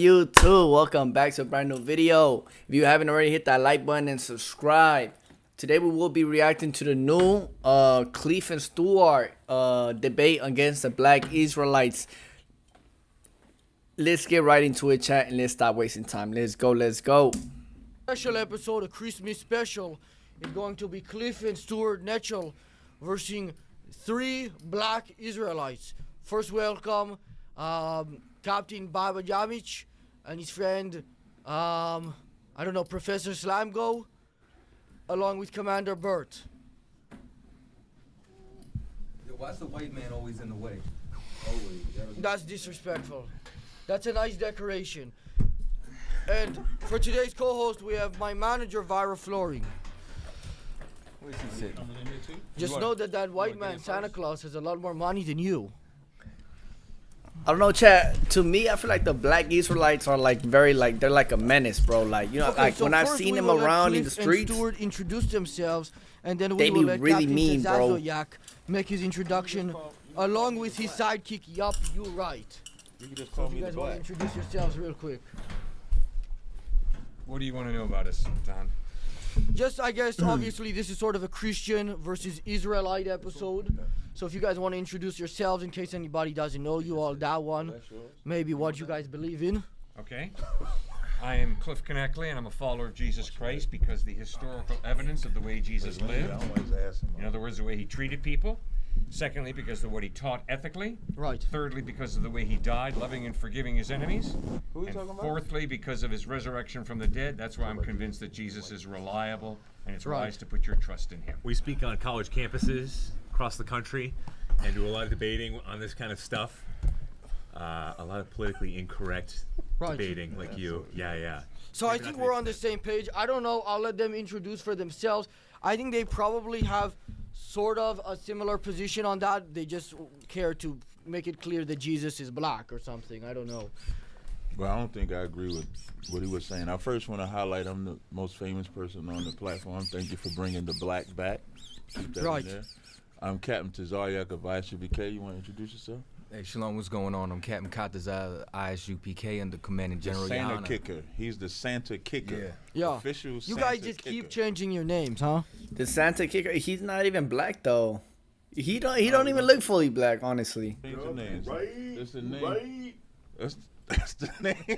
YouTube, welcome back to a brand new video. If you haven't already, hit that like button and subscribe. Today we will be reacting to the new Cliffe and Stuart debate against the Black Israelites. Let's get right into it, chat, and let's stop wasting time. Let's go. Special episode, a Christmas special, is going to be Cliffe and Stuart Knechtle versus 3 Black Israelites. First, welcome Captain Baba Jamich and his friend, Professor Slamgo, along with Commander Bert. Why's the white man always in the way? Always. That's disrespectful. That's a nice decoration. And for today's co-host, we have my manager, Vira Flooring. Where's he sitting? Just know that white man, Santa Claus, has a lot more money than you. I don't know, chat. To me, I feel like the Black Israelites are they're like a menace, bro. Like, you know, Okay, when I've seen them around in the streets, and Stuart introduce themselves, and then they we will be let really Captain mean, bro. Zazoyak make his introduction, along with his sidekick. Yup, you right. You can just So call if me you the guys want to Black. introduce yourselves real quick. What do you want to know about us, Don? Just, I guess, obviously, this is sort of a Christian versus Israelite episode. So if you guys want to introduce yourselves, in case anybody doesn't know you all, that one, maybe what you guys believe in. Okay. I am Cliffe Knechtle, and I'm a follower of Jesus Christ because the historical evidence of the way Jesus lived. In other words, the way he treated people. Secondly, because of what he taught ethically. Right. Thirdly, because of the way he died, loving and forgiving his enemies. Who are you And talking about? fourthly, because of his resurrection from the dead. That's why I'm convinced that Jesus is reliable, and it's Right. wise to put your trust in him. We speak on college campuses across the country and do a lot of debating on this kind of stuff. A lot of politically incorrect debating like you. Yeah. So I think we're on the same page. I don't know. I'll let them introduce for themselves. I think they probably have sort of a similar position on that. They just care to make it clear that Jesus is black or something. I don't know. Well, I don't think I agree with what he was saying. I first want to highlight I'm the most famous person on the platform. Thank you for bringing the black back. Keep that Right. in there. I'm Captain Tazaryak of ISUPK. You want to introduce yourself? Hey, Shalom, what's going on? I'm Captain Katazar, ISUPK, under Commanding General the Santa Yana. Kicker. He's the Santa Kicker. Yeah. Official You Santa guys just Kicker. keep changing your names, huh? The Santa Kicker, he's not even black though. He don't even look fully black, honestly. Change the names. That's the name. Right. That's the name.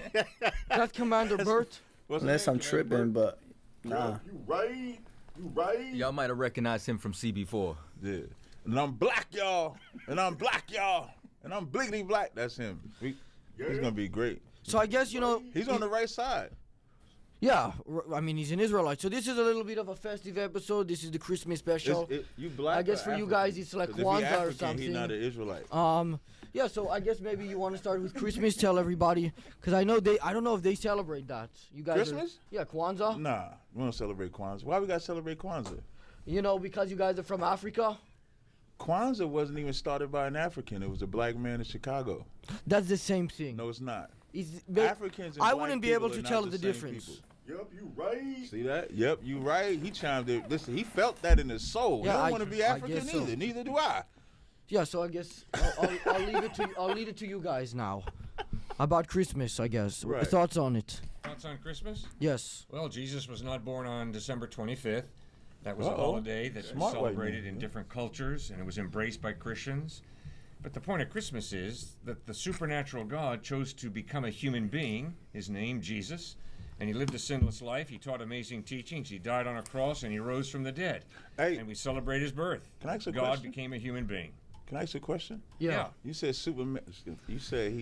That's Commander Bert. What's the Unless name, I'm tripping, but nah. You right. You right. Y'all might have recognized him from CB4. Yeah. And I'm black, y'all. And I'm black, y'all. And I'm bliggity black. That's him. He's gonna be great. So I guess, you know, He's on the right side. yeah, I mean, he's an Israelite. So this is a little bit of a festive episode. This is the Christmas special. You black. I guess or for you African? guys, it's like 'Cause if he Kwanzaa or African, something. He's not an Israelite. Yeah, so I guess maybe you want to start with Christmas. Tell everybody, because I don't know if they celebrate that. You guys Christmas? Yeah, Kwanzaa. Nah, we don't celebrate Kwanzaa. Why we gotta celebrate Kwanzaa? You know, because you guys are from Africa. Kwanzaa wasn't even started by an African. It was a black man in Chicago. That's the same thing. No, it's not. I Africans and black wouldn't be people able are to not tell the the same difference. people. Yep. You right. See that? Yep, you right. He chimed in. Listen, he felt that in his soul. Yeah, he I- don't want to be I African guess so. either. Neither do I. Yeah, so I guess I'll leave it to you guys now. About Christmas, I guess. Right. Thoughts on it? Thoughts on Christmas? Yes. Well, Jesus was not born on December 25th. That was a Uh-oh. holiday that was Smart white celebrated man. in different cultures, and it was embraced by Christians. But the point of Christmas is that the supernatural God chose to become a human being, his name, Jesus, and he lived a sinless life. He taught amazing teachings. He died on a cross, and he rose from the dead. Hey, And we celebrate his birth. Can I ask a God question? became a human being. can I ask you a question? Yeah. You said Superman. You said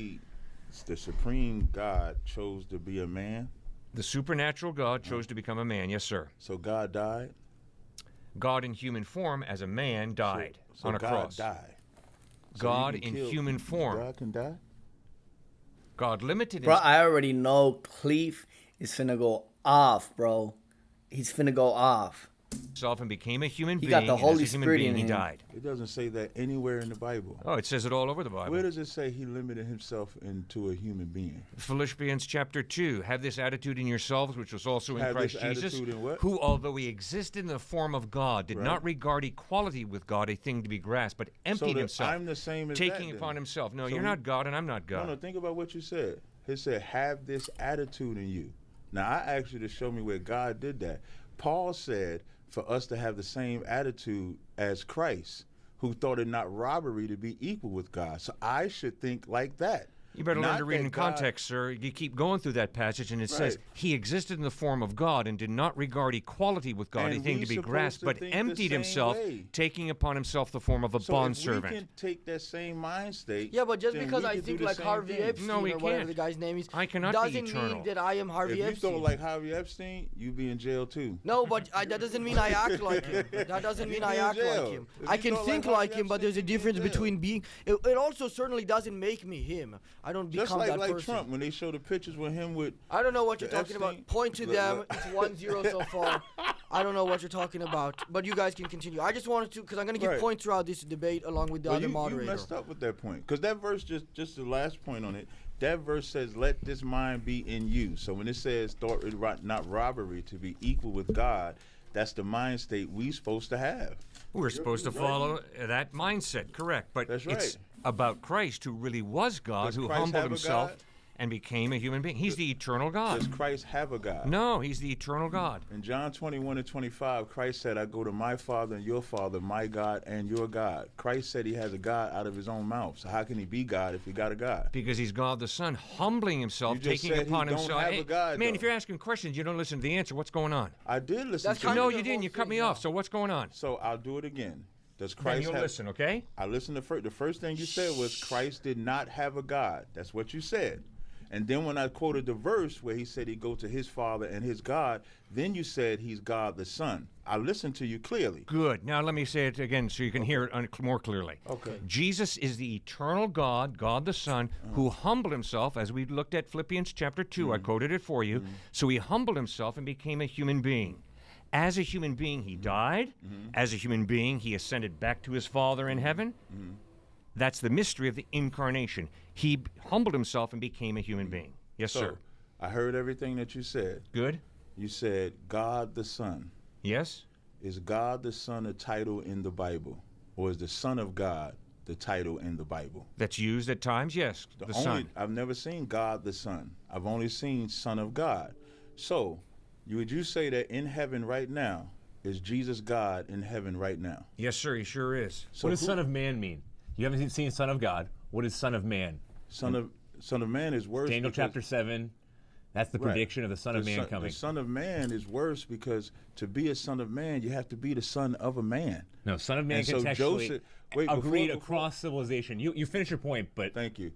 the supreme God chose to be a man. The supernatural God chose to become a man, yes, sir. So God died. God in human form as a man died So on a God cross. died. So God you can in kill- human form. God can die. God limited Bro, himself. I already know Cliffe is finna go off, bro. He's finna go off. And became a human He being. got the and Holy as a human Spirit being, in he him. died. It doesn't say that anywhere in the Bible. Oh, it says it all over the Bible. Where does it say he limited himself into a human being? Philippians chapter 2. Have this attitude in yourselves, which was also in Have Christ this Jesus, attitude in what? who, although he existed in the form of God, did Right. not regard equality with God a thing to be grasped, but emptied that himself, I'm the same as taking that, upon then. himself. No, So you're he- not God, and I'm not God. No, think about what you said. He said, have this attitude in you. Now, I asked you to show me where God did that. Paul said for us to have the same attitude as Christ, who thought it not robbery to be equal with God. So I should think like that. You better learn Not to read that in God- context, sir. You keep going through that passage, and it says, Right. he existed in the form of God and did not regard equality with God And anything we to be supposed grasped, to but think the emptied same himself, way. taking upon himself the form of a So if we bondservant. can take that same mind state, Yeah, but just then because we I can do think the like same Harvey thing. Epstein No, we or whatever can't. the guy's name is, I cannot be doesn't eternal. mean that I am Harvey If you Epstein. thought like Harvey Epstein, you'd be in jail too. No, but that doesn't mean I act like him. That doesn't mean You I be in act like jail. him. If I you can thought think like like Harvey him, but there's a Epstein, you'd be in difference jail. between being. It also certainly doesn't make me him. I don't Just become like that person. Trump, when they show the pictures with him with I don't know what you're the talking Epstein- about. Point to Look, them. look. It's 1-0 so far. I don't know what you're talking about, but you guys can continue. I just wanted to, because I'm going to give Right. points throughout this debate along with the Well, other you moderator. messed up with that point, because that verse, just the last point on it, that verse says, let this mind be in you. So when it says thought it not robbery to be equal with God, that's the mind state we supposed to have. We're supposed to follow that mindset, correct? But That's it's right. about Christ, who really was God, Does who Christ humbled have a himself God? and became a human being. He's the eternal God. Does Christ have a God? No, he's the eternal God. In John 21:25, Christ said, I go to my Father and your Father, my God and your God. Christ said he has a God out of his own mouth. So how can he be God if he got a God? Because he's God the Son, humbling himself, You just taking said he upon don't himself. have a God, man, though. if you're asking questions, you don't listen to the answer. What's going on? I did listen That's to kind you. No, of you the didn't. whole You cut thing, me yeah. off. So what's going on? So I'll do it again. Does Then Christ you'll have... listen, okay? I listened to the first thing you said was Christ did not have a God. That's what you said. And then when I quoted the verse where he said he'd go to his Father and his God, then you said he's God the Son. I listened to you clearly. Good. Now let me say it again so you can hear it more clearly. Okay. Jesus is the eternal God, God the Son, who humbled himself, as we looked at Philippians chapter 2. I quoted it for you. So he humbled himself and became a human being. As a human being, he died. As a human being, he ascended back to his Father in heaven. That's the mystery of the incarnation. He humbled himself and became a human being. Yes, So, sir. I heard everything that you said. Good? You said God the Son. Yes? Is God the Son a title in the Bible? Or is the Son of God the title in the Bible? That's used at times? Yes. The Son. I've never seen God the Son. I've only seen Son of God. So, would you say that in heaven right now, is Jesus God in heaven right now? Yes, sir. He sure is. So What does Son of Man mean? You haven't seen Son of God. What is Son of Man? Son of Man is worse. Daniel because- chapter 7. That's the Right. prediction of the Son of Man coming. The Son of Man is worse because to be a Son of Man, you have to be the son of a man. No, Son of Man And so contextually Joseph- wait, agreed before- across civilization. You finish your point, but Thank you.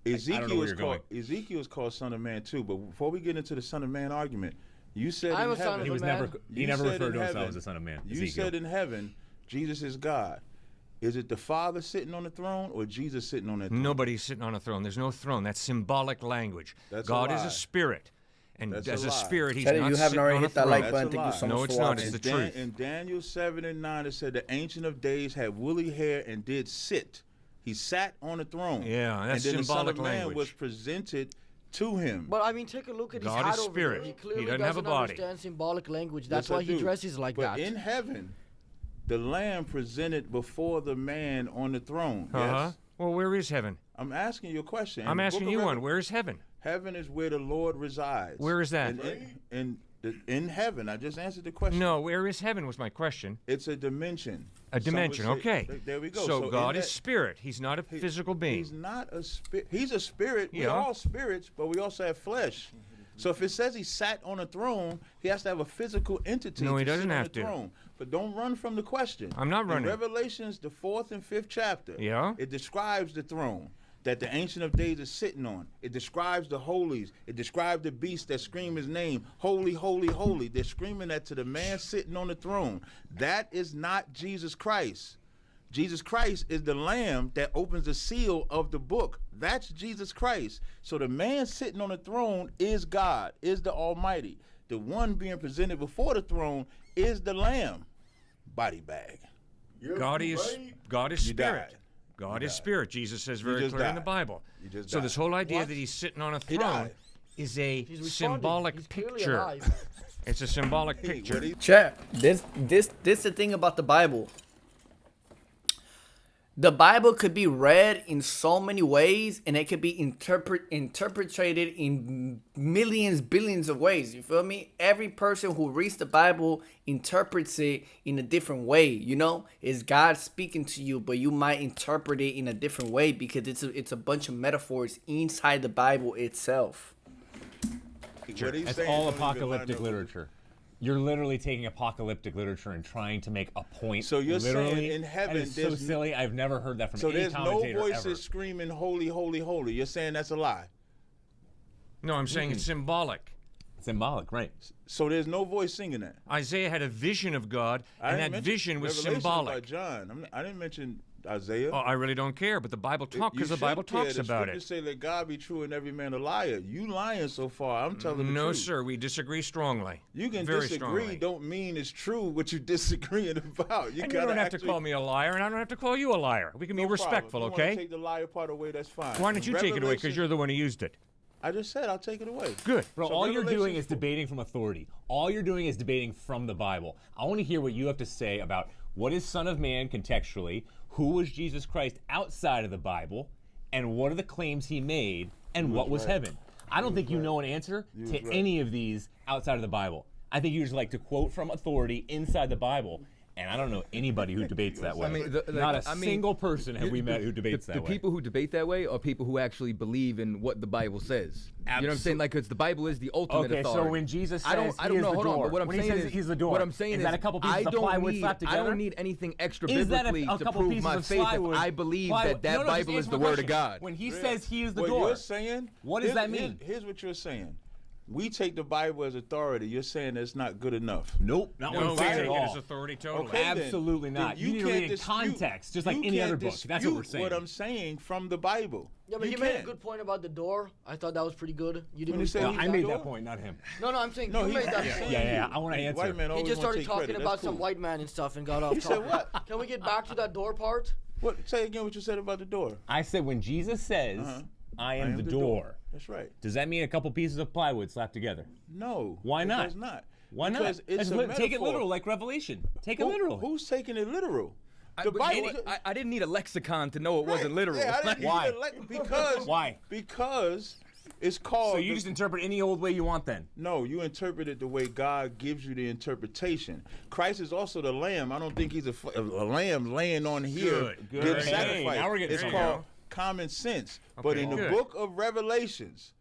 I don't know Ezekiel where is you're called Ezekiel is called Son of Man too. But before we get into the Son of Man argument, you said I'm in a son heaven, of he a was man. never he You never said referred in to himself heaven- as the Son of Man. You Ezekiel. said in heaven, Jesus is God. Is it the Father sitting on the throne or Jesus sitting on that throne? Nobody's sitting on a throne. There's no throne. That's symbolic language. That's a God is lie. a spirit. And That's as a a lie. spirit, he's Teddy, not you haven't sitting already on a hit that throne. like That's button. a Thank you lie. so No, much it's for not. watching. It's the truth. In Daniel 7:9, it said the Ancient of Days had woolly hair and did sit. He sat on the throne. Yeah, that's and then symbolic the Son of Man language. was presented to him. But I mean, take a look at his God hat is over spirit. there. He He clearly doesn't have a body. understand symbolic language. That's Yes, I why he do. dresses like but that. in heaven, the Lamb presented before the man on the throne. Uh-huh. Yes. Well, where is heaven? I'm asking you a question. I'm In the asking book of you one. Revelation, Where is heaven? Heaven is where the Lord resides. Where is that? In heaven. I just answered the question. No, where is heaven was my question. It's a dimension. A Some would dimension, say- okay. There we go. So God in is that- spirit. He's not a physical being. He's not a spirit. He's a spirit. We're Yeah. all spirits, but we also have flesh. So if it says he sat on a throne, he has to have a physical entity. No, he to doesn't sit on have the to. throne. But don't run from the question. I'm not running. In Revelations, the 4th and 5th chapter, Yeah? it describes the throne that the Ancient of Days is sitting on. It describes the holies. It describes the beasts that scream his name, holy, holy, holy. They're screaming that to the man sitting on the throne. That is not Jesus Christ. Jesus Christ is the Lamb that opens the seal of the book. That's Jesus Christ. So the man sitting on the throne is God, is the Almighty. The one being presented before the throne is the Lamb. Body bag. Yep, God you is right. God is You spirit. died. God You is died. spirit. Jesus says very just clearly in the died. Bible. You just So died. this whole idea What? that he's sitting on a He throne died. is a He's responding. symbolic He's clearly picture. alive. It's a symbolic Hey, picture. what he- Chat. This the thing about the Bible. The Bible could be read in so many ways, and it could be interpreted in millions, billions of ways. You feel me? Every person who reads the Bible interprets it in a different way. You know, it's God speaking to you, but you might interpret it in a different way because it's a bunch of metaphors inside the Bible itself. That's all apocalyptic literature. You're literally taking apocalyptic literature and trying to make a point. So you're literally, saying in heaven, that is so silly. I've never heard that from so any there's no commentator voices ever. screaming, holy, holy, holy. You're saying that's a lie. No, I'm saying it's symbolic. Symbolic, right? So there's no voice singing that. Isaiah had a vision of God, I and didn't that mention vision was Revelation symbolic. About John. I didn't mention Isaiah. Oh, I really don't care, but the Bible talks because the Bible talks about it. The say let God be true and every man a liar. You lying so far. I'm telling the truth. No, sir, we disagree strongly. You can Very disagree. strongly. Don't mean it's true what you're disagreeing about. And you don't have to call me a liar, and I don't have to call you a liar. We can be respectful, If you okay? want to take the liar part away, that's fine. Why don't you take it away? Because you're the one who used it. I just said I'll take it away. Good. Bro, So all you're doing Revelation is debating from authority. All you're doing is debating from the Bible. I want to hear what you have to say about what is Son of Man contextually, who was Jesus Christ outside of the Bible, and what are the claims he made, and what was heaven. I don't think you know an answer to any of these outside of the Bible. I think you just like to quote from authority inside the Bible. And I don't know anybody who debates that way. I mean, Not a single person have we met who debates that the way. people who debate that way are people who actually believe in what the Bible says. You know what I'm saying? Like, because the Bible is the ultimate Okay, authority. so when Jesus says I don't he is know. the Hold on, door, but what I'm when he saying says is he's the door, what I'm saying is is that a couple pieces of plywood slapped together? I don't need anything extra Is that biblically a to couple prove pieces my of faith if plywood? I believe Plywood. that No, just Bible is answer the my word of question. God. When he says he is the what door, you're saying, what does that mean? Here's what you're saying. We take the Bible as authority. You're saying it's not good enough. Nope, not what No, I'm we saying take at it all. as authority totally. Okay, then. Absolutely not. Then You need to can't read it in dispute- context, just like you any can't other book. That's what we're dispute saying. What I'm saying from the Bible. Yeah, but You he made a can't. good point about the door. I thought that was pretty good. You didn't When he said respond I to made door? that point, not him. No, I'm saying No, you he- made that yeah. point. Yeah, I want to answer. White man He always just wanna started take talking credit. about That's some cool. white man and stuff and got off He topic. said what? Can we get back to that door part? What? Say again what you said about the door. I said when Jesus says, I am the door, That's right. does that mean a couple pieces of plywood slapped together? No. Why it not? does not. Why Because not? It's a Take it metaphor. literal, like Revelation. Take it Who- literal. Who's taking it literal? The But Bible. I didn't need a lexicon to know it wasn't literal. Yeah, I didn't Why? need it because Why? Because it's called. So you just interpret any old way you want then? No, you interpret it the way God gives you the interpretation. Christ is also the Lamb. I don't think he's a lamb laying on here. Good. Good Hey, sacrifice. now we're getting It's there. called common sense. But in the good. book of Revelations,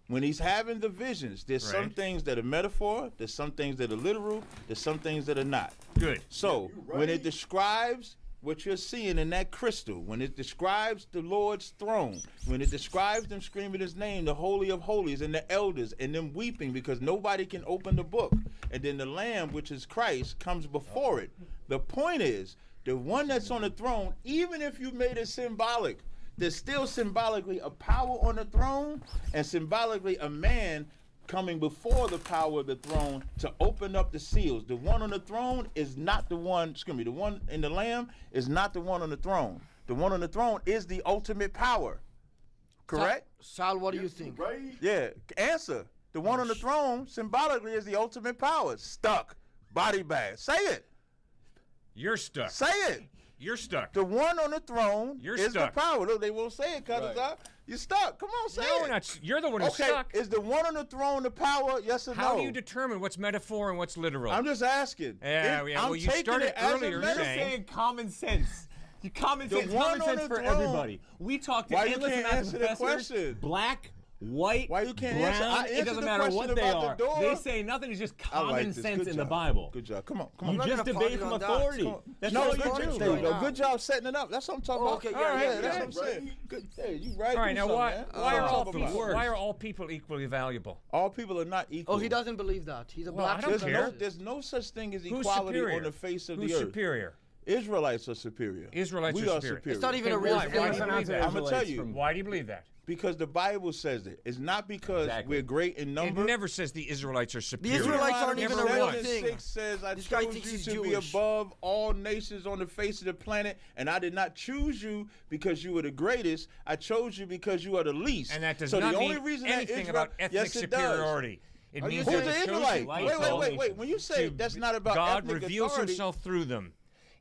when he's having the visions, there's some Right. things that are metaphor, there's some things that are literal, there's some things that are not. Good. So when it describes what you're seeing in that crystal, when it describes the Lord's throne, when it describes them screaming his name, the Holy of Holies, and the elders, and them weeping because nobody can open the book, and then the Lamb, which is Christ, comes before it. The point is, the one that's on the throne, even if you made it symbolic, there's still symbolically a power on the throne, and symbolically a man coming before the power of the throne to open up the seals. The one on the throne is not the one, the one in the Lamb is not the one on the throne. The one on the throne is the ultimate power. Correct? Sal, what do you think? Right? Yeah. Answer. The one on the throne symbolically is the ultimate power. Stuck. Body bag. Say it. You're stuck. Say it. You're stuck. The one on the throne You're is stuck. the power. Look, they won't say it, cuz you're stuck. Come on, say No, it. we're not. You're the one who's Okay, stuck. is the one on the throne the power? Yes or no? How do you determine what's metaphor and what's literal? I'm just asking. Yeah, yeah, I'm well, you taking started it as a earlier metaphor. saying- common sense. Common The sense, one common on sense the for throne- everybody. We talk to Why you endless can't amounts answer of the professors, question? black, white, Why you can't brown, answer? I it answered doesn't the matter question what they about are. the door. They say nothing is just I like common this. sense Good in job. the Bible. Good job. Come on. You not just gonna debate fight from on that. authority. Come on. That's No, all good, you funny do. there you right go. now. Good job setting it up. That's what I'm talking Oh, about. okay, yeah, All right, yeah, that's yeah. what I'm saying. Good. Hey, you right. All right, do now something, why man. why are That's all what I'm people talking about. why are all people equally valuable? All people are not equal. Oh, he doesn't believe that. He's a Well, black I don't There's care. no, there's no such thing as Who's equality superior? on the face of Who's the earth. superior? Israelites are superior. Israelites we are are superior. It's not even a Okay, real why? thing. Why do you believe that? I'm gonna tell you. Why do you believe that? Because the Bible says it. It's not because Exactly. we're great in number. It never says the Israelites are superior. Israelites aren't even a Never real was. thing. 6 says, I This guy chose thinks you he's to be Jewish. above all nations on the face of the planet, and I did not choose you because you were the greatest. I chose you because you are the least. And that does so not the only mean reason anything that about ethnic yes, it does. superiority. It Are you means saying Who's they're the the chosen Israelite? light Wait, of wait, all wait, wait. nations. When you say to- that's not about God ethnic reveals authority, himself through them.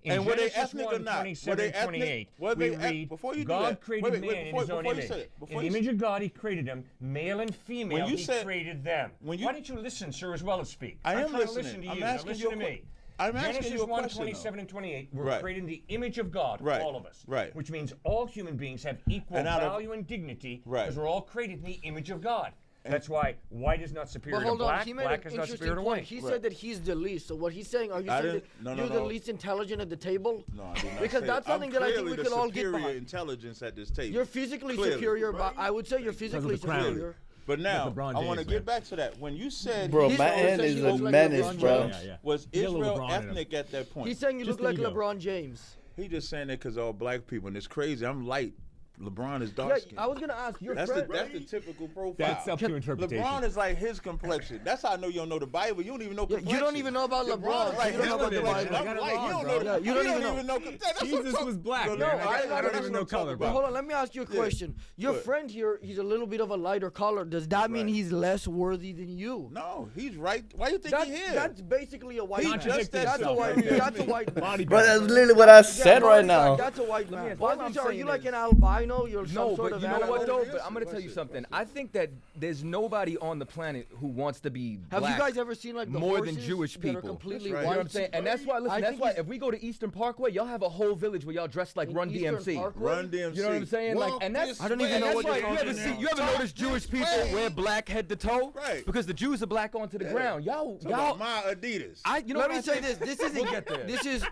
In And were they Genesis ethnic 1, or not? Were 27, they ethnic? 28, Were they we read, before you do God that, created wait, man in before- his own before you image. say it, In before the you image say- of God, he created them. Male and female, you he said- created them. when you- Why don't you listen, sir, as well as speak? I am I'm trying to listening. listen to I'm you. Now asking listen you to a me. I'm asking Genesis you a 1, question, 27 and 28, we're Right. created in the image of God, Right. all of us. Right. Which means all human beings have equal And out of- value and dignity Right. because we're all created in the image of God. That's why white is not superior But to hold on, black, he made black an is not interesting superior to point. white. He Right. said that he's the least. So what he's saying, are you I saying didn't- that no, no, you're the no. least intelligent at the table? No, I did not Because say that's that. something that I think clearly we the can all get superior behind. intelligence at this table. You're physically Clearly. superior, but I would say you're physically the crown. superior. But now, LeBron I want to James, get man. back to that. When you said Bro, He's my always end said is you a look like menace, LeBron bro. James. Yeah. was Get a little Israel LeBron in him. ethnic at that point? He's saying you Just look the like ego. LeBron James. He just saying that because all black people, and it's crazy. I'm light. LeBron is dark Yeah, skinned. I was gonna ask your That's friend. the typical profile. That's up to interpretation. LeBron is like his complexion. That's how I know you don't know the Bible. You don't even know Yeah, complexion. you don't even know about LeBron. Right, You don't know about the his complexion. Bible. I'm white. You don't know. Yeah, you don't even know. That's what Jesus I'm was black, talking man. about. I that's don't what even know I'm color, talking bro. But about. hold on, let me ask you a question. Your Good. friend here, he's a little bit of a lighter color. Does that mean Right. he's less worthy than you? No, he's right. Why you think That's, he is? that's basically a white He man. just that That's a stuff white right man. there. That's a white man. Body Bro, that's bag. literally what I said Yeah, right no, now. That's a white man. ask- Why all I'm is are you saying like is- an albino? You're some No, sort but of you know animal? what though? Yes, But I'm gonna tell you something. I think that there's nobody on the planet who wants to be Have black you guys ever seen like the more than horses Jewish that are people. completely That's right. You know white? what I'm saying? And that's why, listen, I that's think why he's- if we go to Eastern Parkway, y'all have a whole village where y'all dress like In Run Eastern DMC. Parkway? Run DMC. You know what I'm saying? Like, Walk and that's this I don't even way. know that's what why you're you ever talking see, about. you ever notice Jewish people wear black head to toe? Right. Because the Jews are black onto the ground. Y'all, Talk about y'all. my Adidas. You know Let what me I say think? this. This isn't. We'll get there. This is.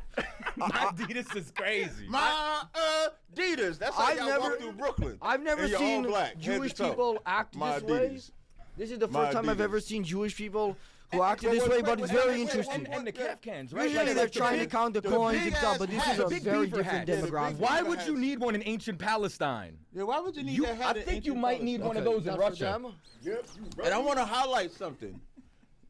My Adidas is crazy. My Adidas. That's how I've y'all never- walk through Brooklyn. I've never And you're all seen black, head to Jewish toe. people act My this way. Adidas. This is the My first time I've Adidas. ever seen Jewish people who acted But this wait, way, wait, but wait, it's wait, very wait, interesting. And the calf cans, right? Usually Like, they're like the trying to big- count the the coins big and stuff, ass but this hat, is the a big very beaver different hat. Yeah, the big demographic. Why beaver would you hats. need one in ancient Palestine? Yeah, why would you need You, that I hat in think you ancient might need one of Palestine? those in That's for Russia. them. Yep, you right. And I want to highlight something.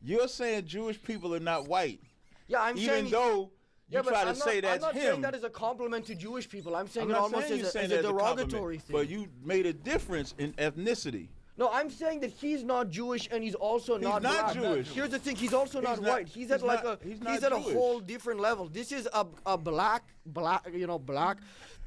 You're saying Jewish people are not white, Yeah, I'm even saying. though you Yeah, but try to I'm say not, that's I'm not him. saying that as a compliment to Jewish people. I'm saying I'm it not almost saying you as saying a that as a derogatory compliment, thing. but you made a difference in ethnicity. No, I'm saying that he's not Jewish and he's also not not black. Jewish. Here's the thing: he's also not not- white. He's at he's like not- a he's not he's at a Jewish. whole different level. This is a black, black,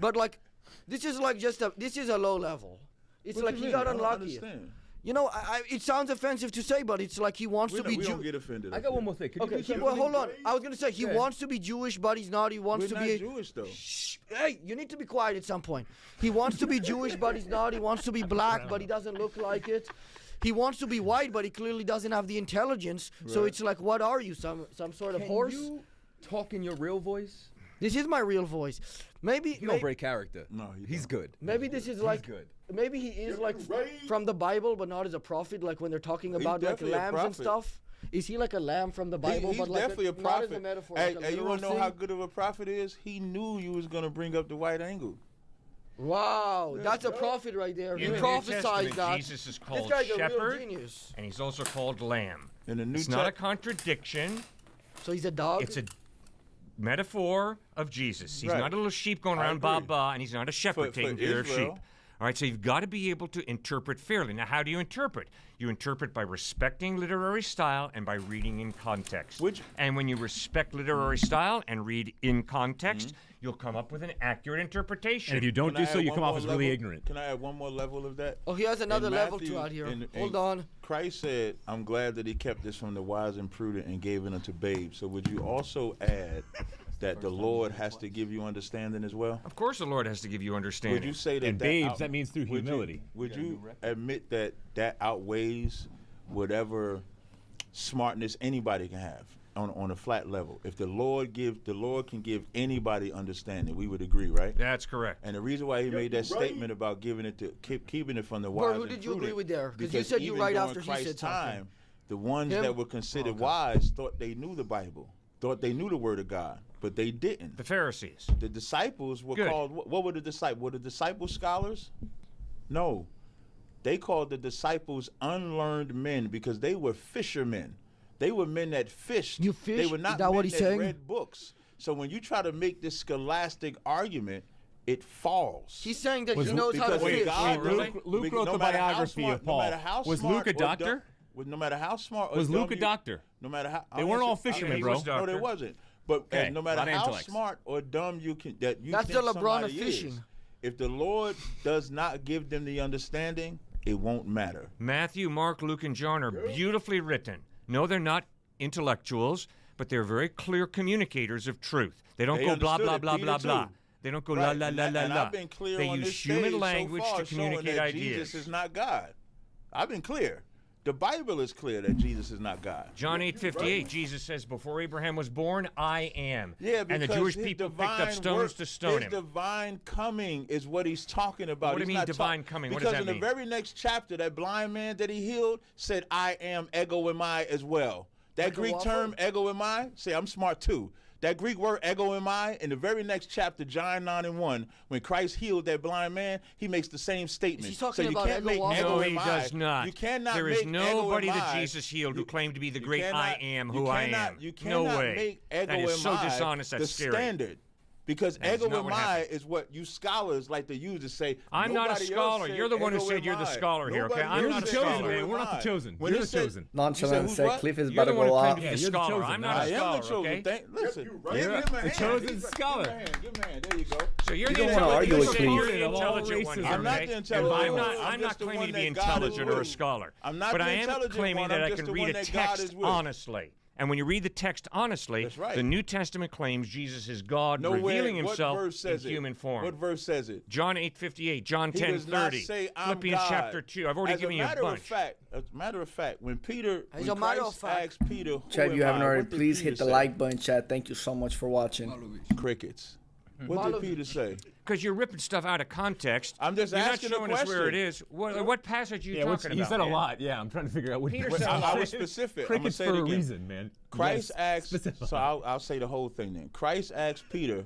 but like this is like just a this is a low level. It's What like you he mean? got I don't unlucky. understand. You know, it sounds offensive to say, but it's like he wants to be We don't Jewish. get offended. I got one more thing. Could you Okay, do something well, for me? hold on. I was gonna say he Yeah. wants to be Jewish, but he's not. He wants We're to not be. Jewish though. Shh, hey, you need to be quiet at some point. He wants to be Jewish, but he's not. He wants to be black, but he doesn't look like it. He wants to be white, but he clearly doesn't have the intelligence. So Right. it's like, what are you? Some sort of Can horse? you talk in your real voice? This is my real voice. Maybe You don't break character. No, you He's don't. good. maybe this is like good. maybe he is like right. from the Bible, but not as a prophet. Like when they're talking He's about like definitely a lambs and prophet. stuff. Is he like a lamb from the Bible? He's but like definitely a not prophet. as a metaphor. Hey, like a hey, you literal want to know thing? how good of a prophet is? He knew you was gonna bring up the white angle. Wow, that's a prophet right there. He In the New prophesied Testament, that. Jesus is This called guy's a real shepherd, genius. and he's also called lamb. In the New It's not a Testament. contradiction. So he's a dog. It's a metaphor of Jesus. He's Right. not a little sheep going I around ba agree. ba, and he's not a shepherd For taking care of sheep. Israel. All right, so you've got to be able to interpret fairly. Now, how do you interpret? You interpret by respecting literary style and by reading in context. And when you respect literary style and read in context, you'll come up with an accurate interpretation. And if you don't Can do I so, add you one come off more as really level? ignorant. Can I add one more level of that? Oh, he has another In level Matthew- to add here. in- Hold on. Christ said, I'm glad that he kept this from the wise and prudent and gave it unto babes. So would you also add that the Lord has to give you understanding as well? Of course, the Lord has to give you understanding. Would you say that And that babes, that means through would you- humility. Would you admit that that outweighs whatever smartness anybody can have on a flat level? If the Lord can give anybody understanding, we would agree, right? That's correct. And the reason why he made that you're right. statement about giving it to keeping it from the Bro, wise who and did you agree prudent, with there? 'Cause you because said you even right during after he Christ's said something. time, the ones Him? that were considered wise thought they knew the Bible, thought they knew the Word of God, but they didn't. The Pharisees. The disciples were Good. called. What were the disciples? Were the disciples scholars? No, they called the disciples unlearned men because they were fishermen. They were men that fished. You fish? They were not Is that men what he's that saying? read books. So when you try to make this scholastic argument, it falls. He's saying that Was he Luke- knows how to because fish. God, really? Luke because wrote no the matter how biography smart- of Paul. No matter how Was smart Luke a or dumb- doctor? no matter how smart or Was dumb Luke a you- doctor? No matter how They weren't all fishermen, he bro. was No, they doctor. wasn't. But Okay, no matter lot of how intellects. smart or dumb you That's think the LeBron of somebody fishing. is, if the Lord does not give them the understanding, it won't matter. Matthew, Mark, Luke, and John are beautifully written. No, they're not intellectuals, but they're very clear communicators of truth. They don't They go blah, understood blah, it, blah, Peter, blah, blah. too. They don't go Right, la, la, la, la, and la. I've been clear They on use this human stage language so far to communicate showing that ideas. Jesus is not God. I've been clear. The Bible is clear that Jesus is not God. John 8:58, Jesus says, before Abraham was born, I am. Yeah, and the because Jewish his people picked up divine stones work- to stone his him. divine coming is what he's talking about. What do you He's mean not divine coming? What does Because that in the mean? very next chapter, that blind man that he healed said, I am ego emai as well. That Like a Greek waffle? term, ego emai, say I'm smart too. That Greek word, ego emai, in the very next chapter, John 9:1, when Christ healed that blind man, he makes the same statement. Is he talking so you about can't ego make waffle? ego No, he emai. does not. You cannot There is make nobody ego that emai. Jesus healed who claimed to be the You great I cannot- am you who I cannot- am. You No cannot way. make ego That is so emai dishonest, the that's scary. standard. Because That is ego not what emai happened. is what you scholars like to use to say. I'm not a nobody else scholar. said You're the one who ego said you're the emai. scholar here, okay? Nobody I'm else not a said scholar. ego Man, we're not the emai. chosen. When You're it the said- chosen. Nonchalant who's said what? Cliff is You're about the to one who go claimed out. to be Yeah, the you're the scholar. chosen. I'm I not I a am the scholar, chosen. okay? Listen, you right. give him a hand. the chosen Give him a scholar. hand. Give him a hand. There you go. So you're You the don't wanna argue with intelligent Cliff. you're the Of all intelligent one racism. here, I'm not okay? the And intelligent I'm one. not, I'm I'm just not the claiming one to be that God is intelligent or a with. scholar. I'm not but the I am intelligent claiming one, that I'm I just can the read one a that God text is with. honestly. And when you read the text honestly, That's right. the New Testament claims Jesus is God revealing himself what verse says in human form. What verse says it? John 8:58, John He does not 10:30, say, I'm Philippians God. chapter 2. I've already As given you a matter bunch. as a matter of fact, when Peter, As when a matter Christ of fact. asked Peter, who Chat, if you am haven't I? already, What did please Peter hit the say? like button, chat. Thank you so much for watching. Crickets. What did Peter say? Because you're ripping stuff out of context. I'm just you're asking a not showing us where it question. is. What passage are you Yeah, talking you about? said a man? lot. Yeah, I'm trying to figure out which. Peter what- said a lot. I was specific. I'm gonna Crickets say for it a again. reason, man. Christ Yes, asked, specify. so I'll say the whole thing then. Christ asked Peter,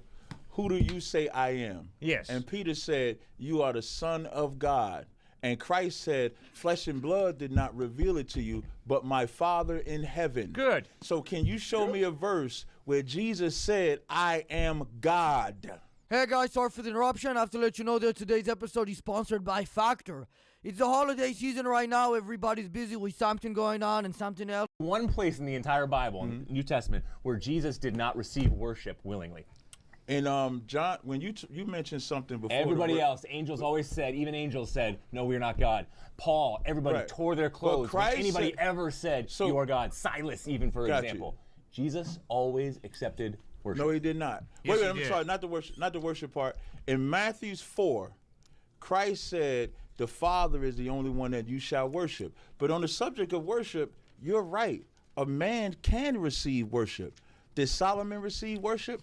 who do you say I am? Yes. And Peter said, you are the Son of God. And Christ said, flesh and blood did not reveal it to you, but my Father in heaven. Good. So can you show me a verse where Jesus said, I am God? Hey guys, sorry for the interruption. I have to let you know that today's episode is sponsored by Factor. It's the holiday season right now. Everybody's busy with something going on and something else. One place in the entire Bible, in the New Testament, where Jesus did not receive worship willingly. And John, when you mentioned something before. Everybody else, angels always said, even angels said, no, we're not God. Paul, everybody Right. tore their clothes. When Christ anybody said- ever said, So- you are God. Silas, even, for Got you. example. Jesus always accepted worship. No, he did not. Yes, he I'm did. sorry, not the worship part. In Matthew 4, Christ said, the Father is the only one that you shall worship. But on the subject of worship, you're right. A man can receive worship. Did Solomon receive worship?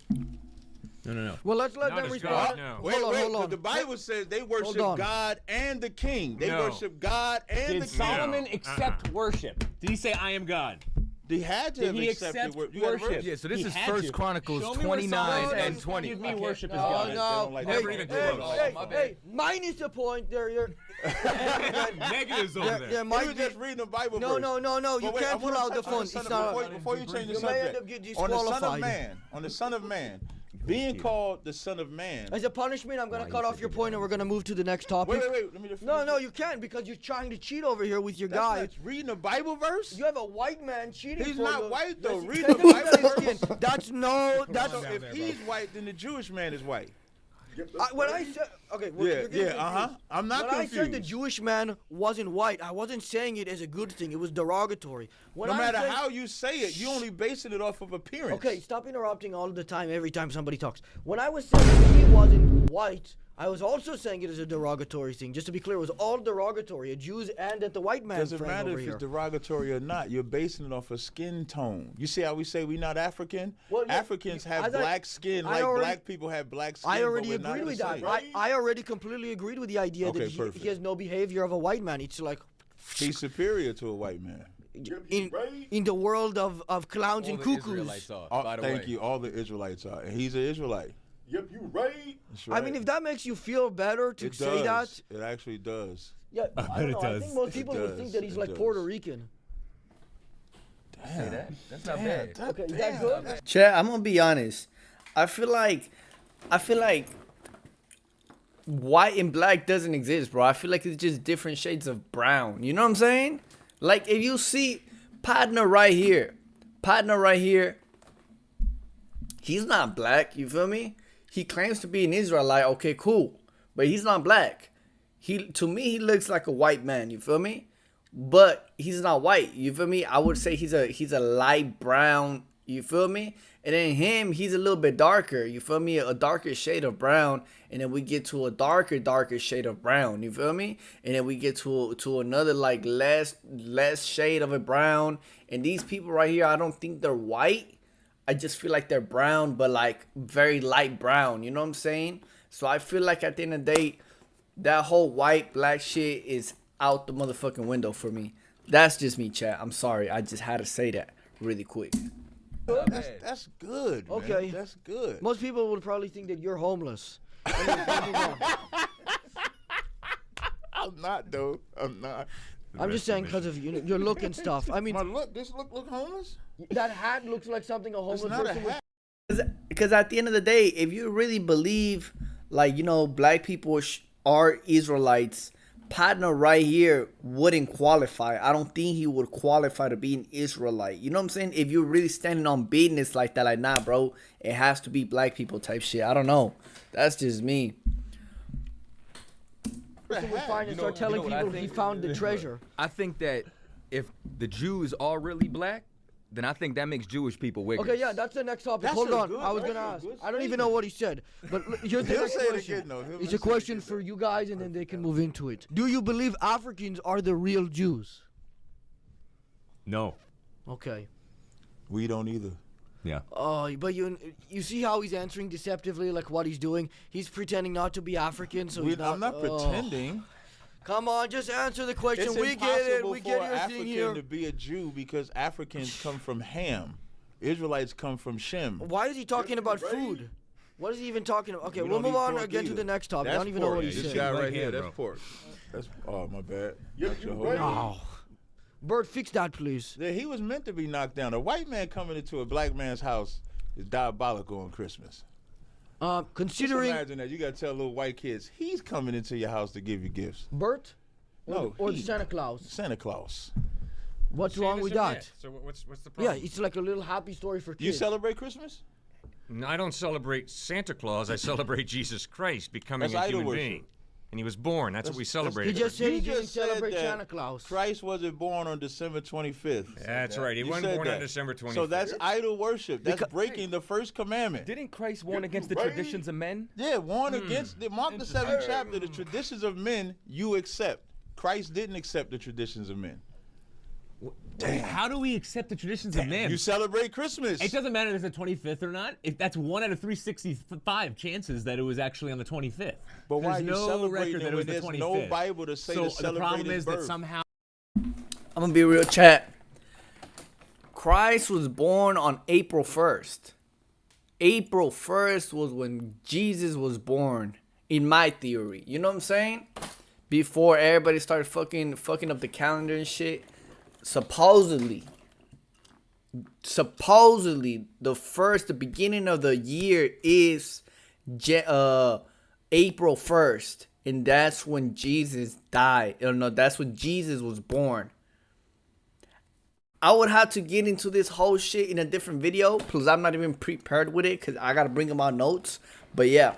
No. Well, let's let Not them as respond. God, no. Hold on. The Bible says they worship on. God and the king. They No. worship God and Did the king. Solomon No. accept worship? Did he say, I am God? They had to Did have he accepted accept worship. You got a verse? worship? Yeah, so this He is had First to. Chronicles Show me where 29 Solomon and says, 20. Give me worship as No, God. They no. don't like Hey, that. Never even hey, close. hey, My bad. hey, minus the point. There, Negatives over there. there He might was be. just reading the Bible No, verse. no. You But wait, I can't pull wanna out the touch on phone. Son It's of- not. before you change the You may end subject. up getting On the Son of disqualified. Man, on the Son of Man, being called the Son of Man. As a punishment, I'm gonna cut off your point and we're gonna move to the next topic. Wait. Let me just No, finish no, it. you can't because you're trying to cheat over here with your That's guy. not reading a Bible verse. You have a white man cheating He's for not you. white, though. Yes, Read take the a look at Bible his skin. That's no. That's So if he's white, then the Jewish man is white. when I said okay. Well, you're getting confused. I'm not When confused. I said the Jewish man wasn't white, I wasn't saying it as a good thing. It was derogatory. When no I matter said- how you say it, you only basing it off of appearance. Okay, stop interrupting all the time every time somebody talks. When I was saying he wasn't white, I was also saying it as a derogatory thing. Just to be clear, it was all derogatory, at Jews and at the white man Doesn't friend matter over if here. it's derogatory or not. You're basing it off of skin tone. You see how we say we're not African? Well, yeah, Africans have as I- black skin, I like already- black people have black skin. I already but we're not agreed with the that. same. I already completely agreed with the idea Okay, that he perfect. has no behavior of a white man. It's like He's superior to a white man. in the world of clowns All and the cuckoos. Israelites are, by the Thank way. you. All the Israelites are. And he's an Israelite. Yep, you right. That's I mean, right. if that makes you feel better to it say does. that, It actually does. yeah, I bet don't it know. I does. think most It people would think does. that he's It like does. Puerto Rican. Say that. That's not bad. Okay, is that good? Chat, I'm gonna be honest. I feel like white and black doesn't exist, bro. I feel like it's just different shades of brown. You know what I'm saying? Like if you see partner right here, He's not black, you feel me? He claims to be an Israelite, okay, cool. But he's not black. To me, he looks like a white man, you feel me? But he's not white, you feel me? I would say he's a light brown, you feel me? And then him, he's a little bit darker, you feel me? A darker shade of brown, and then we get to a darker shade of brown, you feel me? And then we get to another like less shade of a brown. And these people right here, I don't think they're white. I just feel like they're brown, but like very light brown, you know what I'm saying? So I feel like at the end of the day, that whole white black shit is out the motherfucking window for me. That's just me, chat. I'm sorry. I just had to say that really quick. That's good. Man. Okay. That's good. Most people would probably think that you're homeless. I'm not, though. I'm not. I'm just saying because of your look and stuff. I mean, My look. This look homeless. that hat looks like something a It's homeless not a person would. hat. Because at the end of the day, if you really believe, like, you know, black people are Israelites, partner right here wouldn't qualify. I don't think he would qualify to be an Israelite. You know what I'm saying? If you're really standing on business like that, like, nah, bro, it has to be black people type shit. I don't know. That's just me. Person would find and start telling what I people he think? found the treasure. I think that if the Jews are really black, then I think that makes Jewish people wicked. Okay, yeah, that's the next topic. That's Hold a on, good- I was that's gonna a ask. good I don't even know what he said, but here's the He'll next say it question. again, though. He'll It's say a it question again. for you guys, and then they can move into it. Do you believe Africans are the real Jews? No. Okay. We don't either. Yeah. Oh, but you see how he's answering deceptively, like what he's doing. He's pretending not to be African, so he's not. I'm not oh. pretending. Come on, just answer the question. It's We get it. impossible We for get an your African thing here. to be a Jew because Africans come from Ham. Israelites come from Shem. Why is he talking about food? What is he even talking about? Okay, We we'll don't move eat on pork again to either. the next topic. I That's don't even know pork. what he This said. guy Like right here, ham, that's bro. pork. That's my bad. You That's your right. whole- No. Bert, fix that, please. Yeah, he was meant to be knocked down. A white man coming into a black man's house is diabolical on Christmas. Just Considering imagine that. You got to tell little white kids, he's coming into your house to give you gifts. Bert No, or the he. Santa Claus. Santa Claus. What's Say wrong this with again. that? So what's the Yeah, problem? it's like a little happy story for kids. You celebrate Christmas? No, I don't celebrate Santa Claus. I celebrate Jesus Christ becoming That's a human idol worship. being. And he was born. That's what we That's- celebrate. He just said You he didn't just said celebrate that Santa Claus. Christ wasn't born on December 25th. That's right. He You wasn't said born on that. December 25th. So that's idol worship. That's breaking the first commandment. Didn't Christ warn against the right. traditions of men? Yeah, warn against Mark the 7th chapter. The traditions of men you accept. Christ didn't accept the traditions of men. How do we accept the traditions of man? You celebrate Christmas. It doesn't matter if it's the 25th or not. If that's 1 out of 365 chances that it was actually on the 25th. But why There's are you no celebrating record it that it was when the there's 25th. no Bible to say So to celebrate the problem his is that birth? somehow I'm gonna be real, chat. Christ was born on April 1st. April 1st was when Jesus was born, in my theory. You know what I'm saying? Before everybody started fucking up the calendar and shit. Supposedly, the beginning of the year is April 1st. And that's when Jesus died. No, that's when Jesus was born. I would have to get into this whole shit in a different video because I'm not even prepared with it because I got to bring my notes. But yeah.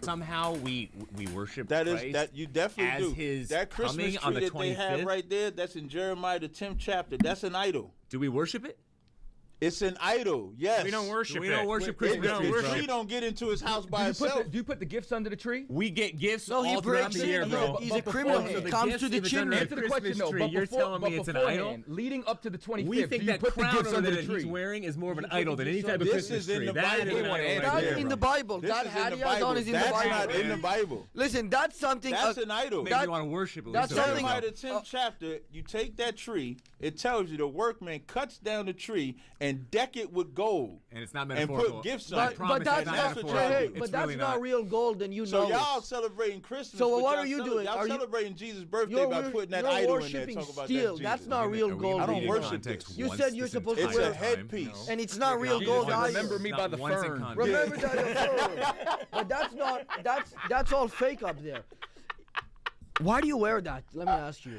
somehow we worship That is Christ that you definitely as do. his That Christmas coming tree on the that they have 25th? right there, that's in Jeremiah the 10th chapter. That's an idol. Do we worship it? It's an idol. Yes. we don't worship We it. don't worship If Christmas the trees, bro. tree don't get into his house by itself. Do you put the gifts under the tree? We get gifts No, he all throughout breaks the it. year, He's bro. a- he's a But criminal. beforehand, He So comes gifts, to the if it's under chimney. Answer the Christmas question, no. tree, But you're before, telling me but it's an idol? beforehand, leading up to the 25th, We think do you that put the crown gifts over under there the that he's tree? wearing is more of an You put the idol than any gifts type of under- This Christmas is in tree. the That Bible. is an They want idol answers. right That's there, in bro. the Bible. This That is in hat the he has Bible. on is in the That's Bible. not in the Bible. Listen, that's something. That's an idol. Makes That- me want to worship at that's least. something- Jeremiah the 10th chapter, you take that tree, it tells you the workman cuts down the tree and deck it with gold. And it's not And metaphorical. put gifts on I it. But promise that's it's not not- metaphorical. hey, hey, It's but that's really not real gold, and you So know. y'all it. celebrating Christmas. So but what y'all are you cele- doing? Y'all Are you- celebrating Jesus' birthday You're by wor- putting that you're idol in there worshiping talking about steel. that That's Jesus. not real gold. I don't either. worship this. You said you're supposed to It's wear a headpiece. and it's not real gold Remember either. me by the fern. Remember that, but that's not. That's all fake up there. Why do you wear that? Let me ask you.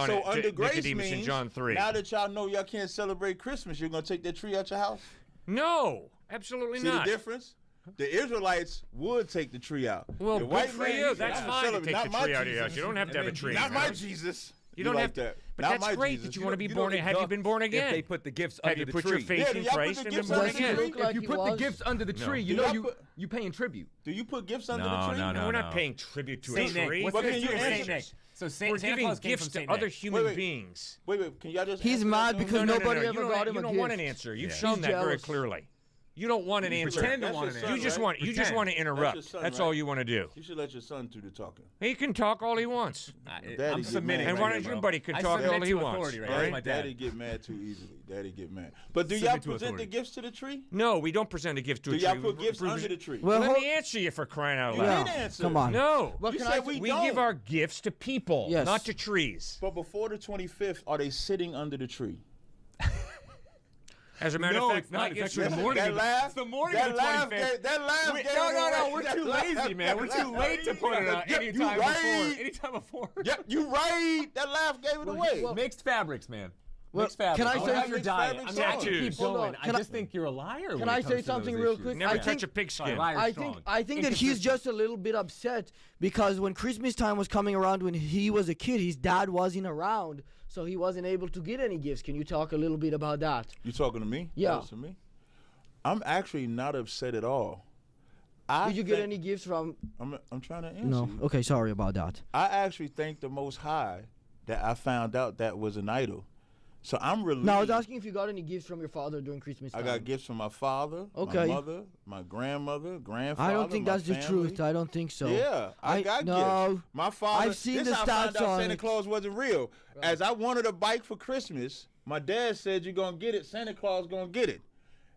on So under grace Nicodemus in means, John 3. now that y'all know y'all can't celebrate Christmas, you're going to take that tree out your house? No, absolutely See not. the difference? The Israelites would take the tree out. Well, the good for you. That's fine to take not the my tree out of your Jesus. house. You don't have to have a tree. Not in your my house. Jesus. You don't like have to. that. But Not that's my great Jesus. that you You want to don't- be you don't born. get Have you ducked been born If again? they put the gifts Have under you the put tree. your faith Yeah, in do y'all put Christ the and been gifts born under the again? tree? Look like If you he put the was. gifts under the No. tree, you Do know y'all you paying tribute. Do you put gifts under No, the tree? no, no. We're not paying tribute to Saint a Nick. tree. What's Well, the can you difference with answer? Saint Nick? So We're Santa giving Claus came gifts from to Saint other Nick. human Wait. beings. Wait. Can y'all just? He's answer mad that, because though? nobody You ever don't- got him You a don't want an gift. answer. You've Yeah. shown He's that very jealous. clearly. You don't want an You answer. pretend to That's want your an son, You just right? want. You just Pretend. want to interrupt. your son, That's right? all you want to do. You should let your son do the talking. He can talk all he wants. Daddy I'm get submitting. mad. And right why here, don't your bro. buddy can I talk submit all he to wants? authority, right? all That's right? my dad. Daddy get mad too easily. Daddy get mad. But do Submit y'all to present the authority. gifts to the tree? No, we don't present a gift to Do a y'all tree. put We gifts pre- under the tree? Well, Let hold- me answer you for crying out You loud. did answer. Come on. No. Well, You can said I- we We don't. give our gifts to people, Yes. not to trees. But before the 25th, are they sitting under the tree? As a matter No, of fact, it's not. not It's yet. actually the morning. That laugh. It's the morning That of the laugh. 25th. That laugh. Wait, gave no, it no, away. we're That too laugh- lazy, man. We're too late to put it out Yep, anytime you right. before. Anytime before. Yep, you right. That laugh gave it away. Mixed fabrics, man. Well, Mixed fabrics. can I I'll say have your mixed diet. fabrics I mean, I on? can keep Hold on. going. I Can I- just think you're a liar. Can when I it say comes to something those real issues. quick? Never I touch think- a pigskin. Liar I strong. think that he's just a little bit upset because when Christmas time was coming around when he was a kid, his dad wasn't around, so he wasn't able to get any gifts. Can you talk a little bit about that? You talking to me? Yeah. That was to me. I'm actually not upset at all. Did you get any gifts from? I'm trying to answer No. you. Okay, sorry about that. I actually thank the Most High that I found out that was an idol. So I'm relieved. No, I was asking if you got any gifts from your father during Christmas I time. got gifts from my father, Okay. my mother, my grandmother, grandfather. I don't think my that's the family. truth. I don't think so. Yeah, I got no. gifts. My father. I've seen this the how I found stats out on Santa it. Claus wasn't real. As I wanted a bike for Christmas, my dad said, "You're gonna get it. Santa Claus gonna get it."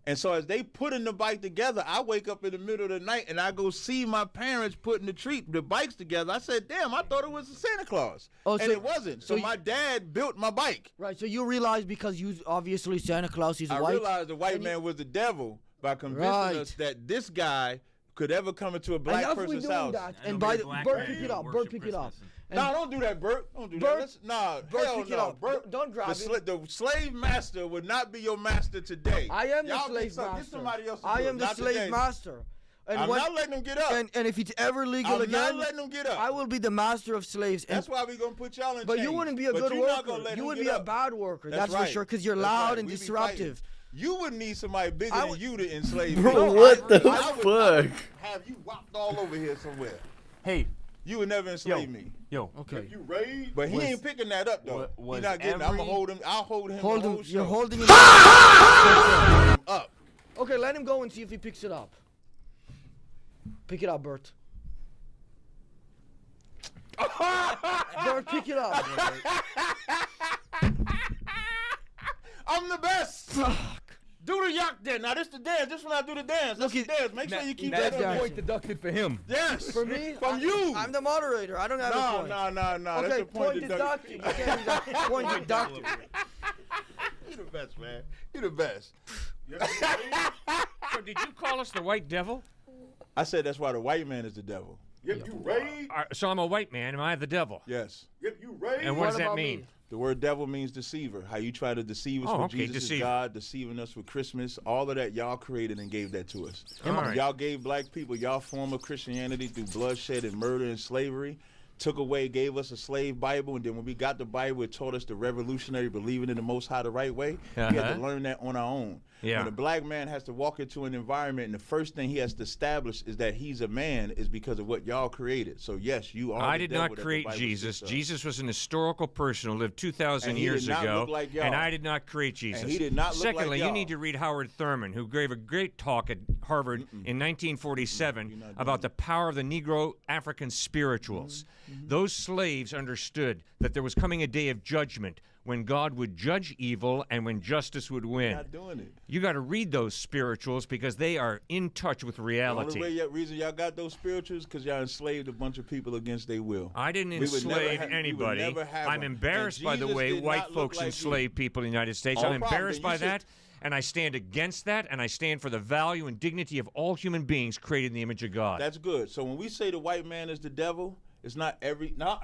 And so as they putting the bike together, I wake up in the middle of the night and I go see my parents putting the bikes together. I said, "Damn, I thought it was Santa Claus," Oh, and so- it wasn't. so So my dad built my bike. Right, so you realize because you obviously Santa Claus is I white. realized the white and you- man was the devil by convincing Right. us that this guy could ever come into a black Enough we person's doing house. that. I And know by very the black Bert, men pick it who up. worship Bert, pick it up. Christmas. And No, don't do that, Bert. Don't do Bert, that. Nah, Bert, hell pick it no, up. Bert. Don't grab it. The slave master would not be your master today. I am the Y'all slave get master. Get somebody else to I do it, am the not slave today. master. And I'm when- not letting him get up. and if it's ever legal I'm again, not letting him get up. I will be the master of slaves. And That's why we gonna put y'all in but chains. you wouldn't be a But good you're not gonna worker. let You him would get be a up. bad worker. That's right. for sure, because you're That's loud right. and We be disruptive. fighting. You would need somebody bigger I than would- you to enslave Bro, me. what the I would fuck? have you whopped all over here somewhere. Hey, You would never enslave me. yo. Okay. You raid? But he ain't picking that up though. was He's not getting. I'm gonna every- hold him. I'll hold him. Hold the him. whole You're show. holding him. Up. Okay, let him go and see if he picks it up. Pick it up, Bert. Bert, pick it up. I'm the best. Do the yak then. Now this the dance. This when I do the dance. That's Look, the dance. Make sure you keep That's that the up. point deducted for him. Yes. For me, From you. I'm the moderator. I don't have a point. No. That's Okay, the point deducted. deducted. You can't do that. Point deducted. You the best, man. You the best. So did you call us the white devil? I said that's why the white man is the devil. Yep, you raid? So I'm a white man. Am I the devil? Yes. Yep, you raid? And what does that about mean? me? The word devil means deceiver. How you try to deceive us Oh, with okay, Jesus is deceiver. God, deceiving us with Christmas. All of that y'all created and gave that to us. All right. Y'all gave black people y'all form of Christianity through bloodshed and murder and slavery. Took away, gave us a slave Bible, and then when we got the Bible, it taught us the revolutionary believing in the Most High the right way. We had Uh-huh. to learn that on our own. Yeah. When a black man has to walk into an environment, and the first thing he has to establish is that he's a man, is because of what y'all created. So yes, you are. I the did devil not that the create Bible Jesus. speaks of. Jesus was an historical person who lived 2,000 And he years did not ago, look like y'all. and I did not create Jesus. he did not look like Secondly, you y'all. need to read Howard Thurman, who gave a great talk at Harvard in 1947 You're not doing about the power of the Negro African spirituals. Those slaves understood that there was coming a day of judgment when God would judge evil and when justice would win. Not doing it. You got to read those spirituals because they are in touch with The reality. only reason y'all got those spirituals because y'all enslaved a bunch of people against their will. I didn't We would never enslave have- we would anybody. never have I'm them. embarrassed And by the Jesus way did white not look folks like you. enslave people in the United States. No I'm problem. embarrassed Then by you should- that, and I stand against that, and I stand for the value and dignity of all human beings created in the image of God. That's good. So when we say the white man is the devil, it's not every. No,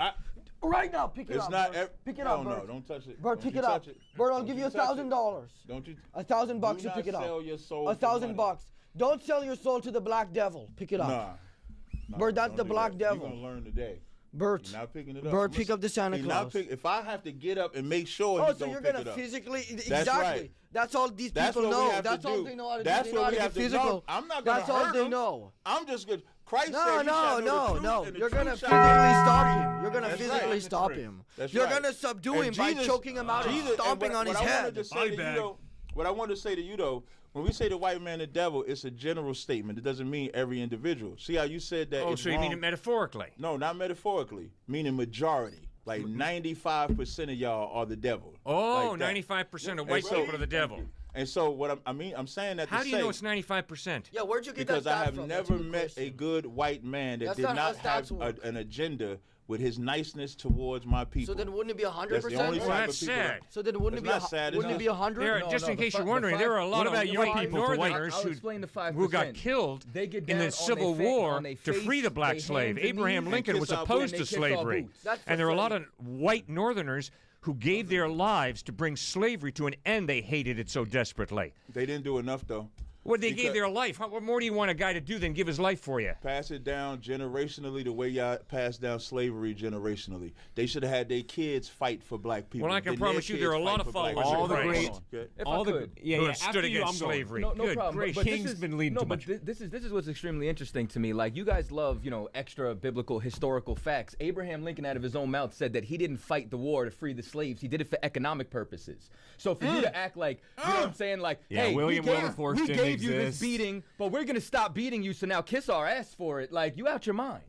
Right now, pick it it's up. not. Bert. Pick it no, up, no, Bert. don't touch it. Bert, Don't pick you it up. touch it. Bert, I'll Don't give you touch it. $1,000. Don't you? $1,000 Do to not pick it up. sell your soul for $1,000 money. bucks. Don't sell your soul to the black devil. Pick it up. Nah. Bert, that's don't the do black that. devil. You're gonna learn today. Bert. Not picking it up. Bert, pick up the Santa He not Claus. if I have to get up and make sure Oh, he so don't you're pick gonna it up. physically That's exactly. right. That's all these That's people what we know. have to That's all do. they know how to That's do. They know what how we to have get to do. physical. I'm not gonna That's all hurt they him. know. I'm just good. Christ No, said, no, "You shall know no, the truth, no. and the You're gonna truth shall physically set you stop free." him. You're gonna That's physically right. stop him. That's You're right. gonna subdue And him by Jesus- choking him out and Jesus- stomping what on his I wanted head. to say to you, though, what I wanted to say to you, though, when we say the white man the devil, it's a general statement. It doesn't mean every individual. See how you said that? Oh, it's so you wrong? mean it metaphorically? No, not metaphorically. Meaning majority. Like 95% of y'all are the devil. Oh, like that. 95% of white so- people are the devil. And so what I'm saying that How to do say, you know it's 95%? Yeah, where'd you get because that I stat have from? never That's a good met question. a good white man that That's did not how not have stats work. an agenda with his niceness towards my people. So then wouldn't it be 100%? That's the only Well, type that's of people sad. So then wouldn't It's it be not sad, it's wouldn't it be just- 100? There, No, just no, in the case fi- you're the wondering, five- there are a lot What of about your white people, the white- Northerners I'll explain the 5%. who got killed They get in down the on Civil their War on their to face, free the black they slave. hands and Abraham knees, Lincoln and was kiss our opposed boots. to And they kiss our slavery. boots. That's And there are a lot of pathetic. white Northerners who gave their lives to bring slavery to an end. They hated it so desperately. They didn't do enough though. Well, they gave Because- their life. What more do you want a guy to do than give his life for you? Pass it down generationally the way y'all passed down slavery generationally. They should have had their kids fight for black people. Well, I can Then their promise you there are a kids lot fight of for black followers people. of Christ. great- Good. If all I the could. yeah, who yeah. have stood after you, against I'm going. slavery. No Good problem. gracious. But this King's is- been leading no, too but much. this is what's extremely interesting to me. Like you guys love, extra biblical historical facts. Abraham Lincoln, out of his own mouth, said that he didn't fight the war to free the slaves. He did it for economic purposes. So for you to act like, you know what I'm saying, like, Yeah, hey, William we Wilberforce we didn't gave you this exist. beating, but we're gonna stop beating you. So now kiss our ass for it. Like you out your mind.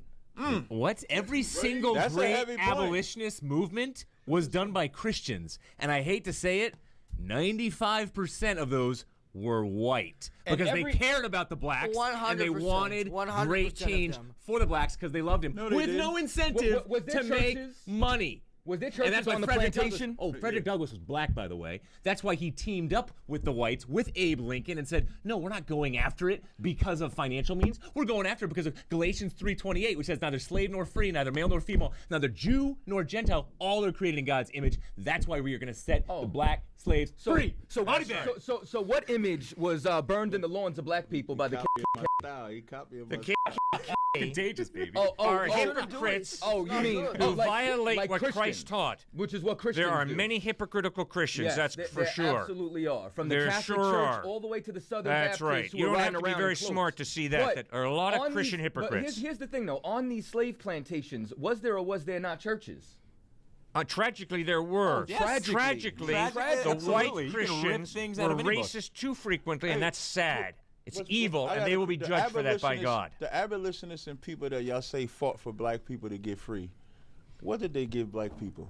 What? Every single That's a great heavy point. abolitionist movement was done by Christians. And I hate to say it, 95% of those were white. And Because every- they cared about the blacks and they 100%, wanted 100% great of change them. for the blacks because they loved him. No, they with didn't. no incentive Was there to make churches? money. Was there And churches that's why on the Frederick plantation? Douglass, Frederick Douglass was black, by the way. That's why he teamed up with the whites, with Abe Lincoln, and said, no, we're not going after it because of financial means. We're going after it because of Galatians 3:28, which says neither slave nor free, neither male nor female, neither Jew nor Gentile, all are created in God's image. That's why we are going to set the black slaves free. So, Body bag. so what image was burned in the lawns of black people by the? He copied The my Contagious, baby. are oh, hypocrites Oh, you mean who violate like what Christians, Christ taught. which is what Christians There are do. many hypocritical Christians, Yes, that's there- for there sure. Absolutely are. From the There Catholic sure Church are. all the way to the Southern That's Baptists right. who You are don't have riding to be around very in cloaks. smart to see that. But There are a lot of on Christian these- but hypocrites. here's the thing, though. On these slave plantations, was there or was there not churches? Tragically, there were. yes. Tragically, Tragically, the absolutely. white You can rip Christians things were out of any book. racist too frequently, and that's sad. It's What's- evil, I and gotta- they will be the judged for that by abolitionists- God. The abolitionists and people that y'all say fought for black people to get free, what did they give black people?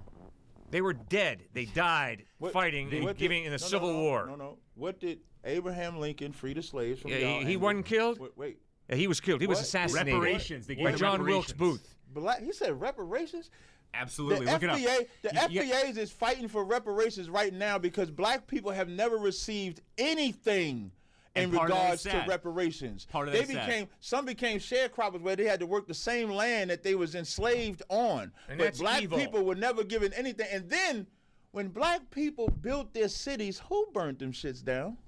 They were dead. They died fighting and giving in the Civil War. No. What did Abraham Lincoln free the slaves from? Yeah, y'all he and- wasn't killed? Wait. Yeah, he was killed. He was What? assassinated Reparations. They gave by them John Wilkes reparations. Booth. Black. He said reparations. Absolutely. The Look it up. FBA, the You- you- FBA is fighting for reparations right now because black people have never received anything in And part of that regards is to sad. reparations. Part of they that is sad. became sharecroppers where they had to work the same land that they was enslaved on. And but that's black evil. people were never given anything. And then when black people built their cities, who burnt them shits down?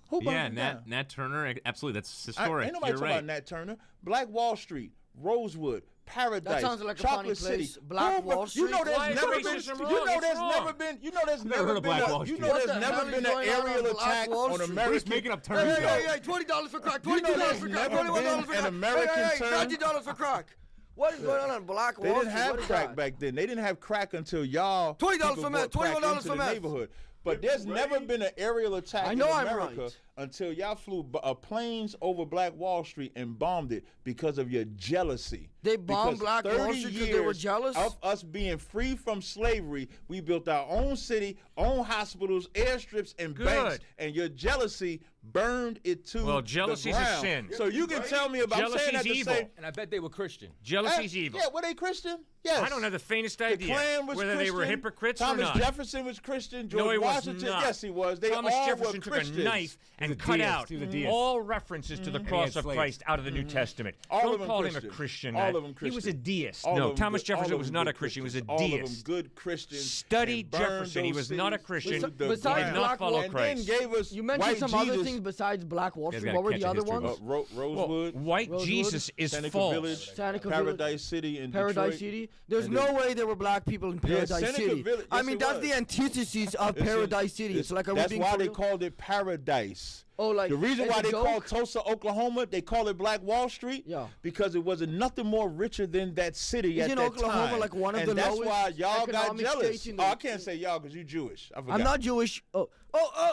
Who burnt Yeah, them down? Nat Turner. Absolutely. That's Ain't historic. nobody You're talking right. about Nat Turner. Black Wall Street, Rosewood, Paradise, sounds like a Chocolate funny place. City. Black Wall You know Street? there's Why is never been. racism You wrong? know It's there's wrong. never been. You know there's Never never heard of been. Black a- Wall You Street. know What there's the never hell been is an going on aerial on Black attack Wall on Street? We're American. just making up terms. Hey, though. hey, hey, $20 for crack, You know $22 there's for never crack, $21 for been crack. an American hey, term. $90 for crack. What is going on Black Wall They Street? didn't have What is crack that? back then. They didn't have crack until y'all $20 people for meth, brought crack $21 into for the meth. neighborhood. But there's never been an aerial attack I know in I'm America right. until y'all flew planes over Black Wall Street and bombed it because of your jealousy. They bombed Because Black Wall 30 Street 'cause they were years jealous? of us being free from slavery, we built our own city, own hospitals, airstrips, and banks. Good. And your jealousy burned it to Well, the jealousy's a ground. sin. So you can tell me about I'm saying that Jealousy's to evil. say, And I bet they were Christian. Jealousy's evil. Yeah, were they Christian? Yes. I don't have the faintest The idea Klan was whether Christian. they were hypocrites Thomas or not. Jefferson was Christian. George No, he was Washington, not. yes, he was. They Thomas all Jefferson were took Christians. a knife and a cut deist. out He was a deist. all references to the cross of slaves. Christ out of the New Testament. All of Don't them call him a Christian. Christian All all of them He was a Christian. deist. All No, of them Thomas good- all Jefferson of was them not good a Christian, he was a Christians. All of them deist. good Christians. Study and burned Jefferson. He those was not a cities Christian. to the Besides He did ground. not Black follow Wall- And Christ. then gave us You mentioned white some other Jesus, things besides Black Wall Guys Street. gotta What were catch the a other history ones? book. Rosewood, White Rosewood, Jesus is Seneca false. Village, Seneca Paradise City in Paradise Detroit. City. There's And no then- way there were black people in Paradise Seneca City. Village- I yes, mean, it that's was. the antithesis of It's in- Paradise City. It's like, are we that's being why for they real? called it Paradise. Oh, like The reason as why a they joke? call Tulsa, Oklahoma, they call it Black Wall Street, Yeah. because it wasn't nothing more richer than that city Isn't at that Oklahoma time. like one of and the that's lowest why y'all got economic jealous. states in the- Oh, I can't say y'all because you Jewish. I forgot. I'm not Jewish. Oh,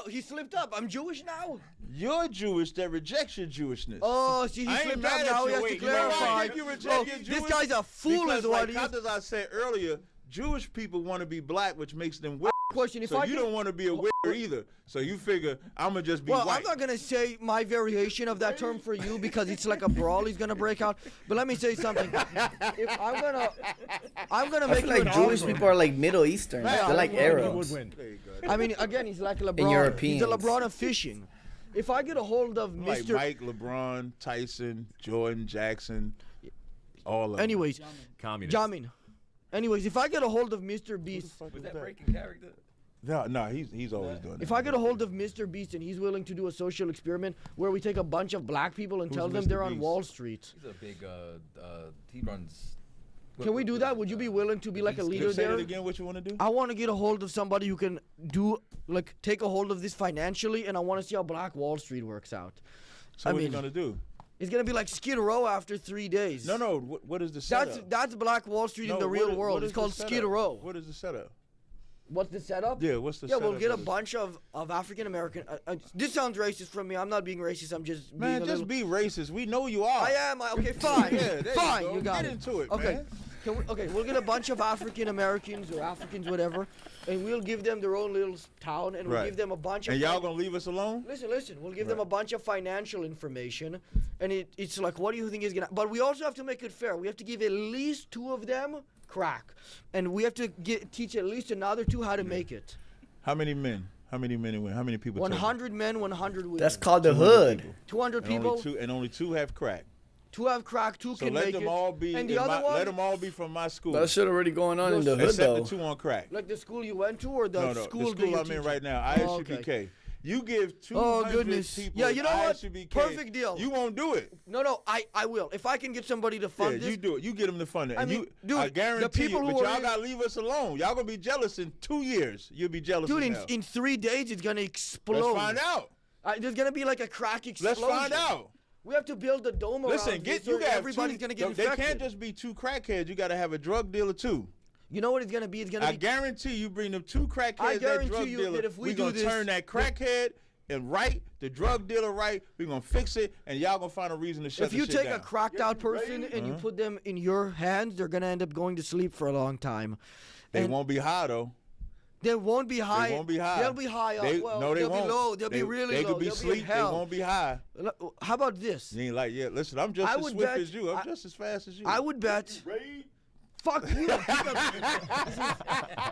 he slipped up. I'm Jewish now. You're Jewish that rejects your Jewishness. Oh, see, he I ain't slipped mad up at now. you. He has to Wait, you know why I clarify. think you reject Oh, your this Jewish? guy's a fool because is what like, he is. as I said earlier, Jewish people want to be black, which makes them wicked. Question, if So I you could- don't want to be a wicker either. So you figure I'm gonna just be Well, white. I'm not gonna say my variation of that term for you because it's like a brawl he's gonna break out. But let me say something. If I'm gonna I make feel you like an Jewish offer. people are like Middle Eastern. Yeah, They're like I don't know Arabs. would win. There you go. I mean, again, he's like LeBron. Europeans. He's a LeBron of fishing. If I get a hold of Like Mr. Mike, LeBron, Tyson, Jordan, Jackson, all of them. Anyways, Communist. Jamin. Anyways, if I get a hold of Mr. Beast, Was that breaking character? No, he's always doing that. if I get a hold of Mr. Beast and he's willing to do a social experiment where we take a bunch of black people and Who's tell them Mr. they're on Beast? Wall Street, He's a big, he runs. can we do that? Would you be willing to be like a leader Say there? it again. What you want to do? I want to get a hold of somebody who can take a hold of this financially, and I want to see how Black Wall Street works out. So I what mean, you gonna do? It's gonna be like Skid Row after 3 days. No. What is the setup? That's Black Wall Street in No, the real what world. is It's the called setup? Skid Row. What is the setup? What's the setup? Yeah, what's the Yeah, setup? we'll get a of this? bunch of African American. This sounds racist from me. I'm not being racist. I'm just Man, being a just little. be racist. We know you are. I am. Okay, fine. Yeah, there fine. you go. got Get it. into it, Okay. man. Okay, we'll get a bunch of African Americans or Africans, whatever, and we'll give them their own little town, and we'll Right. give them a bunch of. And y'all gonna leave us alone? Listen. We'll give them Right. a bunch of financial information, and it's like, what do you think is gonna? But we also have to make it fair. We have to give at least 2 of them crack, and we have to teach at least another 2 how to make it. How many men? How many men and women? How many people? 100 men, 100 women. That's called the hood. 200 And people. only two have crack. 2 have crack. 2 So can let make them it. all be. And the in other my, one, let them all be from my school. That shit already going on in the hood Except though. the 2 on crack. like the school you went to, or the No, school the that school you I'm in teach right now, Oh, ISUPK. okay. You give 200 goodness. people Yeah, you know what? ISUPK, Perfect deal. You won't do it. No, I will. If I can get somebody to Yeah, fund this. you do it. You get them to fund it. I And mean, you, dude, I the guarantee people you, who but are y'all in- gotta leave us alone. Y'all gonna be jealous in 2 years. You'll be jealous Dude, as hell. in 3 days, it's going to explode. Let's find out. There's going to be like a crack explosion. Let's find out. We have to build a dome Listen, around get this you or got everybody's going to get They infected. can't just be 2 crackheads. You gotta have a drug dealer too. You know what it's going to be? It's going to I be... guarantee you bring them 2 crackheads, I that guarantee drug you dealer. that if we do gonna this- turn that crackhead and right, the drug dealer right. We're gonna fix it, and y'all gonna find a reason to shut If the you shit take down. a cracked out person and you put them in your hands, they're going to end up going to sleep for a long time. They and- won't be high though. They won't be high. They won't be high. They'll be high. No, they they'll won't. be low. They'll be really They low. could be they'll sleep. Be in They hell. won't be high. How about this? You ain't like, yeah. Listen, I'm just I as would swift bet- as you. I'm I- just as fast as you. I would bet. Fuck you.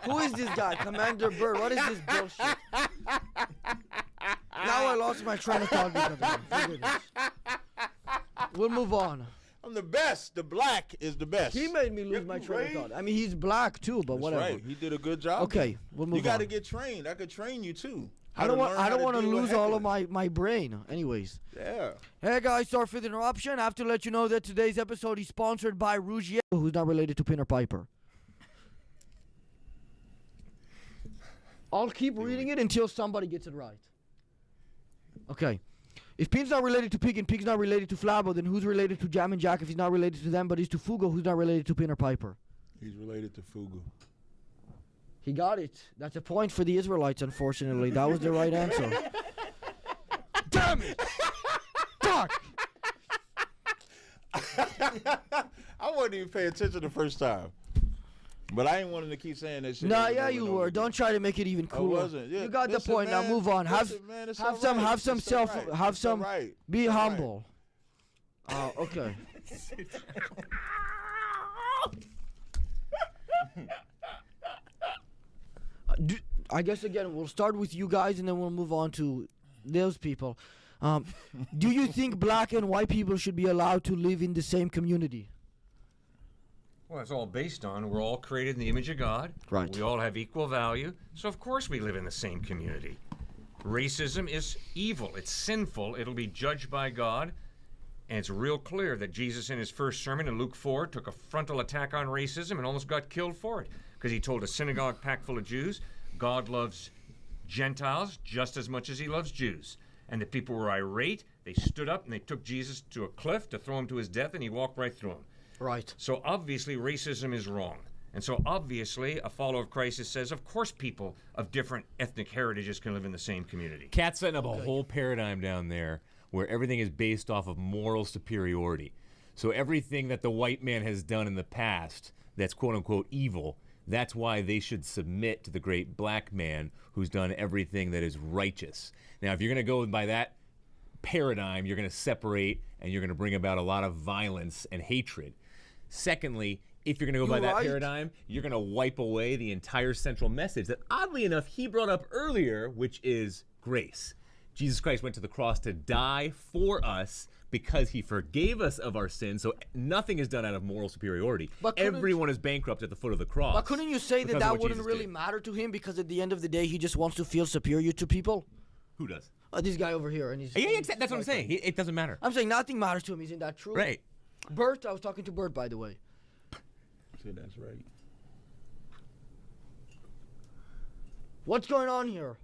Who is this guy? Commander Bird. What is this bullshit? Now I lost my train of thought because of him. For goodness. We'll move on. I'm the best. The black is the best. He made me lose my train of thought. I mean, he's black too, but That's whatever. right. He did a good job. Okay, we'll move You got to on. get trained. I could train you too. I don't want to lose all of my brain. Anyways. Yeah. Hey guys, sorry for the interruption. I have to let you know that today's episode is sponsored by Rougier, who's not related to Pinner Piper. I'll keep reading it until somebody gets it right. Okay. If Pin's not related to Pig and Pig's not related to Flabo, then who's related to Jam and Jack if he's not related to them, but he's to Fugo, who's not related to Pinner Piper? He's related to Fugu. He got it. That's a point for the Israelites, unfortunately. That was the right answer. Damn it! Fuck! I wasn't even paying attention the first time. But I ain't wanting to keep saying that shit. Nah, over and yeah, over you and over were. again. Don't try to make it even I cooler. wasn't. Yeah, You got listen, the point. man, Now move on. listen, man, it's have all some, right. have some It's all self, right. have It's all some. right. Be It's all right. humble. Okay. I guess again we'll start with you guys and then we'll move on to those people. Do you think black and white people should be allowed to live in the same community? Well, it's all based on we're all created in the image of God. Right. We all have equal value. So, of course, we live in the same community. Racism is evil. It's sinful. It'll be judged by God. And it's real clear that Jesus, in his first sermon in Luke 4, took a frontal attack on racism and almost got killed for it. Because he told a synagogue packed full of Jews, God loves Gentiles just as much as he loves Jews. And the people were irate. They stood up and they took Jesus to a cliff to throw him to his death, and he walked right through them. Right. So obviously racism is wrong. And so obviously a follower of Christ says, of course people of different ethnic heritages can live in the same community. Cat's setting up a whole paradigm down there where everything is based off of moral superiority. So everything that the white man has done in the past that's quote-unquote evil, that's why they should submit to the great black man who's done everything that is righteous. Now, if you're going to go by that paradigm, you're going to separate and you're going to bring about a lot of violence and hatred. Secondly, if you're going to go by that paradigm, you're going to wipe away the entire central message that, oddly enough, he brought up earlier, which is grace. Jesus Christ went to the cross to die for us because he forgave us of our sins, so nothing is done out of moral superiority. Everyone is bankrupt at the foot of the cross. But couldn't you say that that wouldn't really matter to him because at the end of the day, he just wants to feel superior to people? Who does? This guy over here. And he's, Yeah, that's what I'm saying. It doesn't matter. I'm saying nothing matters to him. Isn't that true? Right. Bert, I was talking to Bert, by the way. See, that's right. What's going on here?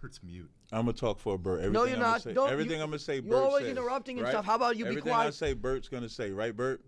Bert's mute. I'm gonna talk for Bert. Everything No, you're I'm not. Say, Don't, everything I'm gonna say, Bert you're always says, interrupting and right? stuff. How about you be Everything quiet? I say, Bert's gonna say, right, Bert?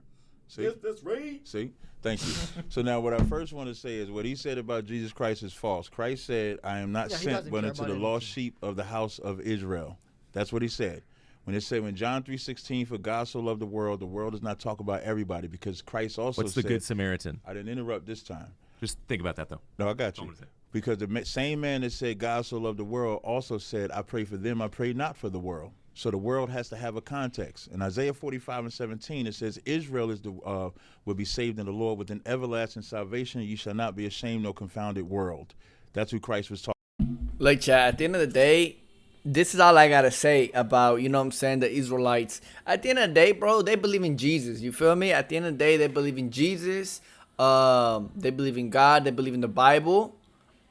See? Yes, that's right. See? Thank you. So now what I first want to say is what he said about Jesus Christ is false. Christ said, I am not Yeah, he sent doesn't but care unto about the lost anything. sheep of the house of Israel. That's what he said. When it said, when John 3:16, for God so loved the world does not talk about everybody because Christ also What's the said, Good Samaritan? I didn't interrupt this time. Just think about that, though. No, I got you. What was it? Because the same man that said God so loved the world also said, I pray for them, I pray not for the world. So the world has to have a context. In Isaiah 45:17, it says, Israel is will be saved in the Lord with an everlasting salvation. You shall not be ashamed nor confounded world. That's who Christ was talking. Like, chat, at the end of the day, this is all I gotta say about, you know what I'm saying, the Israelites. At the end of the day, bro, they believe in Jesus. You feel me? At the end of the day, they believe in Jesus. They believe in God. They believe in the Bible.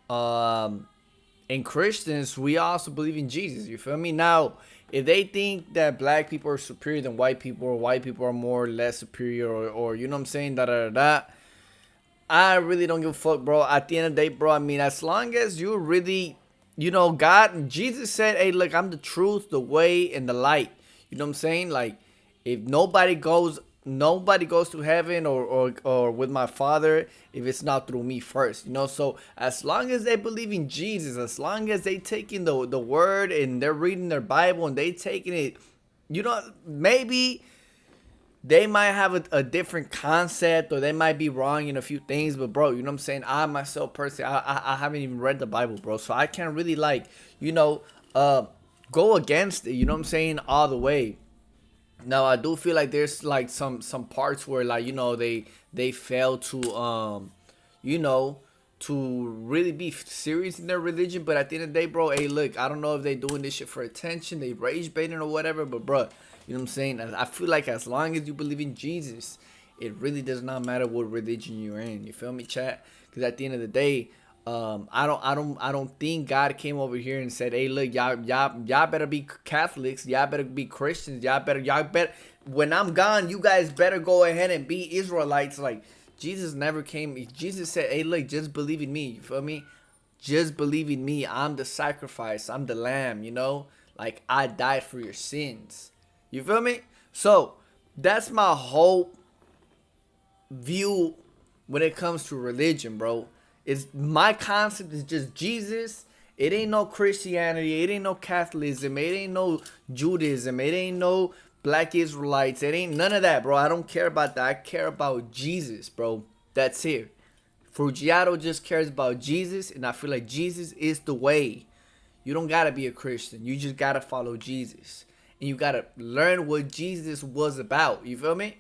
And Christians, we also believe in Jesus. You feel me? Now, if they think that black people are superior than white people, or white people are more or less superior, or you know what I'm saying, I really don't give a fuck, bro. At the end of the day, bro, I mean, as long as you really, you know, God, Jesus said, hey, look, I'm the truth, the way, and the light. You know what I'm saying? Like, if nobody goes to heaven or with my Father if it's not through me first, you know. So as long as they believe in Jesus, as long as they taking the word and they're reading their Bible and they taking it, you know, maybe they might have a different concept or they might be wrong in a few things, but bro, you know what I'm saying, I myself personally, I haven't even read the Bible, bro, so I can't really, like, you know, go against it, you know what I'm saying, all the way. Now, I do feel like there's like some parts where, like, you know, they fail to you know, to really be serious in their religion. But at the end of the day, bro, hey, look, I don't know if they doing this shit for attention, they rage baiting or whatever, but bro, you know what I'm saying, I feel like as long as you believe in Jesus, it really does not matter what religion you're in. You feel me, chat? Because at the end of the day, I don't think God came over here and said, hey, look, y'all better be Catholics, y'all better be Christians, y'all better, when I'm gone, you guys better go ahead and be Israelites. Like, Jesus never came. Jesus said, hey, look, just believe in me. You feel me? Just believe in me. I'm the sacrifice. I'm the lamb, you know? Like, I died for your sins. You feel me? So, that's my whole view when it comes to religion, bro. It's my concept is just Jesus. It ain't no Christianity. It ain't no Catholicism. It ain't no Judaism. It ain't no Black Israelites. It ain't none of that, bro. I don't care about that. I care about Jesus, bro. That's it. Frugiato just cares about Jesus, and I feel like Jesus is the way. You don't gotta be a Christian. You just gotta follow Jesus. And you gotta learn what Jesus was about. You feel me?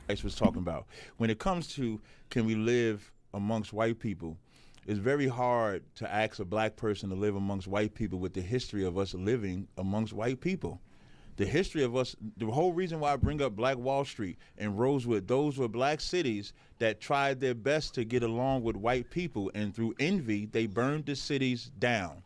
Christ was talking about. When it comes to can we live amongst white people, it's very hard to ask a black person to live amongst white people with the history of us living amongst white people. The history of us, the whole reason why I bring up Black Wall Street and Rosewood, those were black cities that tried their best to get along with white people, and through envy, they burned the cities down.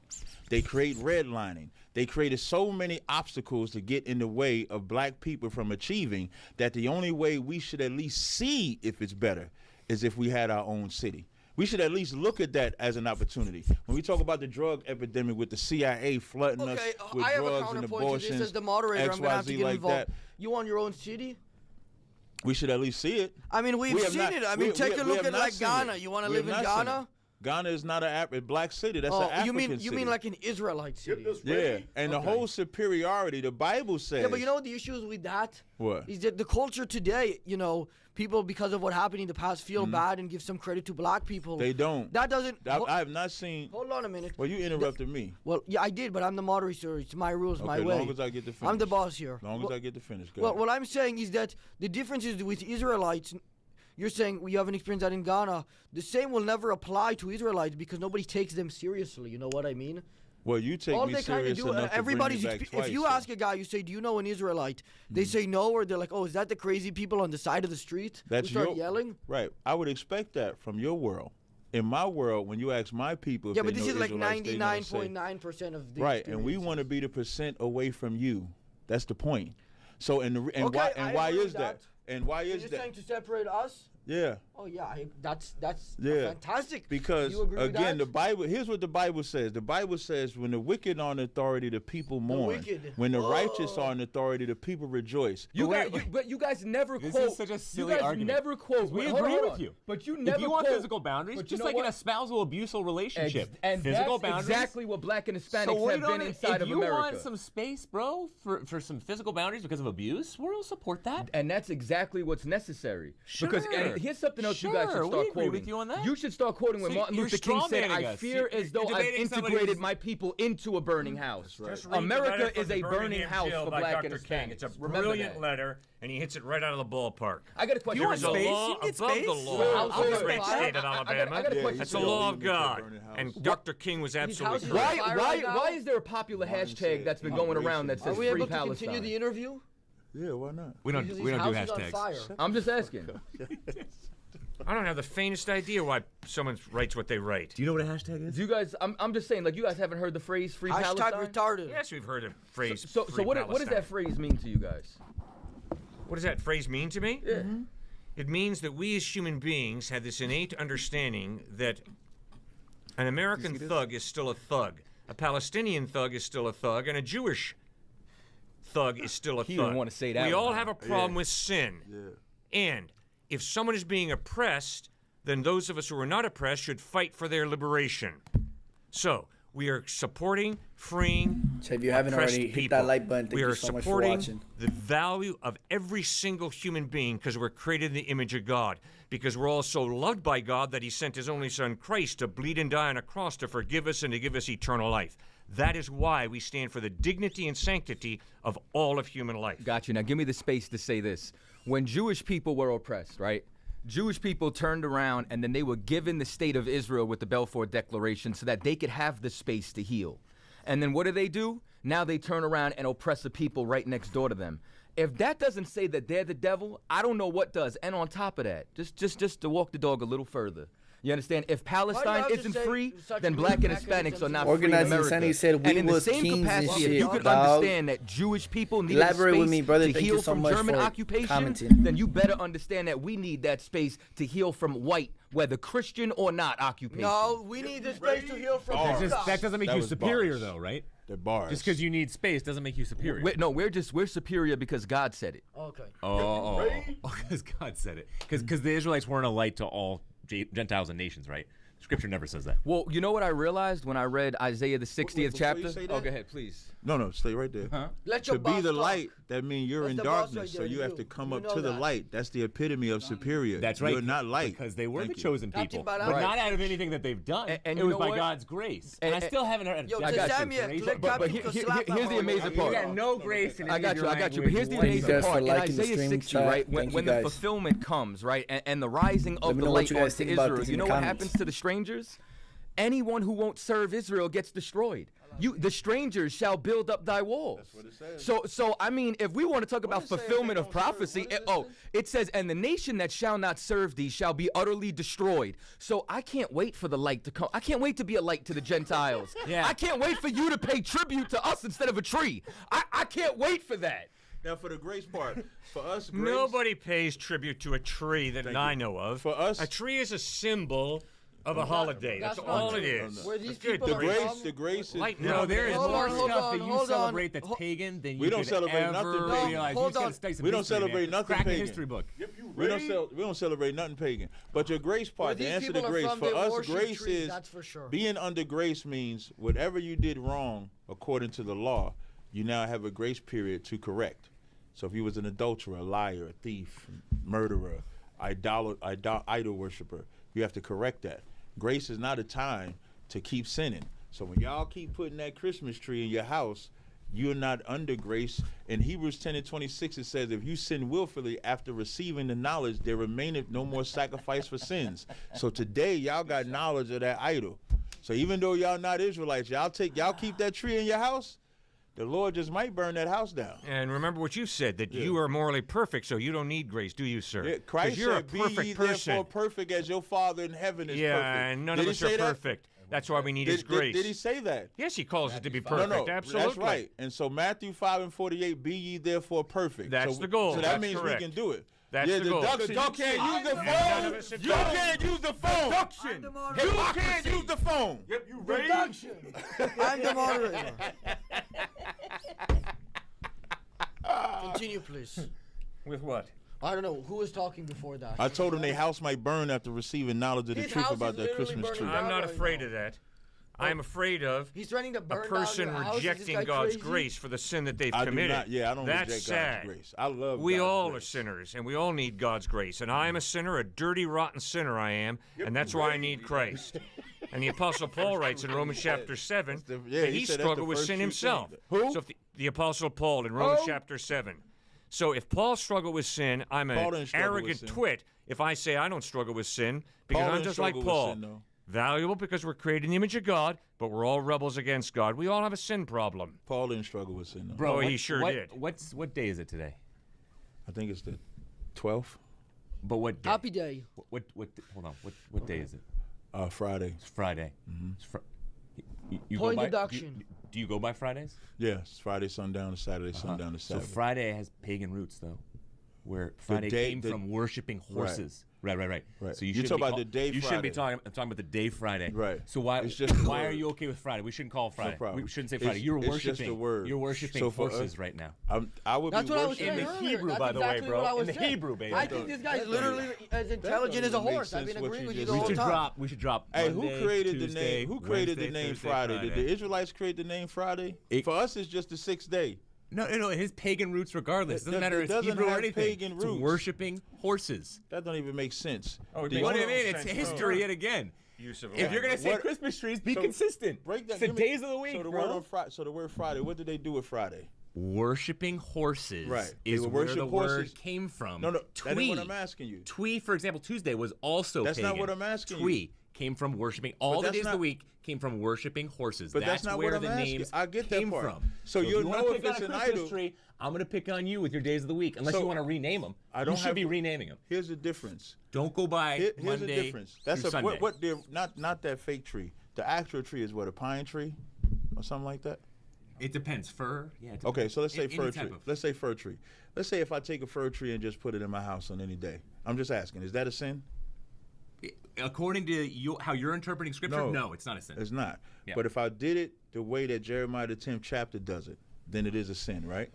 They create redlining. They created so many obstacles to get in the way of black people from achieving that the only way we should at least see if it's better is if we had our own city. We should at least look at that as an opportunity. When we talk about the drug epidemic with the CIA flooding us with I have a drugs and counterpoint to this abortions, as the moderator. I'm going to have to XYZ get like involved. that, You want your own city? we should at least see it. I mean, we've We have seen not- it. I we- mean, take we- a we look have at not like seen Ghana. it. You want to We live have in not seen Ghana? it. Ghana is not a black city. That's an African you city. mean like an Israelite city? Get this Yeah, ready. and the whole superiority, the Bible says. Yeah, but you know what the issue is with that? What? Is that the culture today, people, because of what happened in the past, feel bad and give some credit to black people. They don't. That doesn't... I have not seen. Hold on a minute. Well, you interrupted me. Well, yeah, I did, but I'm the moderator. It's my rules, my Okay, way. long as I get to finish. I'm the boss here. Long as I get to finish. Go Well, ahead. what I'm saying is that the difference is with Israelites, you're saying we haven't experienced that in Ghana. The same will never apply to Israelites because nobody takes them seriously. You know what I mean? Well, you take All me they kind of serious do, enough to everybody's. bring me back If twice, you so. ask a guy, you say, "Do you know an Israelite?" They say no, or they're like, "Oh, is that the crazy people on the side of the street That's who start your yelling?" Right. I would expect that from your world. In my world, when you ask my people, if Yeah, they but this know is like Israelites, they gonna say- 99.9% of the Right, and we experiences. want to be the percent away from you. That's the point. So, and Okay, why I agree is with that? And why You're is just that? saying to separate us? Yeah. Oh yeah, that's Yeah. fantastic. Because you agree with again, that? the Bible. Here's what the Bible says. The Bible says, "When the wicked are in authority, the people mourn. wicked. When the righteous are in authority, the people rejoice." But you guys never This quote. is such a silly you guys argument. never quote. We hold agree on. with you. But you never If you want quote, physical boundaries, but you just know like in what? a spousal abusal relationship, And physical that's boundaries. exactly what black and Hispanics So have been inside if of you America. want some space, bro, for some physical boundaries because of abuse, we'll support that. And that's exactly what's necessary. Because Sure. and here's something else you guys should Sure, we start agree quoting. with you on that. You should start quoting when So Martin you're Luther King said, strawmanning "I us. fear You're as though I've debating somebody integrated who's- my people into a burning house." Just read the America letter from is the a burning Birmingham house jail for by black Dr. and King. Hispanics. It's a Remember brilliant that. letter, and he hits it right out of the ballpark. I got a question. You want There's a space? law You get above the space? law Well, of I'll the go great with state it. of I Alabama. got a question That's for the you. law of Make that God. burning house. And Dr. King was absolutely houses correct. are fire right now? Why is there a popular hashtag said that's been going around that Are says we Free able to Palestine? continue the interview? Yeah, why not? We don't Because do his house is on hashtags. fire. I'm just asking. I don't have the faintest idea why someone writes what they write. Do you know what a hashtag is? Do you guys? I'm just saying, like you guys haven't heard the phrase "Free Hashtag Palestine." retarded. Yes, we've heard a phrase. So Free what does Palestine. that phrase mean to you guys? What does that phrase mean to me? Yeah. It means that we as human beings have this innate understanding that an American thug is still a thug, a Palestinian thug is still a thug, and a Jewish thug is still a He thug. didn't wanna say that We all one. have a problem with sin. And if someone is being oppressed, then those of us who are not oppressed should fight for their liberation. So, we are supporting, freeing, So if you haven't oppressed already, hit people. that like button. Thank We you are so much for supporting watching. the value of every single human being because we're created in the image of God. Because we're all so loved by God that He sent His only Son, Christ, to bleed and die on a cross to forgive us and to give us eternal life. That is why we stand for the dignity and sanctity of all of human life. Got you. Now give me the space to say this. When Jewish people were oppressed, right? Jewish people turned around and then they were given the state of Israel with the Balfour Declaration so that they could have the space to heal. And then what do? Now they turn around and oppress the people right next door to them. If that doesn't say that they're the devil, I don't know what does. And on top of that, just to walk the dog a little further. You understand? If Palestine have to isn't say free, such then good black and mechanisms Hispanics are not to- free in Organizing America. Sunny said we and in the was same kings and capacity, if shit, you could dog. understand that Jewish people need Elaborate space with me, brother. to Thank heal you so from much German for occupation, commenting. then you better understand that we need that space to heal from white, whether Christian or not, occupation. No, we need the space to heal from That doesn't make That you was superior, bars. though, right? The bars. Just because you need space doesn't make you superior. We're superior because God said it. Okay. Oh, because God said it. Because the Israelites weren't a light to all Gentiles and nations, right? Scripture never says that. Well, you know what I realized when I read Isaiah the 60th before you chapter? say Oh, that- go ahead, please. No, stay right there. Let To your be boss the talk. light, that means you're That's in the boss darkness, right so there, you have to you. come You up know to the that. light. That's the epitome of superior. That's right. You're not light. Because they were Thank the you. chosen Captain people. Barada. But Right. not out of anything that they've done. And it you was know by what? God's grace. And I still haven't heard Yo, I got you. Tazamia, let But Captain here- go here- slap here's the my amazing mom. part. You got no grace in I got you. But here's the Thank you amazing guys for part. In liking the Isaiah stream 60, chat. right? When Thank when you the guys. fulfillment comes, right, and the rising Let of me the know what light you guys onto think about Israel, this in you the know what comments. happens to the strangers? Anyone who won't serve Israel gets destroyed. the strangers shall build up thy walls. That's what it says. So I mean, if we want to talk about does it say fulfillment they of don't serve? prophecy, What does it say? it says, and the nation that shall not serve thee shall be utterly destroyed. So I can't wait for the light to come. I can't wait to be a light to the Gentiles. Yeah. I can't wait for you to pay tribute to us instead of a tree. I can't wait for that. Now for the grace part, for us, grace, Nobody pays tribute to a tree that Thank I you. know of. For us- a tree is a symbol of a holiday. That's not all true. it is. Where these It's good. people the are grace, from- the grace is. Light- No, there is Hold more on, hold stuff on, that you hold on. celebrate that's pagan than you We don't could celebrate ever nothing pagan. realize. Hold You just gotta on. study some We don't history, celebrate man. nothing Crack a pagan. history book. Yep, you We ready? don't celebrate nothing pagan. But your grace Where part, the these answer to people are grace, from, for they us, worship grace trees, is that's for sure. being under grace means whatever you did wrong according to the law, you now have a grace period to correct. So if you was an adulterer, a liar, a thief, murderer, idol worshiper, you have to correct that. Grace is not a time to keep sinning. So when y'all keep putting that Christmas tree in your house, you're not under grace. In Hebrews 10:26, it says, if you sin willfully after receiving the knowledge, there remaineth no more sacrifice for sins. So today, y'all got knowledge of that idol. So even though y'all not Israelites, y'all keep that tree in your house, the Lord just might burn that house down. And remember what you said, that you are morally perfect, so you don't need grace, do you, sir? Yeah, 'Cause Christ you're said, a "Be perfect ye person. therefore perfect as your Father in heaven is Yeah, perfect." and none Did of he us say are that? perfect. That's why we need His grace. Did he say that? Yes, He calls it to be perfect. No, Absolutely. that's right. And so Matthew 5:48, be ye therefore perfect. That's so, the goal. So that That's means correct. we can do it. That's the goal. Deduction. You can't use the none of phone. us have You done it. can't use the phone. Deduction. You can't use the phone. Yep, you ready? Deduction. I'm the moderator. Continue, please. With what? I don't know who was talking before that. I told him their house might burn after receiving knowledge of the His truth house about is that literally Christmas tree. burning down. I'm not right afraid now. of that. I'm afraid of He's threatening to a burn person down your house. Is this rejecting guy God's crazy? grace for the sin that they've I do committed. not. Yeah, I don't That's reject sad. God's grace. I love We God's all grace. are sinners, and we all need God's grace. And I am a sinner, a dirty, rotten sinner I am, and that's why I need Christ. And the Apostle Paul writes in Romans chapter 7 the- yeah, that he he said that's struggled the with first sin true himself. thing. Who? So if the Apostle Paul in Romans chapter 7. So if Paul struggled with sin, I'm Paul an didn't struggle with arrogant sin. twit if I say I don't struggle with sin, because Paul I'm didn't just like struggle with Paul. sin, though. Valuable because we're created in the image of God, but we're all rebels against God. We all have a sin problem. Paul didn't struggle with sin, though. Bro, Oh, he what- sure what- did. What day is it today? I think it's the 12th, But what day? Happy day. Hold on. What day is it? Friday. It's Friday. It's you Point go by, deduction. Do you go by Fridays? Yeah, it's Friday sundown to Saturday sundown to So Sabbath. Friday has pagan roots, though, where Friday day- came the- from worshiping horses. Right. Right. So you You're shouldn't talking be about the day You shouldn't be Friday. talking about the day Friday. Right. So why It's just the why are word. you okay with Friday? We shouldn't call it Friday. problem. We shouldn't say It's- Friday. You're it's worshiping. just the word. You're worshiping So for horses us- right now. I would That's be what I was worshiping. saying In the earlier. Hebrew, That's by the way, exactly bro. what I was In the saying. Hebrew, baby. I think this guy's That literally as intelligent as a even make horse. I've sense been what agreeing you with you just the We whole should time. we should drop. Hey, Monday, who created Tuesday, the name? Who created Wednesday, the name Thursday, Friday? Did the Israelites create the name Friday? For us, it's just the 6th day. No. His pagan roots, regardless. It Doesn't matter it if it's doesn't Hebrew or have anything. pagan It's roots. worshiping horses. That don't even make sense. Oh, it The makes What do you only- mean? It's sense. history yet again. Use of If you're gonna say What- Christmas trees, be so consistent. break that. It's the give me- days of the week, so the bro. word on so the word Friday. What did they do with Friday? Worshiping horses Right. They is would where worship the horses. word came from. No, that ain't what I'm asking you. Twee, for example, Tuesday was also That's not pagan. what I'm asking you. Twee came from worshiping. All the that's days of the not- week came from worshiping horses. But that's not where what I'm the asking. names I get that came part. from. So if you'll you wanna know pick if on it's a an Christmas idol. tree, I'm gonna pick on you with your days of the week, unless So, you want to rename them. I don't you should have be to- renaming them. Here's the difference. Don't go by Here's the Monday difference. That's through a Sunday. what they're not that fake tree. The actual tree is what, a pine tree or something like that? It depends. Fir. Yeah. It Okay, so let's say any fir type tree. of- Let's say fir tree. Let's say if I take a fir tree and just put it in my house on any day. I'm just asking, is that a sin? According to you, how you're interpreting scripture, no, it's not a sin. It's not. Yeah. But if I did it the way that Jeremiah the 10th chapter does it, then it is a sin, right?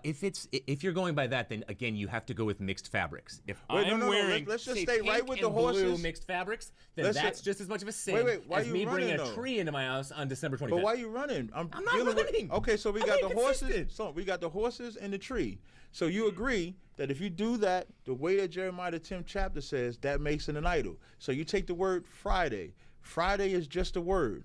If you're going by that, then again you have to go with mixed fabrics. If Wait, no, I'm no, no, wearing, let's just say, stay right pink with the and blue horses. mixed fabrics, then Let's that's say- just as much of a sin Wait, why as you me bringing running, a though? tree into my house on December 25th. But why are you running? I'm not dealing with- running. Okay, so we I'm got being the horses. consistent. So we got the horses and the tree. So you agree that if you do that the way that Jeremiah the 10th chapter says, that makes it an idol. So you take the word Friday. Friday is just a word.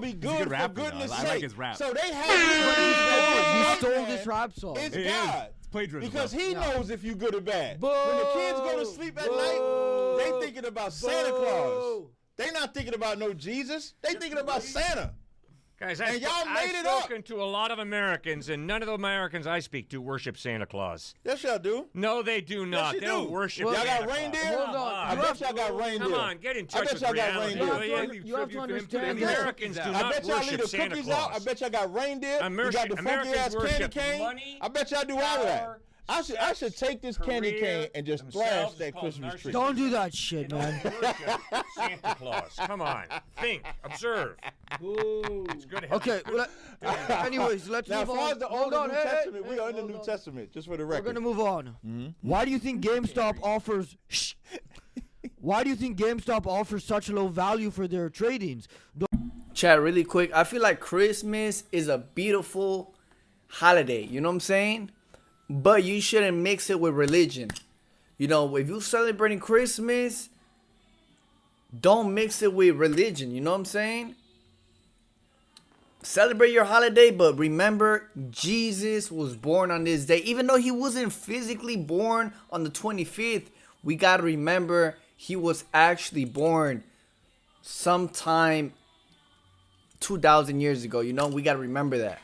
be He's a good good for rapper, though. goodness I sake. like his rap. So they have He stole this rap song. It's It is. God. It's plagiarism. Because bro. he knows if you good or bad. Boo! When the kids go to sleep at night, they thinking about Santa Claus. They not thinking about no Jesus. They thinking about Santa. Guys, And y'all made it I've up. spoken to a lot of Americans, and none of the Americans I speak to worship Santa Claus. Yes, y'all do. No, they do not. you They don't do. worship Y'all Santa got reindeer? Claus. Hold on. I bet y'all got reindeer. Come on, get in I touch bet with y'all got reality. reindeer. will You have to understand The that. Americans do I not bet y'all leave worship the Santa cookies Claus. out. I bet y'all got reindeer. You got the funky Americans ass candy worship cane. money, I bet y'all do all of that. power, I should take this candy career, cane and just themselves, thrash that it's called Christmas tree. Don't do that shit, man. worship Santa Claus. Come on, think, observe. It's good to have Okay. Anyways, let's Now, as move far on. as the Hold Old on. and New Hey, Testament, hey, we are in the hold New on. Testament, just for the We're record. gonna move on. Why do you think GameStop offers? Shh. Why do you think GameStop offers such low value for their tradings? Chat, really quick. I feel like Christmas is a beautiful holiday. You know what I'm saying? But you shouldn't mix it with religion. You know, if you're celebrating Christmas, don't mix it with religion. You know what I'm saying? Celebrate your holiday, but remember, Jesus was born on this day. Even though he wasn't physically born on the 25th, we got to remember he was actually born sometime 2,000 years ago. You know, we got to remember that.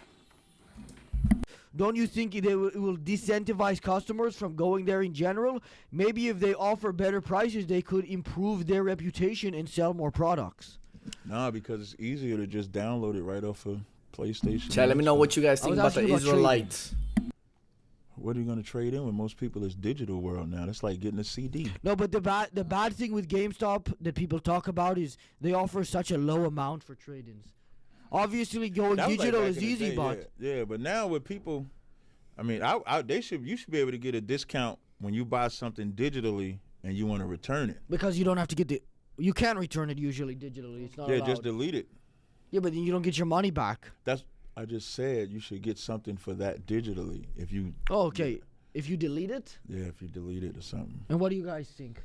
Don't you think it will disincentivize customers from going there in general? Maybe if they offer better prices, they could improve their reputation and sell more products. Nah, because it's easier to just download it right off of PlayStation. Chat, let me know what you guys think was about the asking about Israelites. What are you going to trade in with most people? It's digital world now. That's like getting a CD. No, but the bad thing with GameStop that people talk about is they offer such a low amount for trade-ins. Obviously, going That was like digital back is in the easy, day, but yeah, but now with people, I mean, you should be able to get a discount when you buy something digitally and you want to return it. because you don't have to get you can return it usually digitally. It's not Yeah, allowed. just delete it. Yeah, but then you don't get your money back. I just said you should get something for that digitally if you. Oh, okay. If you delete it, Yeah, if you delete it or something. and what do you guys think?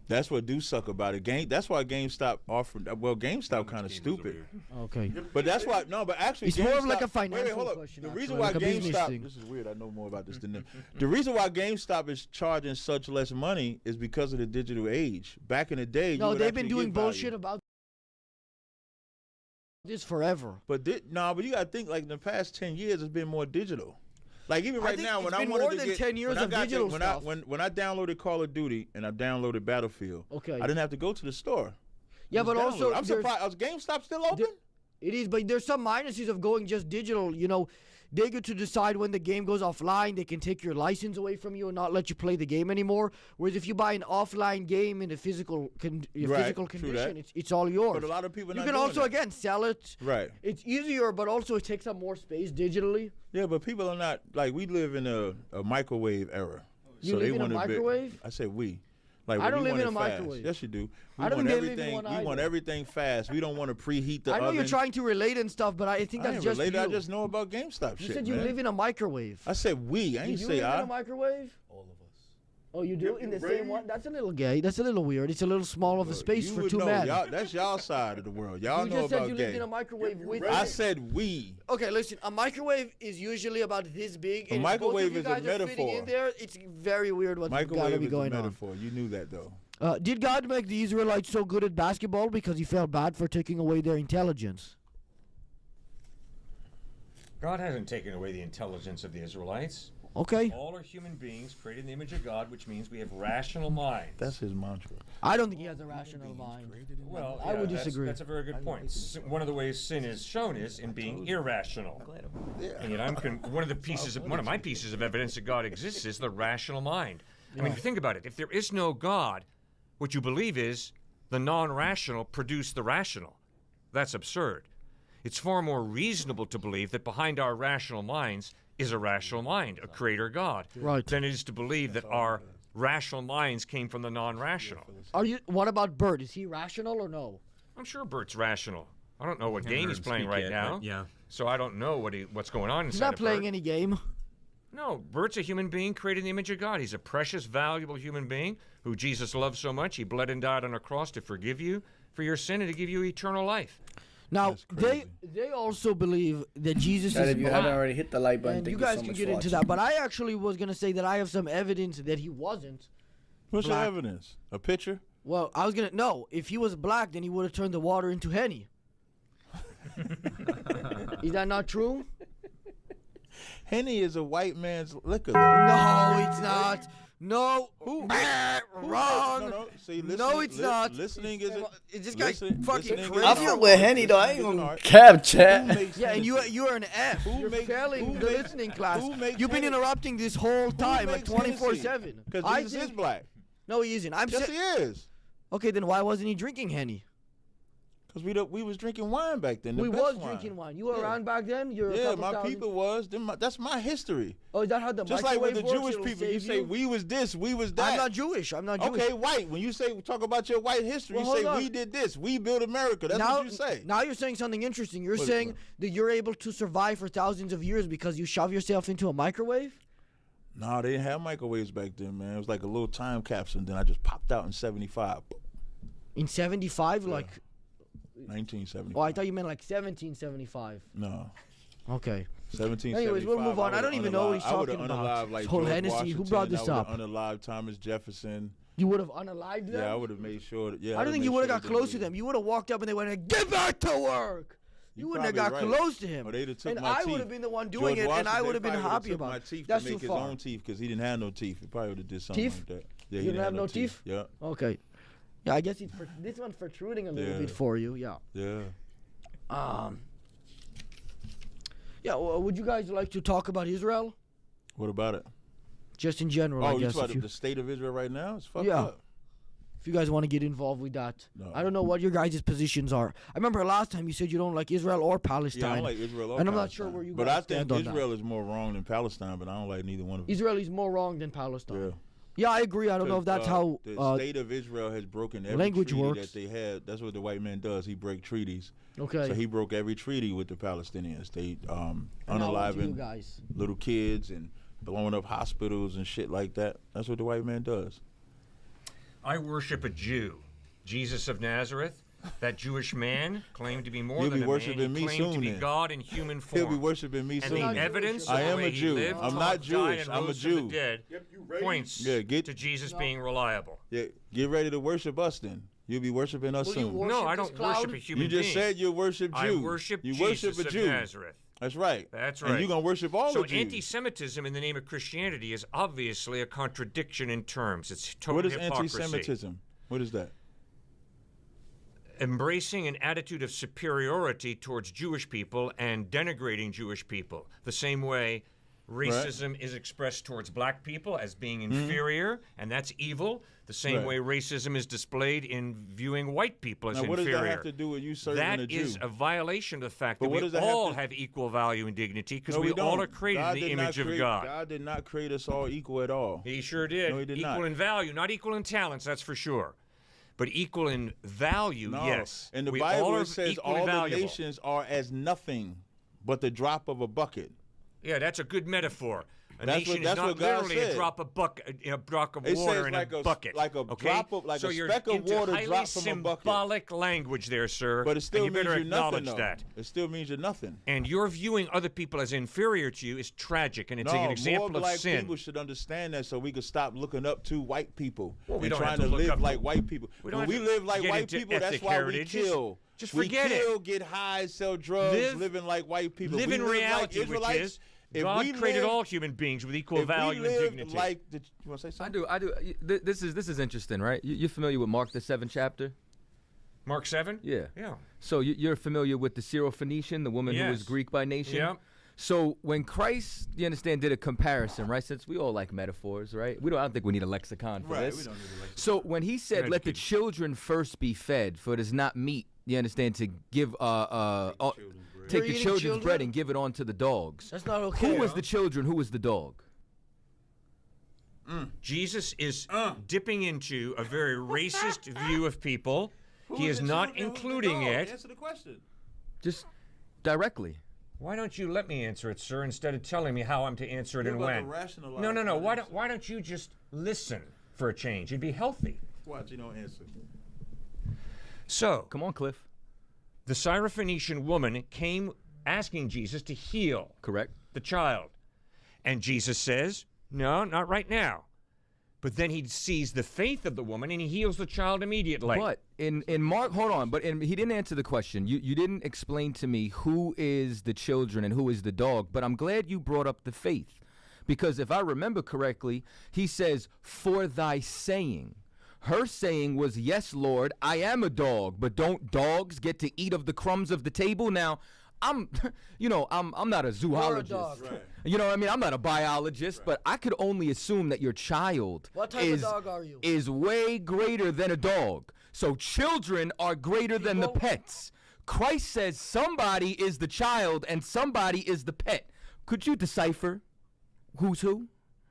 That's what do suck about it. That's why GameStop offered. Well, GameStop kind of stupid. Okay. But that's why but actually It's more of like a GameStop- financial hold up. question, The actually, reason like why a business GameStop thing. this is weird. I know more about this than them. The reason why GameStop is charging such less money is because of the digital age. Back in the day, you No, would they've been actually doing get value. bullshit about this forever. But you gotta think like in the past 10 years, it's been more digital. Like even I right think now, it's when I been wanted more to than get 10 years when I of got the- digital when stuff. when I downloaded Call of Duty and I downloaded Battlefield, Okay. I didn't have to go to the store. Yeah, Just but also download. I'm there's- surprised. Is GameStop still open? It is, but there's some minuses of going just digital. You know, they get to decide when the game goes offline. They can take your license away from you and not let you play the game anymore. Whereas if you buy an offline game in a physical Right, physical true condition, that. it's all yours. But a lot of people you not can doing also that. again sell it. Right. It's easier, but also it takes up more space digitally. Yeah, but people are not like we live in a microwave era. You so live they in a want microwave? I said we. Like I we don't live want in it a fast. microwave. Yes, you do. We I don't want live in everything. one We want either. everything fast. We don't want to preheat the I know oven. you're trying to relate and stuff, but I think I that's ain't just related. you. I just know about GameStop You shit. said you man. live in a microwave. I said we. I Did ain't you say live in I. a microwave? All of us. Oh, you do? Yep, In the you same raised- one? That's a little gay. That's a little weird. It's a little small of a space You for would two know. men. That's y'all side of the world. Y'all You know just said about you gay. lived in a microwave with raised- I it. said we. Okay, listen. A microwave is usually about this big. A and if microwave both of is a you guys are fitting metaphor. in there, it's very weird what's got to Microwave be is a going on. metaphor. You knew that though. Did God make the Israelites so good at basketball because he felt bad for taking away their intelligence? God hasn't taken away the intelligence of the Israelites. Okay. All are human beings created in the image of God, which means we have rational minds. That's his mantra. I don't think he has a rational mind. Well, I would that's- disagree. That's a very good point. One of the ways sin is shown is in being irrational. And yet one of my pieces of evidence that God exists is the rational mind. I mean, if you think about it, if there is no God, what you believe is the non-rational produce the rational. That's absurd. It's far more reasonable to believe that behind our rational minds is a rational mind, a creator God, Right. than it is to believe that our rational minds came from the non-rational. What about Bert? Is he rational or no? I'm sure Bert's rational. I don't know what game heard he's him playing speak right yet, now. but yeah. So I don't know what's going on inside He's not of playing Bert. any game. No, Bert's a human being created in the image of God. He's a precious, valuable human being who Jesus loved so much. He bled and died on a cross to forgive you for your sin and to give you eternal life. Now That's crazy. they also believe that Jesus Chat, is if you black. haven't already hit the like button, And thank you you guys so can much get for into watching. that, but I actually was gonna say that I have some evidence that he wasn't. What's Black. your evidence? A picture? Well, I was gonna no. If he was black, then he would have turned the water into Henny. Is that not true? Henny is a white man's liquor. Though. No, it's not. No. Who? Wrong. No. See, No, it's not. Listening isn't. Is this guy listen- fucking listening crazy? I isn't fuck art. with Henny though. I ain't Listening isn't gonna art. cap Who chat. makes Yeah, and Hennessy? you are an F. Who You're makes- failing who the makes- listening class. who makes You've been Hennessy? interrupting this whole time, like makes Hennessy? 24/7. Because I Jesus is think- black. No, he isn't. I'm Yes, saying. he is. Okay, then why wasn't he drinking Henny? Because we was drinking wine back then. We was drinking wine. You were Yeah. around back then. You're a Yeah, couple my thousand- people was. That's my history. Oh, is that how the Just like with the microwave Jewish works? It'll people, you save say we was this, we was that. I'm not Jewish. I'm not Jewish. Okay, white. When you say talk about your white history, Well, you say hold on. we did this, we built America. That's now, what you say. Now you're saying something interesting. You're What is saying that? that you're able to survive for thousands of years because you shove yourself into a microwave? No, they didn't have microwaves back then, man. It was like a little time capsule, and then I just popped out in '75, In 75? Like, 1975. oh, I thought you meant like 1775. No, Okay. 1775. Anyways, we'll move on. I don't even know what he's I would've talking about. unalived, like Whole George Hennessy. Who Washington, brought this I up? would've unalived Thomas Jefferson. You would have unalived them? Yeah, I would have made sure. I don't think you would have got close to them. You would have walked up and they went, "Get back to work." You wouldn't have got probably right. close to him. Or they'd have took And my I teeth. would have been the one doing George it, and I Washington would have been probably happy took about my it. teeth That's to too make his far. own teeth because he didn't have no teeth. He probably would have did something Teeth? like that. Yeah, he You didn't have no teeth? Yeah, Okay. Yeah, I guess this one's protruding a little Yeah. bit for you. Yeah. yeah. Yeah. Would you guys like to talk about Israel? What about it? Just in general, Oh, I you guess. talking If about the state of Israel right now? It's fucked Yeah. up. you guys want to get involved with that. No. I don't know what your guys' positions are. I remember last time you said you don't like Israel or Palestine. Yeah, I don't like Israel or And I'm not Palestine. sure where you But guys I think stand on Israel is more wrong than Palestine, but I don't like neither one of them. Israel is more wrong than Palestine. Yeah. Yeah, I agree. I don't know if that's how the state of Israel has broken every language treaty works. that they had. That's what the white man does. He break treaties. Okay. So he broke every treaty with the Palestinians. They And now what do you unaliving guys. little kids and blowing up hospitals and shit like that. That's what the white man does. I worship a Jew, Jesus of Nazareth. That Jewish man claimed to be more You'll than be a man. worshiping He me claimed to soon be then. God in human form. He'll be worshiping me and soon. the then. evidence I of the am way a he Jew. lived, I'm taught, not died, Jewish. and I'm a rose from the Jew. dead Yep, you right. points Yeah, to Jesus being reliable. Yeah, get ready to worship us then. You'll be worshiping us Will you soon. worship No, I this don't cloud? worship a human You just being. said you worship Jew. I worship you Jesus worship a of Jew. Nazareth. That's right. That's And right. you're gonna worship all So the Jews. anti-Semitism in the name of Christianity is obviously a contradiction in terms. It's total What is hypocrisy. anti-Semitism? What is that? Embracing an attitude of superiority towards Jewish people and denigrating Jewish people. The same way racism is expressed towards black people as being inferior, and that's evil. The same Right. way racism is displayed in viewing white people as Now, what does inferior. that have to do with you serving That a Jew? is a violation of the fact But that what we does that have all to- have equal value and dignity because No, we all don't. are created God in the did not image of create- God. God did not create us all equal at all. He sure did. No, he did equal not. in value, not equal in talents, that's for sure. But equal in value, No. yes. In the we Bible, all are it says equally all valuable. the nations are as nothing but the drop of a bucket. Yeah, that's a good metaphor. A That's nation what- is that's not what God literally a said. drop of a drop of It water says in like a bucket. like a okay? drop of like so a you're speck of into water highly dropped from a bucket. symbolic language there, sir. But it still and you means better you're nothing, acknowledge though. that. It still means you're nothing. And you're viewing other people as inferior to you is tragic, and it's No, an example more of black sin. people should understand that so we could stop looking up to white people Well, we and don't have trying to to look live up like to- white people. we don't When have we to live like get white into people, that's ethnic why heritage. we kill. Just forget we kill, it. get high, sell drugs, Live- living like white people. Live We in live reality, like Israelites. which is If God we created lived- all human beings with equal if value we and lived dignity. like the, you want to say I something? do. This is interesting, right? You're familiar with Mark the 7th chapter? Mark 7? Yeah. Yeah. So you're familiar with the Syrophoenician, the woman who was Yes. Greek by nation? Yeah. So when Christ, you understand, did a comparison, right? Since we all like metaphors, right? I don't think we need a lexicon for Right, this. we don't need a lexicon. So when he said, "Let the Educated. children first be fed, for it is not meet," you understand, to give take You're the eating children's children? bread and give it on to the dogs. That's not okay. Who was the children? Who was the dog? Jesus is dipping into a very racist view of people. He is not including it. Answer the question. Just directly. Why don't you let me answer it, sir, instead of telling me how I'm to answer it You're and about to when? rationalize No. my Why don't you just listen for a change? It'd be healthy. Watch, you don't answer. So, Come on, Cliff. the Syrophoenician woman came asking Jesus to heal Correct. the child. And Jesus says, no, not right now. But then he sees the faith of the woman and he heals the child immediately. But in Mark, hold on, but he didn't answer the question. You didn't explain to me who is the children and who is the dog, but I'm glad you brought up the faith. Because if I remember correctly, he says, for thy saying. Her saying was, yes, Lord, I am a dog, but don't dogs get to eat of the crumbs of the table? Now, I'm not a zoologist. Right. You know what I mean? I'm not a biologist, but I could only assume that your child What type of dog are you? is way greater than a dog. So children are greater than the pets. Christ says somebody is the child and somebody is the pet. Could you decipher who's who?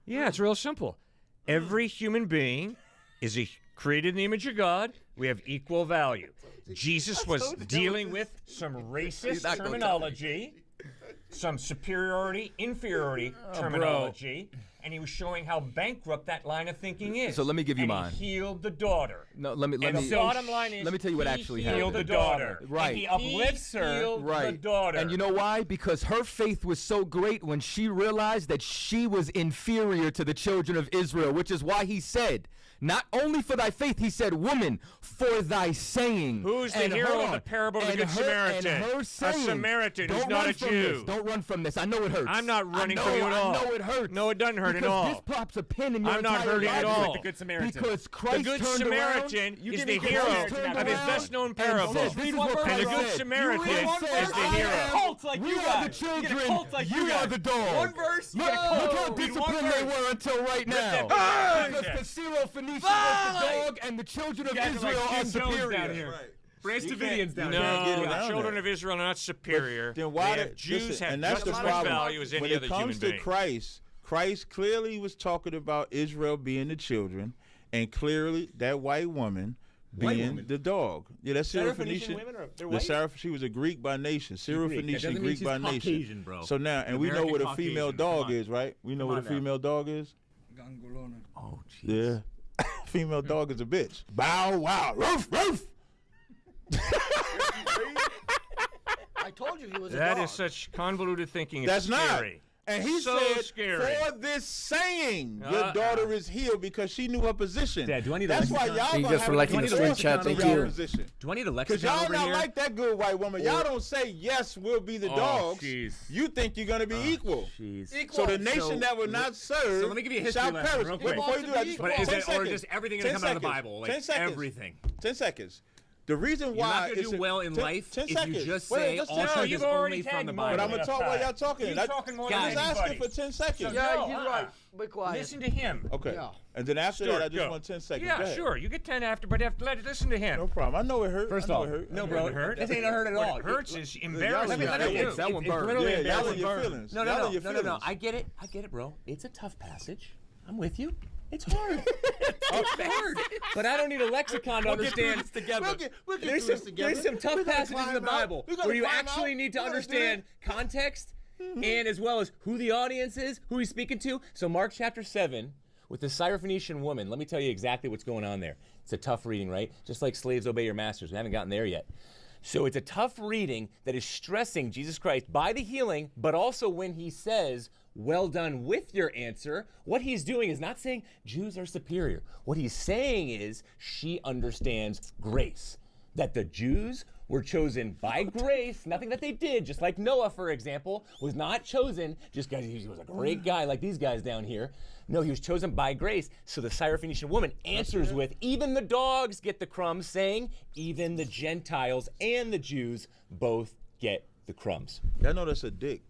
Yeah, it's real simple. Every human being is created in the image of God. We have equal value. Jesus was dealing with some racist terminology, some superiority, inferiority terminology, and he was showing how bankrupt that line of thinking is. So let me give you mine. He healed the daughter. No, let me. The bottom line is, let me tell you what actually he happened. healed the daughter. Right. And he uplifts her. Healed Right. the daughter. And you know why? Because her faith was so great when she realized that she was inferior to the children of Israel, which is why he said, not only for thy faith, he said, woman, for thy saying. Who's the hero of the parable of the Good Samaritan? And her saying, a Samaritan who's don't not run a from Jew. this. Don't run from this. I know it hurts. I'm not running from you at all. I know it hurts. No, it doesn't hurt at all. Because this pops a pin in your I'm not entire hurting at life. all. The Good Samaritan. Because Christ The Good turned Samaritan around, is Christ the hero turned of his around best-known and parable. said, this is what And the Christ Good said. Samaritan You is said, the I hero. am- Cult like we you are guys. the You get a children. cult like you you are guys. the dog. One verse. Look how Read one disciplined they verse. were until right now. that Because the Syrophoenician was the dog and the children of You guys are Israel like are Jim Jones superior. down here. Right. Brace You Davidians down can't- here. get No, around the children that. of Israel are not superior. Then why They have did- Jews listen, have and that's just the as much problem. value as when any it other comes human to being. Christ clearly was talking about Israel being the children, and clearly that white woman being woman? the dog. Yeah, that's Syrophoenician Syrophoenician. women are- they're white? She was a Greek by nation. Greek. That Syrophoenician doesn't mean Greek she's by nation. Caucasian, bro. So now, and we know American what a female Caucasian. dog Come on. is, right? We know Come what a on now. female dog is. Oh, jeez. Yeah, female dog is a bitch. Bow wow, roof roof. I told you he was a That dog. is such convoluted thinking. It's That's not. scary. And he So said, scary. for this saying, your daughter is healed because she knew her position. Dad, do I need a That's why lexicon? y'all Thank you gonna guys for have liking a the discussion screen chat. on Thank y'all you. position. Do I need a Because lexicon y'all over not here? like that good white woman. Y'all don't say, yes, we'll be the dogs. jeez. You think you're going to be equal. Jeez. So the nation that will not serve so let me give you a history shall lesson perish. real Wait, quick. before you do that, just But is 10 it, or seconds. just everything 10 going to come out of the seconds. Bible? Like 10 seconds. everything. 10 seconds. The reason You're why not going to it's do well in 10 life 10 if you seconds. just Wait, say just all 10 truth seconds. is you've already only from tagged the me Bible. But I'm more going to than talk while enough y'all talking. You're talking more I'm than just asking anybody. for 10 seconds. Yeah, No, he's right. Be quiet. Listen to him. Okay. Yeah. And then after Stuart, that, I just go. want 10 seconds. Go Yeah, ahead. sure. You get 10 after, but listen to him. No problem. I know it hurt. First I know off, it hurt. no, I know bro, it hurt. this ain't a hurt at What all. hurts is Y'all embarrassing. in your for you. feelings. That one It's burned. literally Yeah, y'all embarrassing. in your feelings. No, Y'all no, in your no, no, no. feelings. I get it, bro. It's a tough passage. I'm with you. It's hard. It's hard. But I don't need a lexicon to understand. We'll get There's through some, this together. there's some tough We're gonna passages in the climb out. Bible We're gonna where you climb actually out. need to We're gonna do understand context and as well as who the audience is, who he's speaking to. So Mark chapter 7 with the Syrophoenician woman, let me tell you exactly what's going on there. It's a tough reading, right? Just like slaves obey your masters. We haven't gotten there yet. So it's a tough reading that is stressing Jesus Christ by the healing, but also when he says, well done with your answer, what he's doing is not saying Jews are superior. What he's saying is she understands grace, that the Jews were chosen by grace, nothing that they did, just like Noah, for example, was not chosen just because he was a great guy like these guys down here. No, he was chosen by grace. So the Syrophoenician woman answers with, even the dogs get the crumbs, saying, even the Gentiles and the Jews both get the crumbs. Y'all know that's a dick.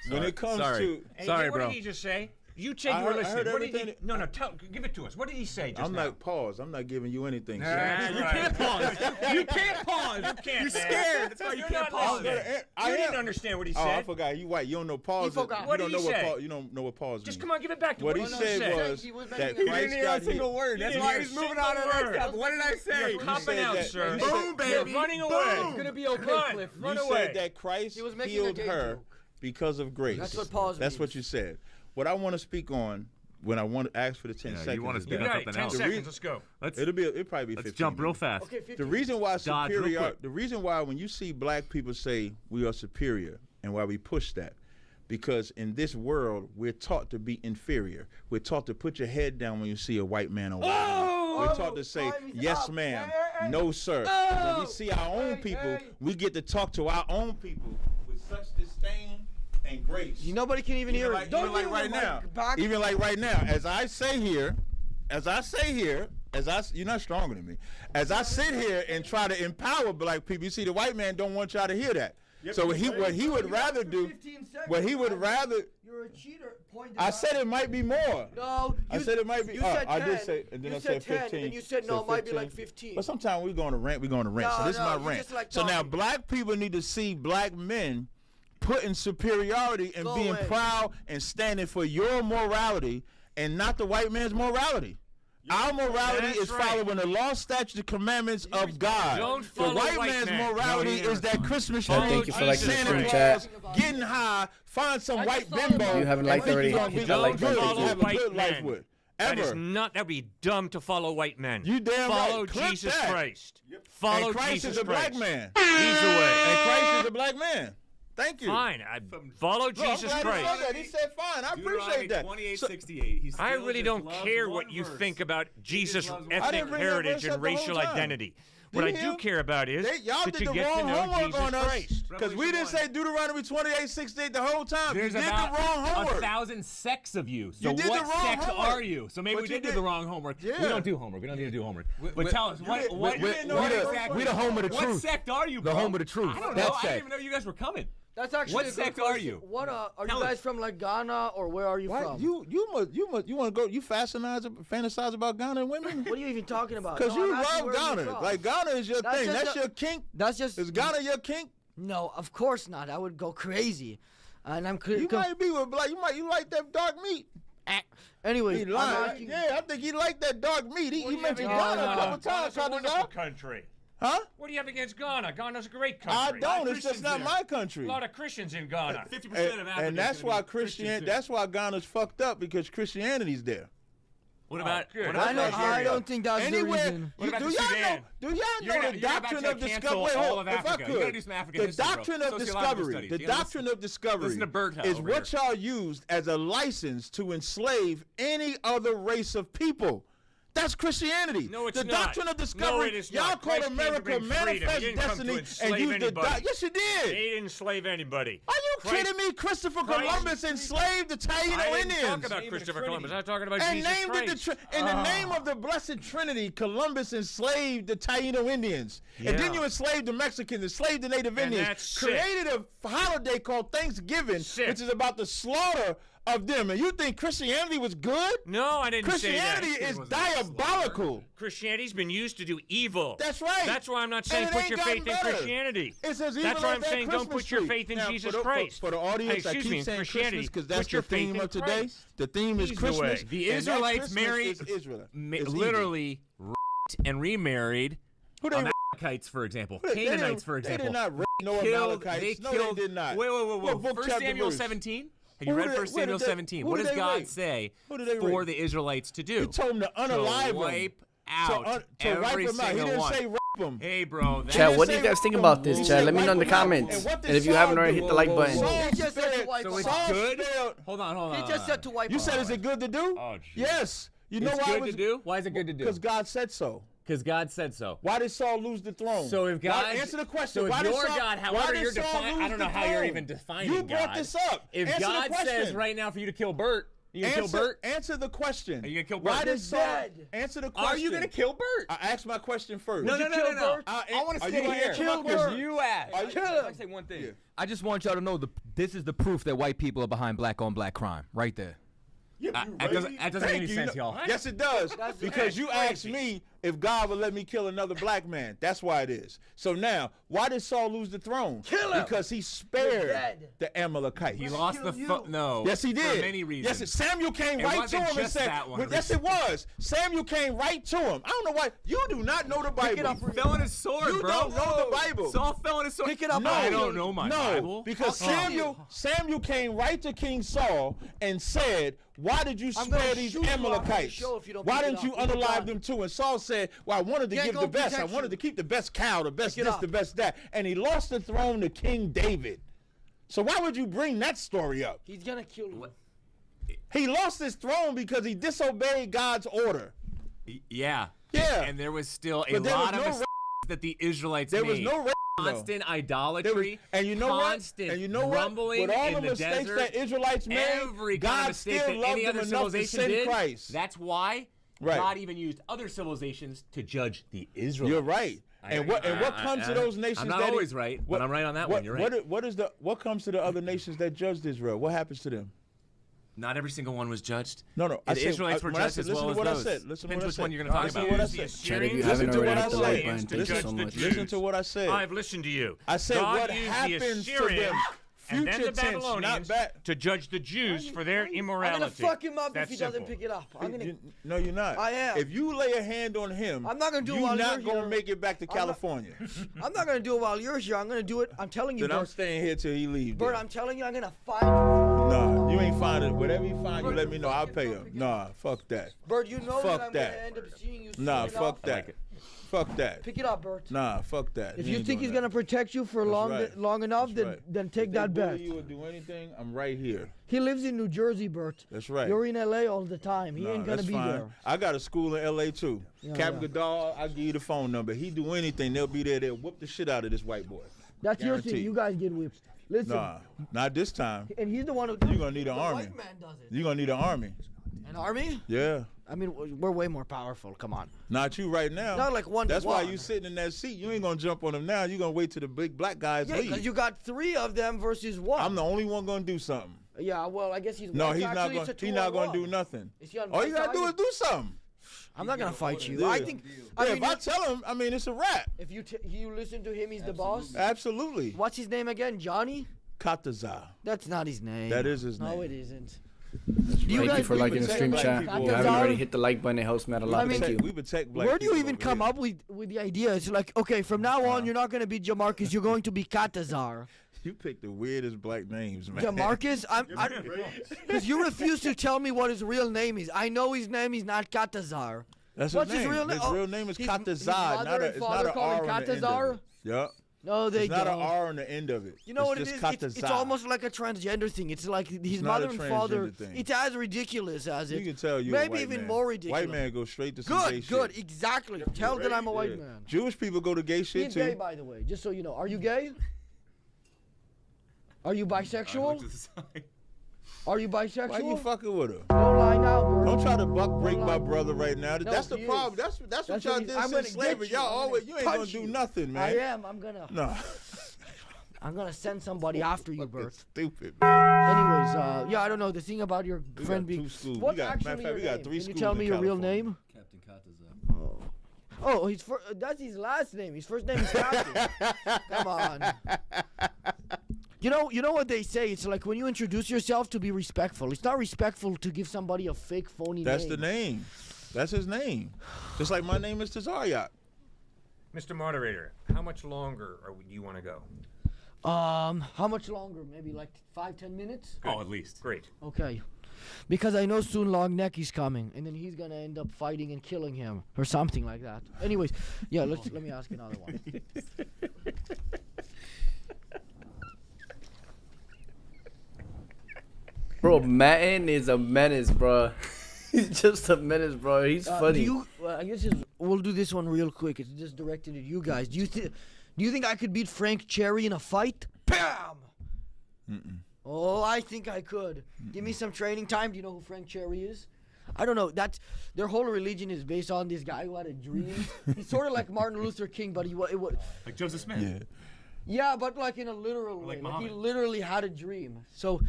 When it comes to... Hey, Sorry, what bro. did he just say? You take I your heard- I listening. heard What did he, everything- no, give it to us. What did he say just I'm now? like, pause. I'm not giving you anything. That's You right. can't pause. You can't pause. You can't, You're man. scared. That's why you You're can't not pause. listening. I You didn't am. understand what he Oh, I said. forgot. You white. You don't know pause. He forgot. You What don't did know he what say? pause. You don't know what pause means. Just come on, give it back to What him. he What did said say? was He was that making a- He Christ didn't hear got a single healed. word. That's didn't why hear he's a moving on to the single next word. step. What did I say? You're copping said out, that- sir. you said- Boom, baby. You're running Boom. away. It's gonna be okay, Run. Cliff. Run You away. said that Christ He was making a healed gay her joke. because of grace. That's what pause That's means. what you said. What I want to speak on when I want to ask for the 10 Yeah, you seconds. wanna is speak You that on got it. something 10 else. seconds. Let's go. it'll probably be 15 Let's jump real minutes. fast. Okay, 50. The reason why Dodge real superior, quick. the reason why when you see black people say we are superior and why we push that, because in this world we're taught to be inferior. We're taught to put your head down when you see a white man or white woman. We're taught to say, yes, ma'am, no, sir. When we see our own people, we get to talk to our own people with such disdain and grace. Nobody can even hear it. Even like right now. Even like right now, as I say here, you're not stronger than me. As I sit here and try to empower black people, you see, the white man don't want y'all to hear that. Yep, so what he would rather do, You're a cheater. I said it might be more. No, I said it might be. You said 10. I did say, and then you I said 10, 15. And then you said no, it might be like 15. But sometimes we're going to rant. So this is my rant. Like so now black people need to see black men putting superiority and being proud and standing for your morality and not the white man's morality. Our morality is following the law, statutes, and commandments of God. Don't the follow white man's morality is that Christmas tree, thank you for liking the stream, Santa chat. Claus, getting high, find some white bimbo. You haven't liked already. Hit that like button. follow have a white good life men. with. That is Ever. not. That'd be dumb to follow white men. You damn follow right. Clip Jesus that. Christ. Follow And Christ Jesus is a Christ. black man. He's the way. And Christ is a black man. Thank you. Fine. I follow Look, I'm Jesus glad he said Christ. that. He said fine. I appreciate that. 28:68. I really don't care what you think about Jesus' loves one ethnic verse. I didn't bring that heritage verse and up the whole racial time. identity. What I you do hear? care about is Y'all that did you the get wrong to know homework Jesus on us Christ. because we didn't say Deuteronomy 28:68 the whole time. There's you did about the wrong homework. 1,000 sects of you. So You did the what wrong sects homework. are you? So maybe But we you did do did- the wrong homework. Yeah. We don't do homework. We don't need to do homework. But we- tell us, what didn't know exactly? we the home of the What truth. sect are you, The bro? home of the truth. I don't That know. I sect. didn't even know you guys were coming. That's actually What a good sect are question. you? What are Tell you guys us. from, like Ghana, or where are you Why from? you want to go? You fantasize about Ghana and women? What are you even talking about? Because No, you I'm asking love where are you Ghana. from. Like Ghana is your That's thing. just That's a- your kink. That's just Is Ghana your kink? No, of course not. I would go crazy, and I'm. You might be with black. You like that dark meat. Anyway, He I'm lying. asking- Yeah, I think he like that dark meat. He mentioned against Ghana a Ghana? couple times. Ghana's a wonderful Huh? country. Huh? What do you have against Ghana? Ghana's a great I country. don't. It's just not my country. A lot of Christians in Ghana. 50% of Africa. And that's why That's why Ghana's fucked up because Christianity's there. What about? good. What I about know. I Nigeria? don't think that's the Anywhere, reason. What about do the y'all know? Sudan? Do y'all You're know gonna- the you're about doctrine to of cancel discovery? Wait, all hold, of if I Africa. You gotta do could, some African the history, bro. doctrine of Sociological discovery, studies. the You gotta doctrine of discovery listen to Birdhouse is over what here. y'all used as a license to enslave any other race of people. That's Christianity. No, it's the not. doctrine of No, discovery. it is y'all not. called Christ came to America bring freedom. He manifest didn't come to destiny and enslave use the anybody. yes, you did. He didn't enslave anybody. Are you Christ- kidding me? Christopher Christ- Columbus enslaved the Taino I didn't Indians. talk about Christopher Columbus. I'm talking about And Jesus named Christ. it in the name of the Blessed Trinity, Columbus enslaved the Taino Indians. And then Yeah. you enslaved the Mexicans, enslaved the Native And Indians, that's sick. created a holiday called Thanksgiving, Sick. which is about the slaughter of them. And you think Christianity was good? No, I didn't say Christianity that. is diabolical. Christianity's been used to do evil. That's right. That's why I'm not saying And it put ain't your gotten faith in better. Christianity. It's as evil That's why as I'm that saying don't Christmas put your tree. faith in Now, Jesus for Christ. For the audience, I Excuse keep me, saying Christianity, Christmas because that's put your the theme faith in of today. Christ. The theme is He's the Christmas. way. The and that Israelites Christmas married, is Israel. ma- It's evil. literally and remarried Who they Amalekites, for example, They didn't- Canaanites, for example. They did not rape no Killed, Amalekites. they No, killed, they did not. Wait. What book, 1 chapter, Samuel verse? 17. Have you Who read did 1 they- Samuel who did they- 17? who What did does they God rape? say Who did they for rape? the Israelites to do? He told them to unalive to them. wipe out To wipe every them out. He single didn't one. say rape them. Hey, bro. Chat, what do you say guys think rape about them. this, He chat? said Let me know in the wipe them out. comments. And what did And if you haven't Saul already, do? hit the like Whoa, button. Saul He just said to spared- wipe So them it's out. Saul good? spared- Hold on. He just said to wipe You them said, out. is it good to do? Oh, geez. Yes. You know It's why? good to do? Why is it good to do? Because God said so. Because God said so. Why did Saul lose the throne? So if God answer the question. So if why did your Saul, God, why however did you're Saul defining, lose I don't know the how you're throne? even defining You brought God. this up. If Answer the God question. says right now for you to kill Bert, you gonna kill Bert? Answer the question. Are you gonna kill Why Bert? did He's Saul dead. answer the question? Are you gonna kill Bert? I asked my question first. No. kill Bert? I want to Are stay you gonna here. answer my Because question? you asked. Are you- Can I say one thing? I just want y'all to know this is the proof that white people are behind black on black crime, right there. That doesn't make Thank any you. sense, y'all. Yes, it does. That's Because you asked me if God would let me kill another black man. That's why it is. So now, why did Saul lose the throne? Kill him. Because he spared dead. the Amalekites. He lost the no. Yes, he did. For many reasons. Yes, Samuel came It right to wasn't him and just said, that one yes, it was. Samuel came right to him. I don't know why. You do not know the Bible. Fell on his sword, You bro. don't know the Bible. Saul fell on his sword. Pick it up. No, I don't know my Bible. because Samuel came right to King Saul and said, "Why did you I'm gonna spare these shoot you off the Amalekites? show if you don't Why pick it didn't you up. Pick it unalive up. them too?" And Saul said, "Well, I wanted to He ain't give the gonna best. I protect wanted you. to keep the best cow, the best Pick it this, up. the best that." And he lost the throne to King David. So why would you bring that story up? He's gonna kill you. He lost his throne because he disobeyed God's order. Yeah. Yeah. And there was still a But there was lot of no mistakes that the Israelites There made. was no Constant idolatry, and you know constant what? And you know what? grumbling With all in the the mistakes desert, that Israelites made, every kind of God mistake still that loved any them other enough to civilization send did. Christ. That's why Right. God even used other civilizations to judge the Israelites. You're right. And what comes to those nations? I'm not that always right, but I'm right on that one. You're right. What comes to the other nations that judged Israel? What happens to them? Not every single one was judged. No. The Israelites were judged as well as those. Listen to what Depends I which said. one you're going to talk Listen to about. what I said. Chat, if you Listen haven't to already what I hit the said. like button, thank you so much. Listen to what I said. I've listened to you. I said God what used happens the to them. Assyrians and then Future the tense, not Babylonians back. to judge the Jews for their immorality. I'm gonna fuck him up That's if he doesn't simple. pick it up. No, you're not. I am. If you lay a hand on him, I'm not gonna do it you're while not you're gonna here. make it back to not- California. I'm not gonna do it while you're here. I'm gonna do it. I'm telling you, Then I'm Bert. staying here till he leaves. Bert, then. I'm telling you, I'm gonna find. Nah, you ain't find it. Whatever you find, you let me know. I'll pay him. Nah, fuck that. Bert, you know Fuck that I'm that. gonna end up seeing you. Nah, soon fuck enough. that. Fuck that. Pick it up, Bert. Nah, fuck that. If He you ain't think doing he's that. gonna protect you for That's long right. long enough, That's then right. then take If that they bully bet. you or do anything, I'm right here. He lives in New Jersey, Bert. That's right. You're in LA all the time. He Nah, ain't gonna that's be fine. there. I got a school in LA too. Yeah, Captain yeah. Goddard, I'll give you the phone number. He do anything, they'll be there. They'll whoop the shit out of this white boy. That's your Guaranteed. thing. You guys get whipped. Listen, Nah, not this time. and he's the one who. You're gonna need an the army. White man does it. You're gonna need an army. An army? Yeah. I mean, we're way more powerful. Come on. Not you right now. Not like 1 to That's why 1. you sitting in that seat. You ain't gonna jump on them now. You're gonna wait till the big black guys Yeah, because leave. you got 3 of them versus 1. I'm the only one gonna do something. Yeah, well, I guess he's. No, white. he's not Actually, gonna. it's a He's not gonna 2-on-1. do nothing. Is he on All my you gotta side? do is do something. I'm not gonna fight you. Yeah. I think. I Yeah, mean, if I tell him, I mean it's a wrap. if you listen to him, he's the boss. Absolutely. What's his name again? Johnny? Kataza. That's not his name. That is his No, name. it isn't. Thank you for liking the protect stream, black chat. people. If you haven't already hit the like button, it helps me out a lot. I mean, Thank you. We protect black Where do you people even over come here. up with the idea? It's like, okay, from now on, you're not gonna be Jamarcus. You're going to be Katazar. You pick the weirdest black names, man. Jamarcus, because you refuse to tell me what his real name is. I know his name is not Katazar. That's What's his his name. real name? His Oh, real name is his Katazad. mother Not a, and it's father not an call him R on the end Katazar? of it. Yep. No, they It's not an don't. R on the end of it. You know what it's it is? just It's Katazad. almost like a transgender thing. It's like his not mother a and father. transgender thing. It's as ridiculous as it. You can tell you Maybe a white even man. more ridiculous. White man go straight to some gay Good, good, shit. exactly. Tell that I'm a white Yeah. man. Jewish people go to gay shit He's too. gay, by the way, just so you know. Are you gay? Are you bisexual? Are you bisexual? Why you fucking with her? Don't lie now, bro. Don't try to buck break Don't my lie. brother right now. No, That's the he problem. is. That's what That's y'all what did I'm gonna since get slavery. you. Y'all I'm always gonna you ain't gonna punch do you. nothing, man. I am. I'm gonna. No. I'm gonna send somebody after you, Bert. Stupid, man. Anyways, yeah, I don't know the thing about your We friend got being. 2 schools. What's matter of actually fact, your we got name? 3 Can you schools tell in me your real California. name? Captain Kataza. Oh, that's his last name. His first name is Captain. Come on. You know what they say? It's like when you introduce yourself to be respectful. It's not respectful to give somebody a fake, phony That's name. the name. That's his name. Just like my name is Tazaryak. Mr. Moderator, how much longer do you want to go? How much longer? Maybe like 5-10 minutes? Oh, at least. Great. Okay. Because I know soon Long Neck is coming, and then he's gonna end up fighting and killing him, or something like that. Anyways, yeah, let me ask another one. Bro, Matan is a menace, bro. He's just a menace, bro. He's funny. I guess we'll do this one real quick. It's just directed at you guys. Do you think I could beat Frank Cherry in a fight? Bam! Oh, I think I could. Give me some training time. Do you know who Frank Cherry is? I don't know. That's their whole religion is based on this guy who had a dream. He's sort of like Martin Luther King, but it was Like Joseph Smith. Yeah. yeah, but like in a literal way. Like Like he Muhammad. literally had a dream. So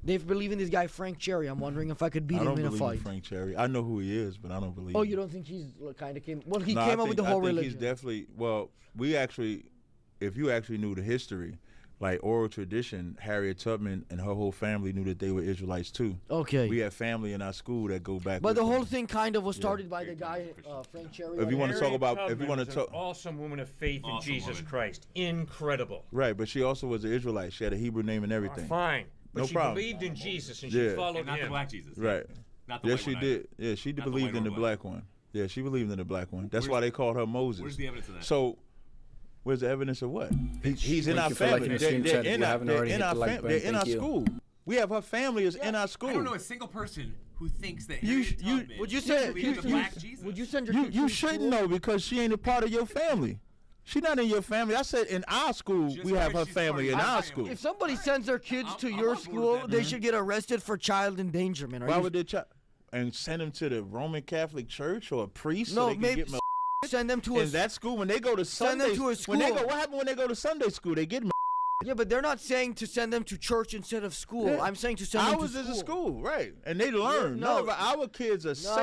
they believe in this guy Frank Cherry. I'm wondering if I could beat I him don't in a believe in fight. Frank Cherry. I know who he is, but I don't believe Oh, him. you don't think he's kind of came? Well, he No, came I up with the think- whole I think religion. He's definitely, well, we actually, if you actually knew the history, like oral tradition, Harriet Tubman and her whole family knew that they were Israelites too. Okay. We have family in our school that go back. But with the whole them. thing kind of was started by the guy Frank Cherry. If you wanna talk Harriet about- if you Tubman wanna was talk- an awesome woman of faith in Awesome Jesus woman. Christ. Incredible. Right, but she also was an Israelite. She had a Hebrew name and everything. Fine. But No she problem. believed in Jesus and Yeah. she followed And not him. the black Jesus. Right. Not the Yes, white she one did. Yeah, she Not the believed white in or the black. black one. Yeah, she believed in the black one. That's Where's- why they called her Moses. Where's the evidence of that? So, where's the evidence of what? He's in Thank our you for liking family. the stream, chat. If you haven't already hit the like They're button, in our thank you. school. We have her family is in our school. I don't know a single person who thinks that You- Harriet you- Tubman Would you say believed in the Black Jesus. Would you send your You kids you to shouldn't school? know because she ain't a part of your family. She not in your family. I said in our school Just we have because her she's family in part of our my school. family. If somebody sends their kids to I'm your on board with school, that. they should get arrested for child endangerment. Are Why you would they and send them to the Roman Catholic Church or a priest? No, so they can maybe get send them to a in that school when they go to Send them Sunday to a When they school. go, what happened when they go to Sunday school? They get Yeah, but they're not saying to send them to church instead of school. Yeah. I'm saying to send them to ours school. is a school, right? And they learn. no. None of our kids are safe.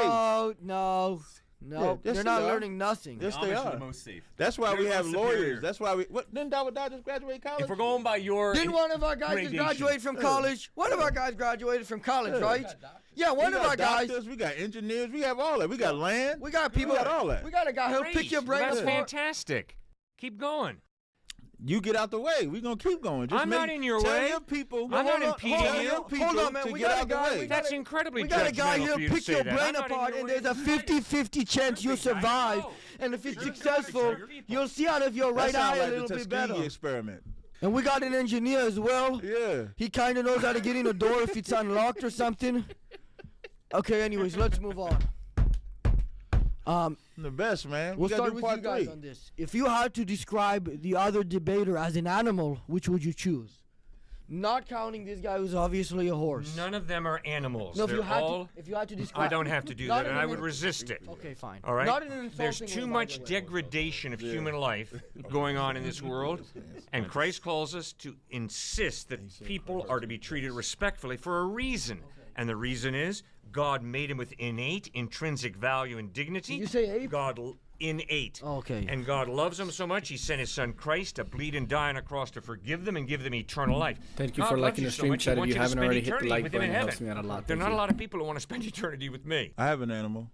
No. Yeah, yes, They're not they are. learning nothing. Yes, The they Amish are are. the most safe. That's why They're we the have most lawyers. superior. That's why we. What? Didn't Dawud just graduate college? If we're going by your Didn't one of our guys just gradation. graduate from college? One of our guys graduated from college, right? Yeah, one we of got our guys. doctors, we got engineers, we have all that. We got land. We got people. We got all that. We got a guy who'll Great. pick your brain Well, that's apart. fantastic. Keep going. You get out the way. We're gonna keep going. Just I'm not in your tell way. your people. I'm not impeding tell you. your people Hold on, man. to We get got a out the guy- way. we That's incredibly We got a guy judgmental here for you to pick say your that. brain I'm not in apart, your and way. there's a 50-50 chance you'll survive. And if it's successful, you'll see out of your right That sound eye like a little the bit Tuskegee better. experiment. And we got an engineer as well. Yeah. He kind of knows how to get in a door if it's unlocked or something. Okay, anyways, let's move on. The best, man. We'll we gotta start do with part you guys 3. on this. If you had to describe the other debater as an animal, which would you choose? Not counting this guy who's obviously a horse. None of them are animals. No, if They're you had all. to, if you had to describe. I don't have to do Not that, in and I an would in- resist it. Okay, fine. All right. Not in an There's insulting too way, by much the way. degradation of human life going on in this world, and Christ calls us to insist that people are to be treated respectfully for a reason, and the reason is God made him with innate, intrinsic value and dignity. Did you say ape? Innate. Okay. And God loves them so much, he sent his son Christ to bleed and die on a cross to forgive them and give them eternal life. Thank you God for loves liking you the so stream, much, he chat. If wants you to haven't spend already, hit the eternity like with him button. in It helps heaven. me out a lot. There are Thank not you. a lot of people who want to spend eternity with me. I have an animal.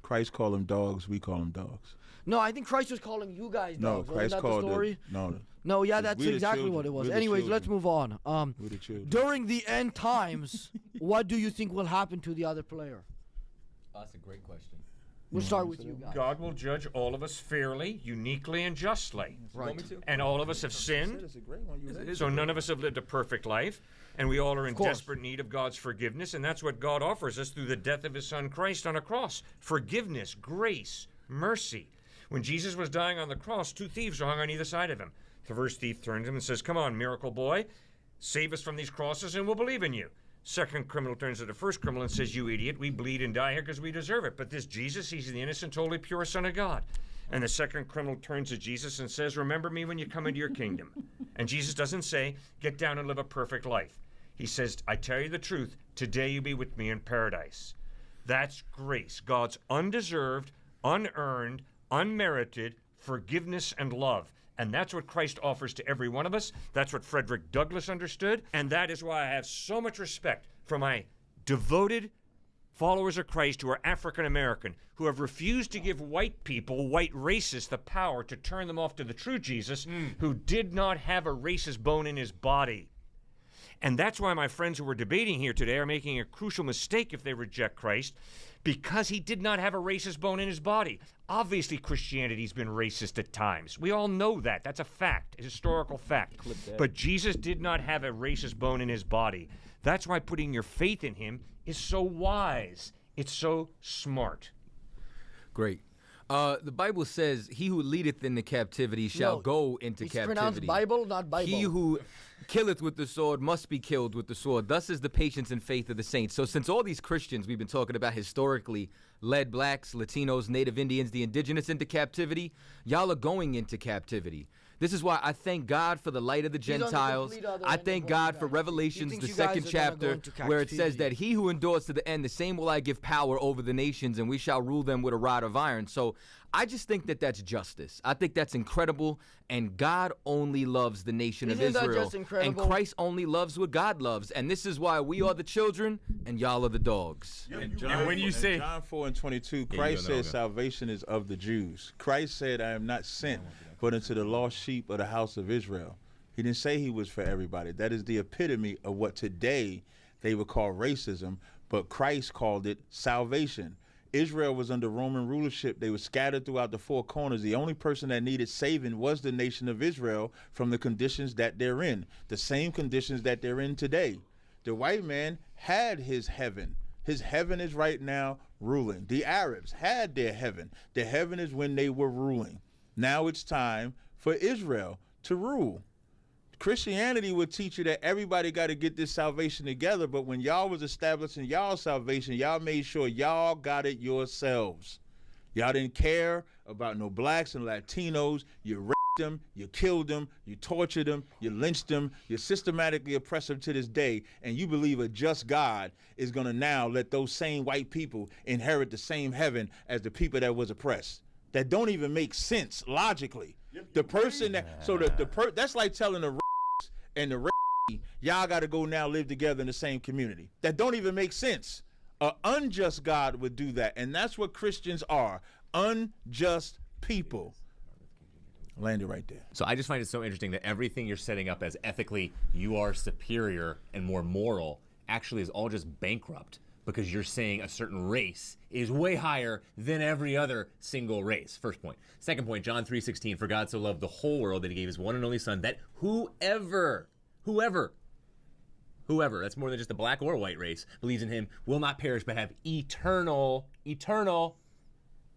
Christ called them dogs. We call them dogs. No, I think Christ was calling you guys No, dogs. Wasn't Christ that called the story? No, No, that's we the exactly children. what it was. We the Anyways, children. let's move on. we the children. During the end times, what do you think will happen to the other player? That's a great question. We'll start with you guys. God will judge all of us fairly, uniquely, and justly. Right. And all of us have sinned, That's a great one. You read. so none of us have lived a perfect life, and we all are in course. desperate need of God's forgiveness, and that's what God offers us through the death of his son Christ on a cross. Forgiveness, grace, mercy. When Jesus was dying on the cross, 2 thieves were hung on either side of him. The first thief turns to him and says, "Come on, miracle boy, save us from these crosses and we'll believe in you." Second criminal turns to the first criminal and says, "You idiot, we bleed and die here because we deserve it. But this Jesus, he's the innocent, totally pure Son of God." And the second criminal turns to Jesus and says, "Remember me when you come into your kingdom." And Jesus doesn't say, "Get down and live a perfect life." He says, "I tell you the truth, today you be with me in paradise." That's grace, God's undeserved, unearned, unmerited forgiveness and love. And that's what Christ offers to every one of us. That's what Frederick Douglass understood. And that is why I have so much respect for my devoted followers of Christ who are African American, who have refused to give white people, white racists, the power to turn them off to the true Jesus, who did not have a racist bone in his body. And that's why my friends who are debating here today are making a crucial mistake if they reject Christ, because he did not have a racist bone in his body. Obviously, Christianity's been racist at times. We all know that. That's a fact, a historical fact. But Jesus did not have a racist bone in his body. That's why putting your faith in him is so wise. It's so smart. Great. The Bible says, "He who leadeth into captivity shall No, go into It's captivity." pronounced Bible, not Bible. He who killeth with the sword must be killed with the sword. Thus is the patience and faith of the saints. So since all these Christians we've been talking about historically led blacks, Latinos, Native Indians, the indigenous into captivity, y'all are going into captivity. This is why I thank God for the light of the He's on the Gentiles. complete other I end of thank what God you for guys- Revelations, he the thinks you guys second are gonna go chapter, into where it says captivity. that he who endures to the end, the same will I give power over the nations, and we shall rule them with a rod of iron. So I just think that that's justice. I think that's incredible, and God only loves the nation of Isn't that Israel. just And incredible? Christ only loves what God loves. And this is why we are the children, and y'all are the dogs. And when you say- John 4:22, you Christ go, no, said go. salvation is of the Jews. Christ said, "I am not sent but unto the lost sheep of the house of Israel." He didn't say he was for everybody. That is the epitome of what today they would call racism, but Christ called it salvation. Israel was under Roman rulership. They were scattered throughout the 4 corners. The only person that needed saving was the nation of Israel from the conditions that they're in, the same conditions that they're in today. The white man had his heaven. His heaven is right now ruling. The Arabs had their heaven. Their heaven is when they were ruling. Now it's time for Israel to rule. Christianity would teach you that everybody got to get this salvation together, but when y'all was establishing y'all salvation, y'all made sure y'all got it yourselves. Y'all didn't care about no blacks and Latinos. You raped them, you killed them, you tortured them, you lynched them, you systematically oppress them to this day, and you believe a just God is going to now let those same white people inherit the same heaven as the people that was oppressed. That don't even make sense logically. The person that, so that's like telling the and the y'all got to go now live together in the same community. That don't even make sense. An unjust God would do that, and that's what Christians are, unjust people. Landed right there. So I just find it so interesting that everything you're setting up as ethically you are superior and more moral actually is all just bankrupt, because you're saying a certain race is way higher than every other single race. First point. Second point, John 3:16, for God so loved the whole world that he gave his one and only son, that whoever, that's more than just a black or white race, believes in him will not perish but have eternal,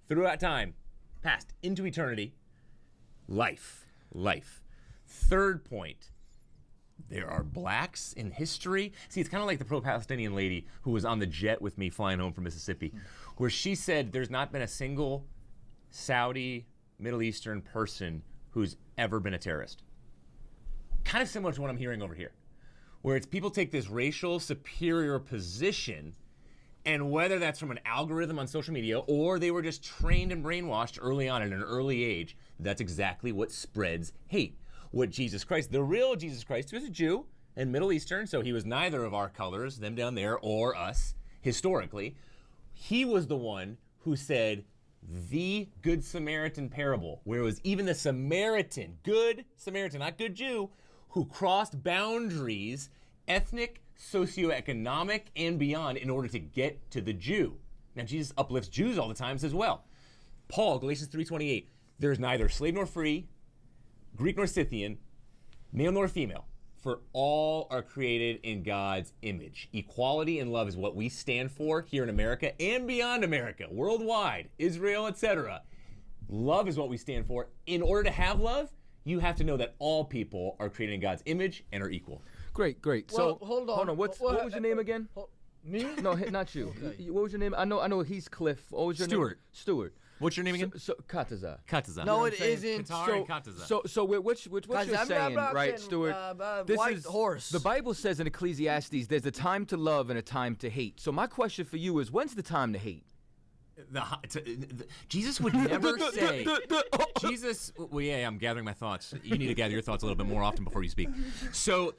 throughout time, past into eternity, life. Third point, there are blacks in history. See, it's kind of like the pro-Palestinian lady who was on the jet with me flying home from Mississippi, where she said there's not been a single Saudi, Middle Eastern person who's ever been a terrorist. Kind of similar to what I'm hearing over here, where it's people take this racial superior position, and whether that's from an algorithm on social media or they were just trained and brainwashed early on at an early age, that's exactly what spreads hate. What Jesus Christ, the real Jesus Christ, was a Jew and Middle Eastern, so he was neither of our colors, them down there, or us, historically. He was the one who said the Good Samaritan parable, where it was even the Samaritan, good Samaritan, not good Jew, who crossed boundaries, ethnic, socioeconomic, and beyond in order to get to the Jew. Now, Jesus uplifts Jews all the time, says, well, Paul, Galatians 3:28, there is neither slave nor free, Greek nor Scythian, male nor female, for all are created in God's image. Equality and love is what we stand for here in America and beyond America, worldwide, Israel, etc. Love is what we stand for. In order to have love, you have to know that all people are created in God's image and are equal. Great. Well, So hold on. What was your name again? Me? No, not you. Okay. What was your name? I know he's Cliffe. What was your Stuart. name? Stuart. What's your name again? So Kataza. Kataza. No, it isn't. Qatar and Kataza. So what you're saying, right, Stuart? White horse. The Bible says in Ecclesiastes, there's a time to love and a time to hate. So my question for you is, when's the time to hate? Jesus would never say. Jesus. Well, yeah, I'm gathering my thoughts. You need to gather your thoughts a little bit more often before you speak. So,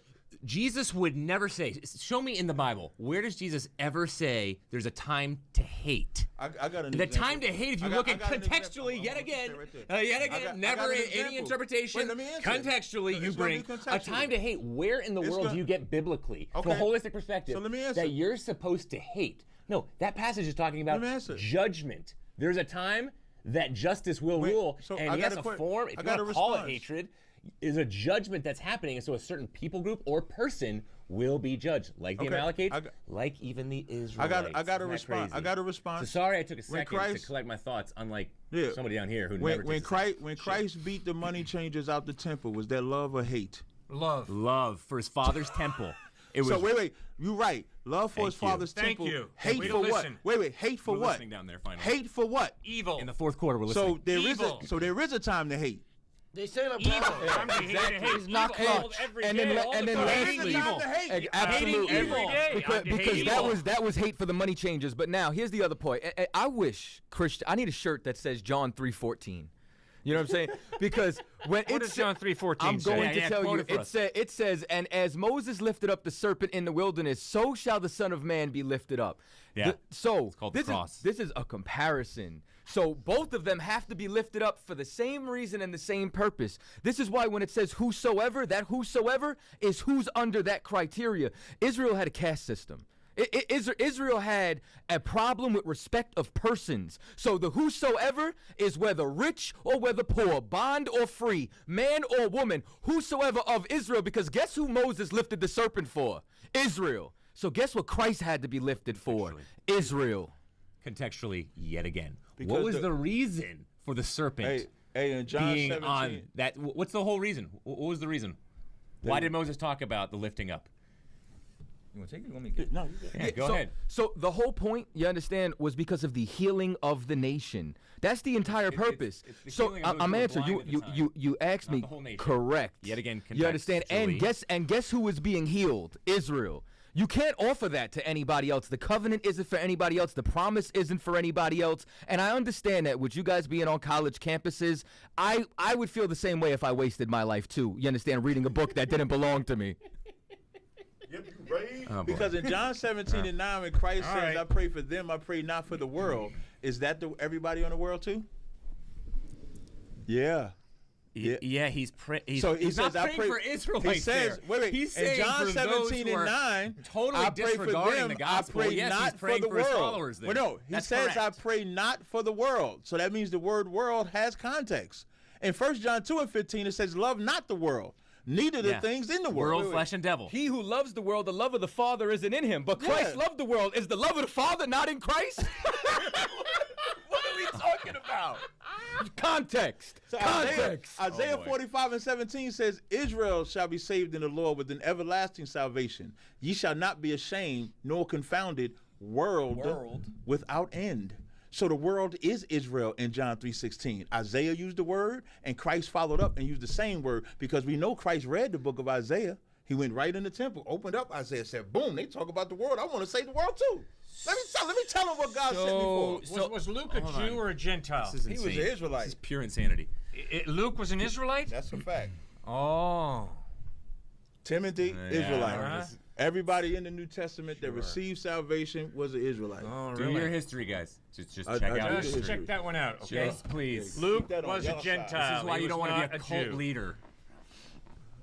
Jesus would never say. Show me in the Bible, where does Jesus ever say there's a time to hate? I got an The example. time to hate, if you I look got at an contextually, example. yet I'm gonna again, stay right there. I got never an any example. interpretation. Wait, let me answer. Contextually, you It's gonna bring be a contextually. time to hate. Where in the It's world gonna- do you get biblically, from a Okay. holistic perspective, So let me answer. that you're supposed to hate? No, that passage is talking about Let me answer. judgment. There's a time that justice will Wait, rule, so and I yes, got a a que- form, I if you got want a to call it response. hatred, is a judgment that's happening, and so a certain people group or person will be judged, like the Okay, Amalekites, I got- like even the Israelites. I got a Isn't that response. I crazy? got a response. So sorry I took a When second Christ- to collect my thoughts, unlike Yeah. somebody down here who never When takes a second. When Christ beat the money changers out the temple, was that love or hate? Love for his father's temple. It was. So wait, you're right. Love for his Thank you. father's Thank temple. you. Hate Way to for what? listen. Wait, hate for We're what? listening down there, finally. Hate for what? Evil. In the fourth quarter, we're So listening. there is a time to hate. They say like Evil. I'm to hate, It's not evil clutch. every And day, then all the time. lastly, Time to hate. absolutely, Hating every day. because, I'm to hate because evil. that was hate for the money changers. But now here's the other point. I wish I need a shirt that says John 3:14. You know what I'm saying? Because when What does John 3:14 I'm say? going to Yeah, tell quote you. it for us. It says, and as Moses lifted up the serpent in the wilderness, so shall the Son of Man be lifted up. Yeah. So It's called the this cross. this is a comparison. So both of them have to be lifted up for the same reason and the same purpose. This is why when it says whosoever, that whosoever is who's under that criteria. Israel had a caste system. Israel had a problem with respect of persons. So the whosoever is whether rich or whether poor, bond or free, man or woman, whosoever of Israel, because guess who Moses lifted the serpent for? Israel. So guess what Christ had to be lifted for? Israel. Contextually, yet again. Because What was the reason for the serpent Hey, in John being 17, on that? What's the whole reason? What was the reason? Why did Moses talk about the lifting up? You want to take it? You want me to get it? No, you got Yeah, go so, ahead. So the whole point, you understand, was because of the healing of the nation. That's the entire purpose. it's the So healing of those I'm who were answering blind at the time, you asked not me the whole nation. correct. Yet again, you understand, contextually. and guess who was being healed? Israel. You can't offer that to anybody else. The covenant isn't for anybody else. The promise isn't for anybody else. And I understand that with you guys being on college campuses, I would feel the same way if I wasted my life too. You understand, reading a book that didn't belong to me. Yep, you right. Oh, boy. Because in John 17:9, when Christ All says, right. I pray for them, I pray not for the world, is that everybody on the world too? Yeah. Yeah, he's So he he's says, not I praying pray for Israelites. He says, there. wait, He's in saying John for those 17 who and are 9, totally I pray for disregarding them, the gospel. I pray Yes, he's not for praying the for his world. followers there. Well, no, he That's says, correct. I pray not for the world. So that means the word world has context. In 1 John 2 and 15, it says, love not the world, neither the Yeah. things in the world. World, flesh, and devil. He who loves the world, the love of the Father isn't in him. But Christ Yeah. loved the world. Is the love of the Father not in Christ? What are we talking about? Context. So Context. Isaiah boy. 45 and 17 says, Israel shall be saved in the Lord with an everlasting salvation. Ye shall not be ashamed, nor confounded, world. Without end. So the world is Israel in John 3:16. Isaiah used the word, and Christ followed up and used the same word, because we know Christ read the book of Isaiah. He went right in the temple, opened up Isaiah, said, boom, they talk about the world. I want to say the world too. Let me tell them what God sent me for. Was Luke a Jew or a Gentile? This is He was insane. an Israelite. This is pure insanity. Luke was an Israelite? That's a fact. Oh. Timothy, Yeah. Israelite. Uh-huh. Everybody in the New Testament that received salvation was an Israelite. Oh, Do your history, guys. Just I- check I out do Just history. check that one out, okay? Just please. Luke that on was the a other side. Gentile. This is why He you don't was want to be not a cult Jew. leader.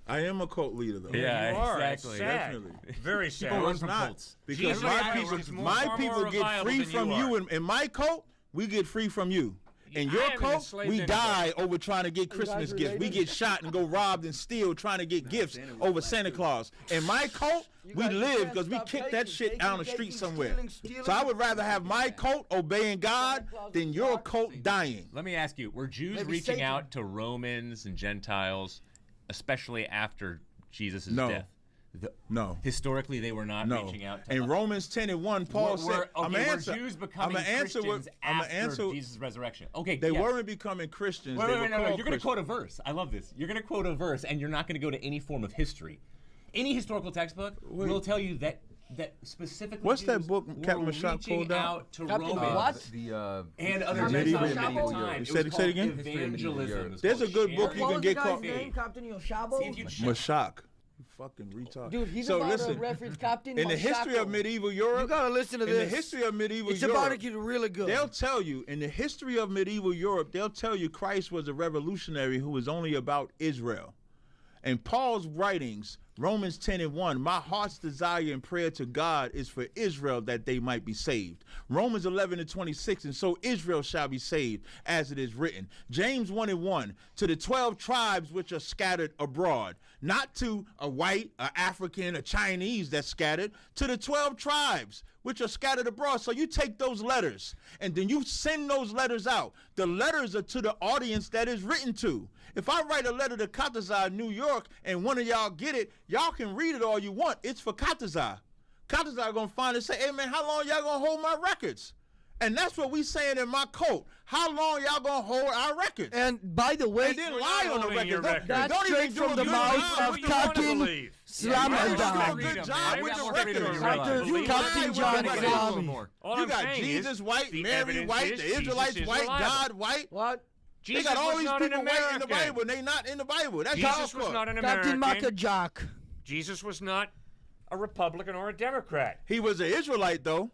I am a cult leader, though. Yeah, You are. exactly. Sad. Definitely. Very sad. People No, run it's from not. cults. Because Jesus my Christ people, is far more get reliable free than from you you. are. In my cult, we get free from you. In I your haven't cult, enslaved we anybody. die over trying to get Christmas gifts. We get shot and go robbed and steal trying to get gifts over Santa Claus. In my cult, we guys live can't because we stop kick that shit taking, down the taking, street somewhere. stealing. So I would rather have my cult obeying God than your cult dying. Let me ask you, were Jews Maybe reaching Satan. out to Romans and Gentiles, especially after Jesus' No. death? No. Historically, they were not No. reaching out to In Romans 10 and 1, Paul said, were answer. Jews becoming answer Christians I'm after answer. Jesus' resurrection? Okay, They yes. weren't becoming Christians. Wait, they wait, were wait, no, called you're going to quote a Christians. verse. I love this. You're going to quote a verse, and you're not going to go to any form of history. Any historical textbook will tell you that specifically What's that Jews book were Captain Mashak reaching pulled out? out to Captain Romans what? and other Medieval Gentiles at the Europe. time. You It said was it called again? Evangelism. It was There's called a good book sharing you What can was the get guy's called name? Captain Yoshabo? See if you Mashak. You fucking retard. Dude, he's so about listen, to reference Captain in the history of Mashako. medieval Europe, You gotta listen to in this. the history of medieval It's Europe, about to get really good. they'll tell you, in the history of medieval Europe, they'll tell you Christ was a revolutionary who was only about Israel. In Paul's writings, Romans 10 and 1, my heart's desire and prayer to God is for Israel that they might be saved. Romans 11 and 26, and so Israel shall be saved, as it is written. James 1 and 1, to the 12 tribes which are scattered abroad, not to a white, a African, a Chinese that's scattered, to the 12 tribes which are scattered abroad. So you take those letters and then you send those letters out. The letters are to the audience that is written to. If I write a letter to Katazai, New York, and one of y'all get it, y'all can read it all you want. It's for Katazai. Katazai gonna find it and say, hey man, how long y'all gonna hold my records? And that's what we saying in my cult. How long y'all gonna hold our records? And by the way, And then lie on the holding your records. records. that's Don't even straight do a from the good mouth job. of What you wanna Captain believe. Slamadon. do a good job with the records. Captain John Right. Salami. All You I'm got saying Jesus is white, the Mary evidence white, is the Jesus Israelites is white, reliable. God white. What? Jesus They got all was these not an people white in the American. Bible, and they not in the Bible. That's Jesus y'all was not fault. an Captain American. Makajak. Jesus was not a Republican or a Democrat. He was an Israelite though,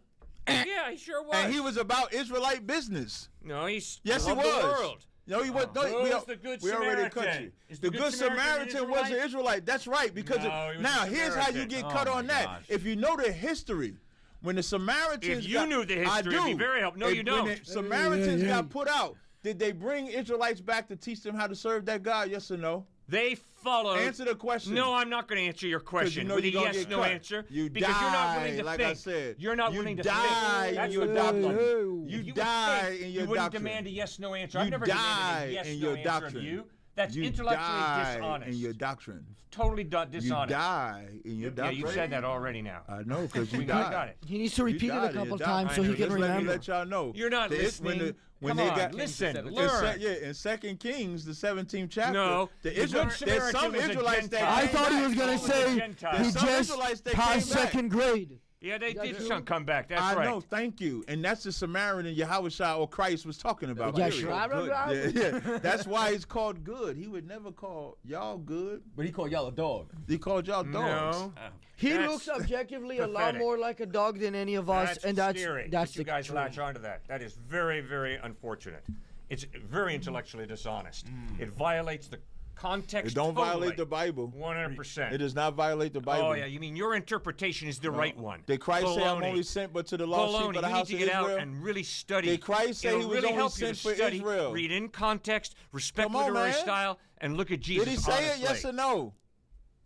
Yeah, he sure was. and he was about Israelite business. No, he's Yes, he loved was. the world. No, he was. No, Who's the Good we already Samaritan? cut you. Is The Good Samaritan was an Israelite. That's right. Because No, he was now a here's how you Samaritan. get cut Oh, on my that. gosh. If you know the history, when the Samaritans If you knew the I history, do. it'd be very helpful. No, you When don't. the Samaritans got put out, did they bring Israelites back to teach them how to serve that God? Yes or no? They followed. Answer the question. No, I'm not going to answer your question know with a you're gonna yes, get no cut. answer. You because you're not willing die, to like think. I said. You're not You willing to die think. in That's your what doctrine. happened. You would die think in your you wouldn't doctrine. demand a yes, no answer. You I've never die demanded a yes, in no your answer doctrine. of you. That's You intellectually die dishonest. in your doctrine. Totally You dishonest. die in your Yeah, doctrine. you said that already now. I know, because you We died. got it. He needs to repeat it died a in your couple doctrine. times so he Just can Let me remember. let y'all know. You're not When Come they on, got listen, in learn. in 2 Kings, the 17th chapter. No, the the Israel, Good there's some Samaritan was a Israelites that Gentile. I came thought he back. was gonna Some say Gentiles. he There's some just Israelites that passed came back. second grade. Yeah, they did true? come back. That's I right. know, thank you. And that's the Samaritan Yahushua or Christ was talking about. Yeah, period. sure. Yeah. That's why he's called good. He would never call y'all good. But he called y'all a dog. He called y'all dogs. No. He That's looks objectively a lot pathetic. more like a dog than any of us, That's and that's scary. that's that you the guys truth. latch onto that. That is very, very unfortunate. It's very intellectually dishonest. It violates the context. It don't totally. violate the Bible. 100%. It does not violate the Bible. Oh yeah, you mean your interpretation is the right one? Did Christ say I'm Baloney. only sent but to the lost sheep Baloney. of the You need house to of get Israel? out and really study. Did Christ say It'll he was really only help you sent to for study, Israel? read in context, respect Come on, literary man. style, and look at Jesus. Did he say it? honestly. Yes or no?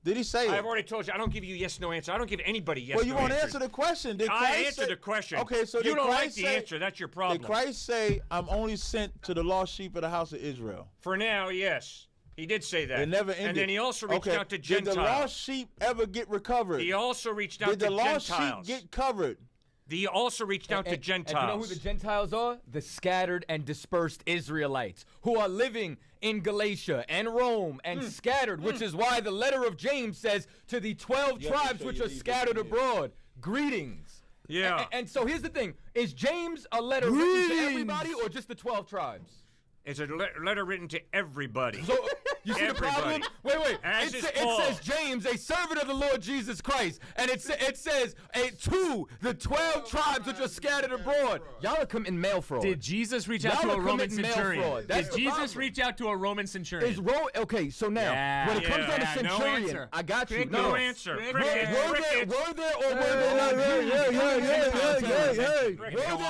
Did he say it? I've already told you. I don't give you yes, no answer. I don't give anybody yes, well, you no won't answers. answer the question. Did I Christ answered say, the question. Okay, so you did don't like Christ the say, answer. That's your problem. Did Christ say, I'm only sent to the lost sheep of the house of Israel? For now, yes. He did say that. It never ended. And then he also reached Okay, out to Did Gentiles. the lost sheep ever get recovered? He also reached out Did to the lost Gentiles. sheep get covered? He also reached out to And Gentiles. you know who the Gentiles are? The scattered and dispersed Israelites who are living in Galatia and Rome and scattered, which is why the letter of James says to the 12 Yeah, tribes so which you are leave scattered this in abroad, greetings. Yeah. And so here's the thing. Is James a letter written to everybody or just the 12 tribes? It's a letter written to everybody. So, you see the problem? Everybody. Wait. As is It Paul. says James, a servant of the Lord Jesus Christ. And it says to the 12 tribes which are scattered abroad. Y'all are committing mail fraud. Did Jesus reach out Y'all to a are Roman committing mail centurion? fraud. That's Did the Jesus problem. reach out to a Roman centurion? Okay, so now, Yeah, when it comes down to yeah, no centurion, answer. I got you. No answer. Were Crickets. there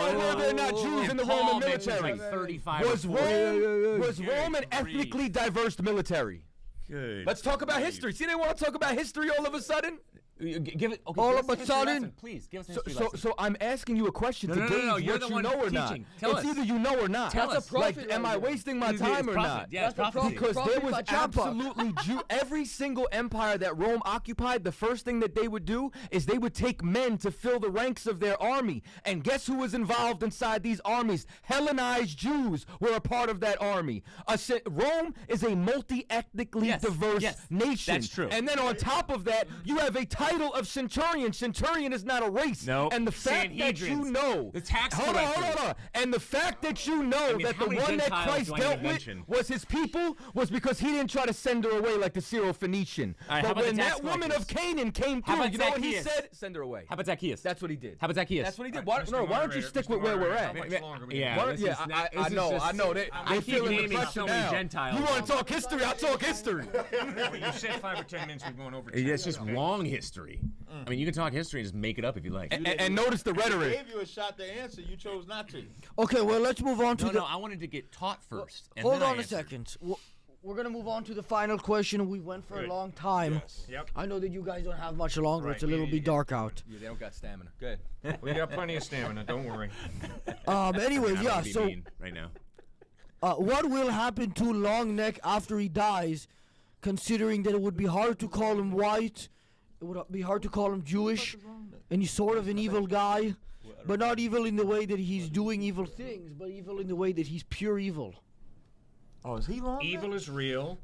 or were there not Jews in the Roman Paul mentions military? like 35 Was or 40. Rome an ethnically diverse military? Good. Let's talk about history. See, they want to talk about history all of a sudden? Give it. Okay, All give of us a history sudden? lesson, please give us a history lesson. So I'm asking you a question to No, gauge you're what the you one know or not. teaching. Tell It's us. either you know or not. Tell That's us. a prophet Like, am I right there. wasting my It's time or prophet. not? Yeah, it's That's a prophecy. prophet. Because there was by Champa. absolutely every single empire that Rome occupied, the first thing that they would do is they would take men to fill the ranks of their army. And guess who was involved inside these armies? Hellenized Jews were a part of that army. Rome is a multi-ethnically Yes, diverse yes, nation. that's true. And then on top of that, you have a title of centurion. Centurion is not a race. No. And the fact that you Sanhedrins. know, The tax hold collectors. on. And the fact that you know mean, that how the many one that Gentiles Christ do I dealt need to with mention? was his people was because he didn't try to send her away like the Syro-Phoenician. All right, how But about when the tax that woman of collectors? Canaan came How through, about you know what he Zacchaeus? said? Send her away. How about Zacchaeus? That's what he did. How about Zacchaeus? That's what he did. Mr. Why don't you Moderator, stick Mr. with where we're Moderator, at? How much longer are we Yeah, gonna Why- this yeah, is not- I this is know. just- I know. They I keep feeling the naming pressure so many now. Gentiles. You want to talk history? I'll talk history. Well, you said 5 or 10 minutes. We're going over. It's just long history. I mean, you can talk history and just make it up if you like. And notice the I rhetoric. gave you a shot to answer. You chose not to. Okay, well, let's move on to No, the. no, I wanted to get taught first. and Hold then I on a answered. second. We're gonna move on to the final question. We went for a long time. Yep. I know that you guys don't have much longer. Right, It's a little yeah, bit dark out. Yeah, they don't got stamina. Good. We got plenty of stamina. Don't worry. Anyways, I yeah. don't be So, mean right now. what will happen to Long Neck after he dies? Considering that it would be hard to call him white, it would be hard to call him Jewish, and he's sort of an evil guy, but not evil in the way that he's doing evil things, but evil in the way that he's pure evil. Oh, is he long? Evil is real.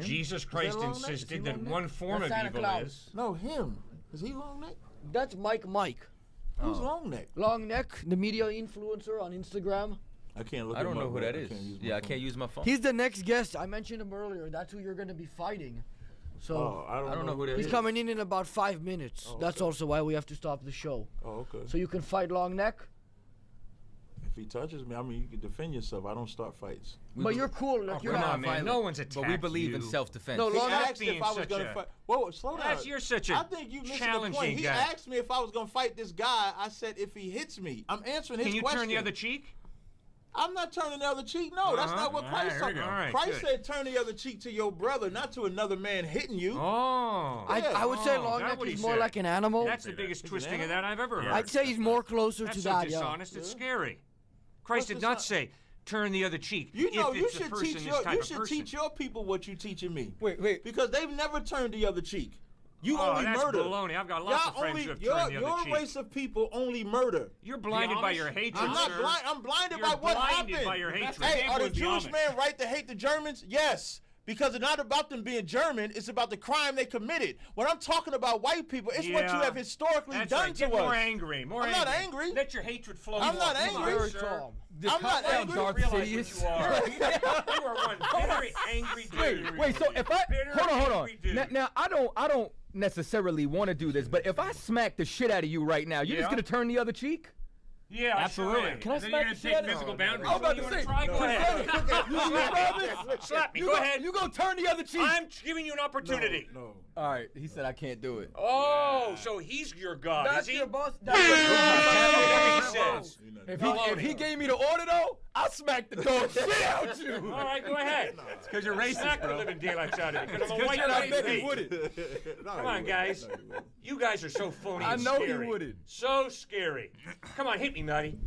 Jesus Christ long neck? Is he insisted that long neck? one form That's of Santa evil Claus. is. No, him. Is he long neck? That's Mike. Who's long neck? Long Neck, the media influencer on Instagram. I can't look. I don't him know up, who bro. that is. use my Yeah, I phone. can't use my phone. He's the next guest. I mentioned him earlier. That's who you're going to be fighting. So Oh, I I don't know who that he's is. coming in about 5 minutes. That's also why we have to stop the show. Oh, okay. So you can fight Long Neck, If he touches me, I mean, you can defend yourself. I don't start fights. but you're cool. Like, Oh, you're come not on, man. violent, No one's attacked But we believe in you. self-defense. No, He Long Neck asked if being I was such gonna a- fight. Whoa, slow down. You're such a I think you missed the challenging point. He guy. asked me if I was gonna fight this guy. I said if he hits me. I'm answering his Can you question. turn the other cheek? I'm not turning the other cheek. No, that's not what Christ All right, said. all right, Christ good. said turn the other cheek to your brother, not to another man hitting you. Oh. I would say Oh, long that's neck what he is more said. like an animal. That's the biggest twisting of that I've ever heard. I'd say he's more closer That's to so that, yeah. dishonest, it's scary. Christ did What's not dishonest? say, turn the other cheek. You know, if you it's a should person, teach this your type you of should person. teach your people what you're teaching me. Wait. Because they've never turned the other cheek. You Oh, only that's murder. baloney. I've got lots Y'all of friends only, who have your, turned the other your cheek. race of people only murder. You're blinded by Amish? your hatred, I'm not sir. blind. I'm blinded You're by what blinded happened. by your hatred. Hey, are the with the Jewish Amish. men right to hate the Germans? Yes. Because it's not about them being German, it's about the crime they committed. When I'm talking about white people, it's what you Yeah. have historically That's done right. to Get us. more angry. More I'm angry. not angry. Let your hatred flow. I'm more. not Come on, angry. Very sir. calm. I'm not angry. Darth Realize Sidious. what you are. You are one very angry dude. Wait, so if I Bitter, hold on. angry dude. Now I don't necessarily want to do this, but if I smack the shit out of you right now, you're just Yeah. gonna turn the other cheek? Yeah, Absolutely. I sure am. Can I Then smack you're gonna the shit take out of physical you? boundaries. I was about You to wanna say, try? Go ahead. Slap me. Go ahead. You gonna turn the other cheek? I'm giving you an opportunity. All right, he said I can't do it. Oh, so he's your God, That's is he? your boss. Whatever he says. If he gave me the order though, I'll smack the dog shit out you. All right, go ahead. It's because you're racist, Smack the bro. living daylights out of you because I'm a Because white you're guy. not betting, Hey, would it? Come on, guys. You guys are so phony I and know he scary. wouldn't. So scary. Come on, hit me, Nutty.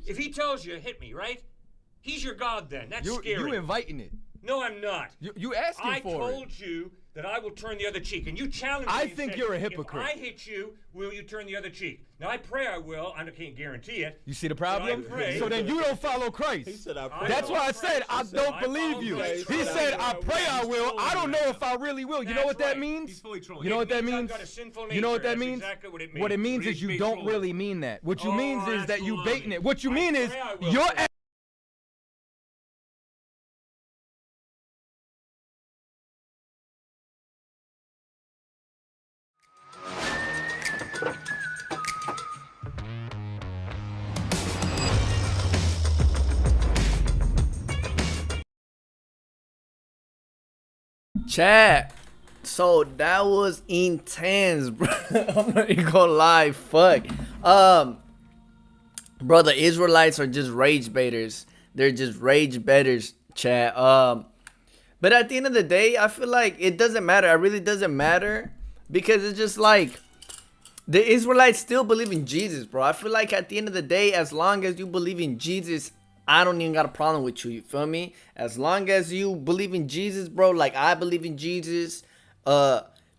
If he tells you, hit me, right? He's your God then. That's You scary. inviting it. No, I'm not. You asking I for it. told you that I will turn the other cheek, and you challenged me. I and think said, you're a hypocrite. If I hit you, will you turn the other cheek? Now, I pray I will. I can't guarantee it. You see the problem? I pray. So then you don't follow Christ. He said, I I pray. That's why I said I don't I believe follow you. Christ. He said I pray I will. I don't know if I really will. You know That's what that right. means? He's fully trolling. You know what that I've means? got a sinful You know what nature. that That's means? exactly what it means. What it means is you Rage-based don't trolling. really mean that. What you Oh, means is that's that you baloney. baiting it. What you I mean is pray I will, your sir. Chat. So that was intense, bro. I'm not even gonna lie. Fuck. Bro, the Israelites are just rage baiters. They're just rage baiters, chat. But at the end of the day, I feel like it doesn't matter. It really doesn't matter because it's just like the Israelites still believe in Jesus, bro. I feel like at the end of the day, as long as you believe in Jesus, I don't even got a problem with you. You feel me? As long as you believe in Jesus, bro, like I believe in Jesus,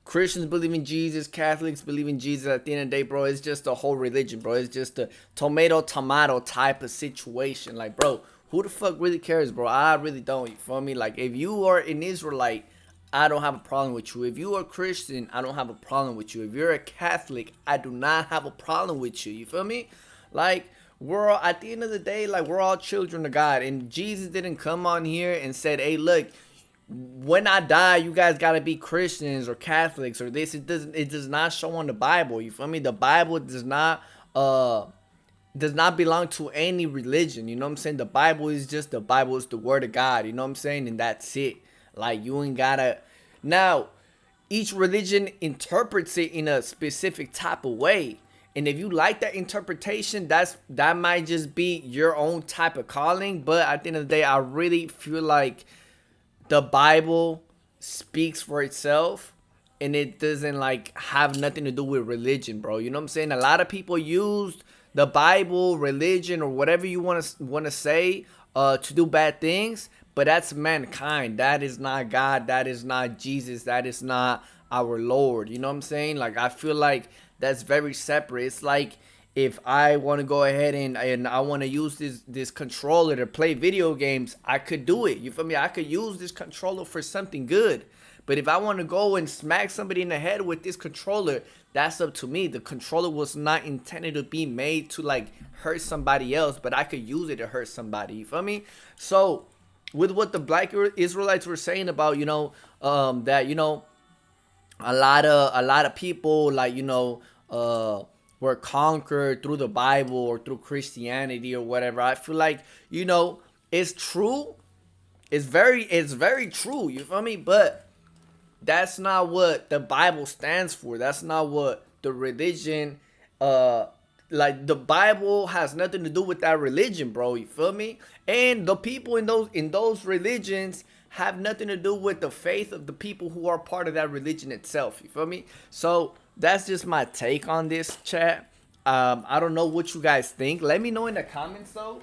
Christians believe in Jesus, Catholics believe in Jesus. At the end of the day, bro, it's just a whole religion, bro. It's just a tomato type of situation. Like, bro, who the fuck really cares, bro? I really don't. You feel me? Like, if you are an Israelite, I don't have a problem with you. If you are Christian, I don't have a problem with you. If you're a Catholic, I do not have a problem with you. You feel me? Like, we're all, at the end of the day, like, we're all children of God. And Jesus didn't come on here and said, hey, look, when I die, you guys gotta be Christians or Catholics or this. It does not show on the Bible. You feel me? The Bible does not belong to any religion. You know what I'm saying? The Bible is just the Bible. Is the word of God. You know what I'm saying? And that's it. Like, you ain't gotta. Now, each religion interprets it in a specific type of way. And if you like that interpretation, that might just be your own type of calling. But at the end of the day, I really feel like the Bible speaks for itself. And it doesn't like have nothing to do with religion, bro. You know what I'm saying? A lot of people use the Bible, religion, or whatever you want to say to do bad things. But that's mankind. That is not God. That is not Jesus. That is not our Lord. You know what I'm saying? Like, I feel like that's very separate. It's like if I want to go ahead and I want to use this controller to play video games, I could do it. You feel me? I could use this controller for something good. But if I want to go and smack somebody in the head with this controller, that's up to me. The controller was not intended to be made to like hurt somebody else, but I could use it to hurt somebody. You feel me? So with what the Black Israelites were saying about, you know, that, you know, a lot of people, like, you know, were conquered through the Bible or through Christianity or whatever. I feel like, you know, it's true. It's very true. You feel me? But that's not what the Bible stands for. That's not what the religion like the Bible has nothing to do with that religion, bro. You feel me? And the people in those religions have nothing to do with the faith of the people who are part of that religion itself. You feel me? So that's just my take on this, chat. I don't know what you guys think. Let me know in the comments though.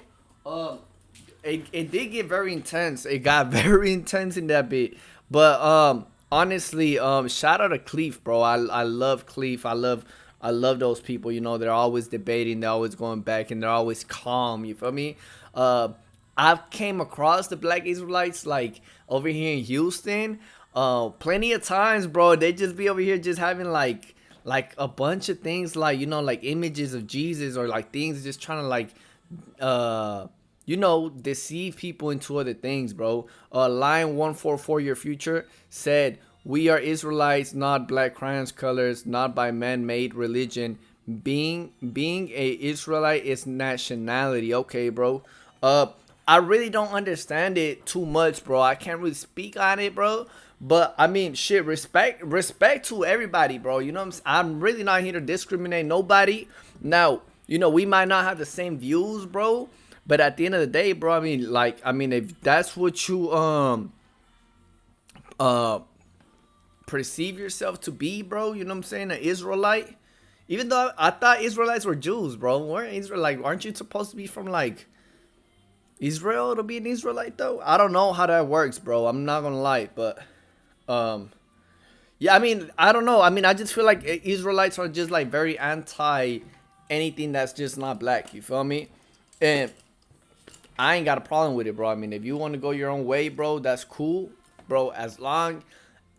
It did get very intense. It got very intense in that bit. But honestly, shout out to Cliffe, bro. I love Cliffe. I love those people. You know, they're always debating. They're always going back, and they're always calm. You feel me? I've came across the Black Israelites like over here in Houston, plenty of times, bro. They just be over here just having like a bunch of things, like, you know, like images of Jesus, or like things just trying to like you know, deceive people into other things, bro. Line 144 Your Future said, "We are Israelites, not black crayons colors, not by man-made religion. Being a Israelite is nationality." Okay, bro. I really don't understand it too much, bro. I can't really speak on it, bro. But I mean, shit, respect to everybody, bro. You know what I'm really not here to discriminate nobody. Now, you know, we might not have the same views, bro. But at the end of the day, bro, I mean, if that's what you perceive yourself to be, bro, you know what I'm saying, an Israelite. Even though I thought Israelites were Jews, bro. Aren't you supposed to be from like Israel to be an Israelite though? I don't know how that works, bro. I'm not gonna lie, but yeah, I mean, I don't know. I mean, I just feel like Israelites are just like very anti anything that's just not black. You feel me? And I ain't got a problem with it, bro. I mean, if you want to go your own way, bro, that's cool, bro. As long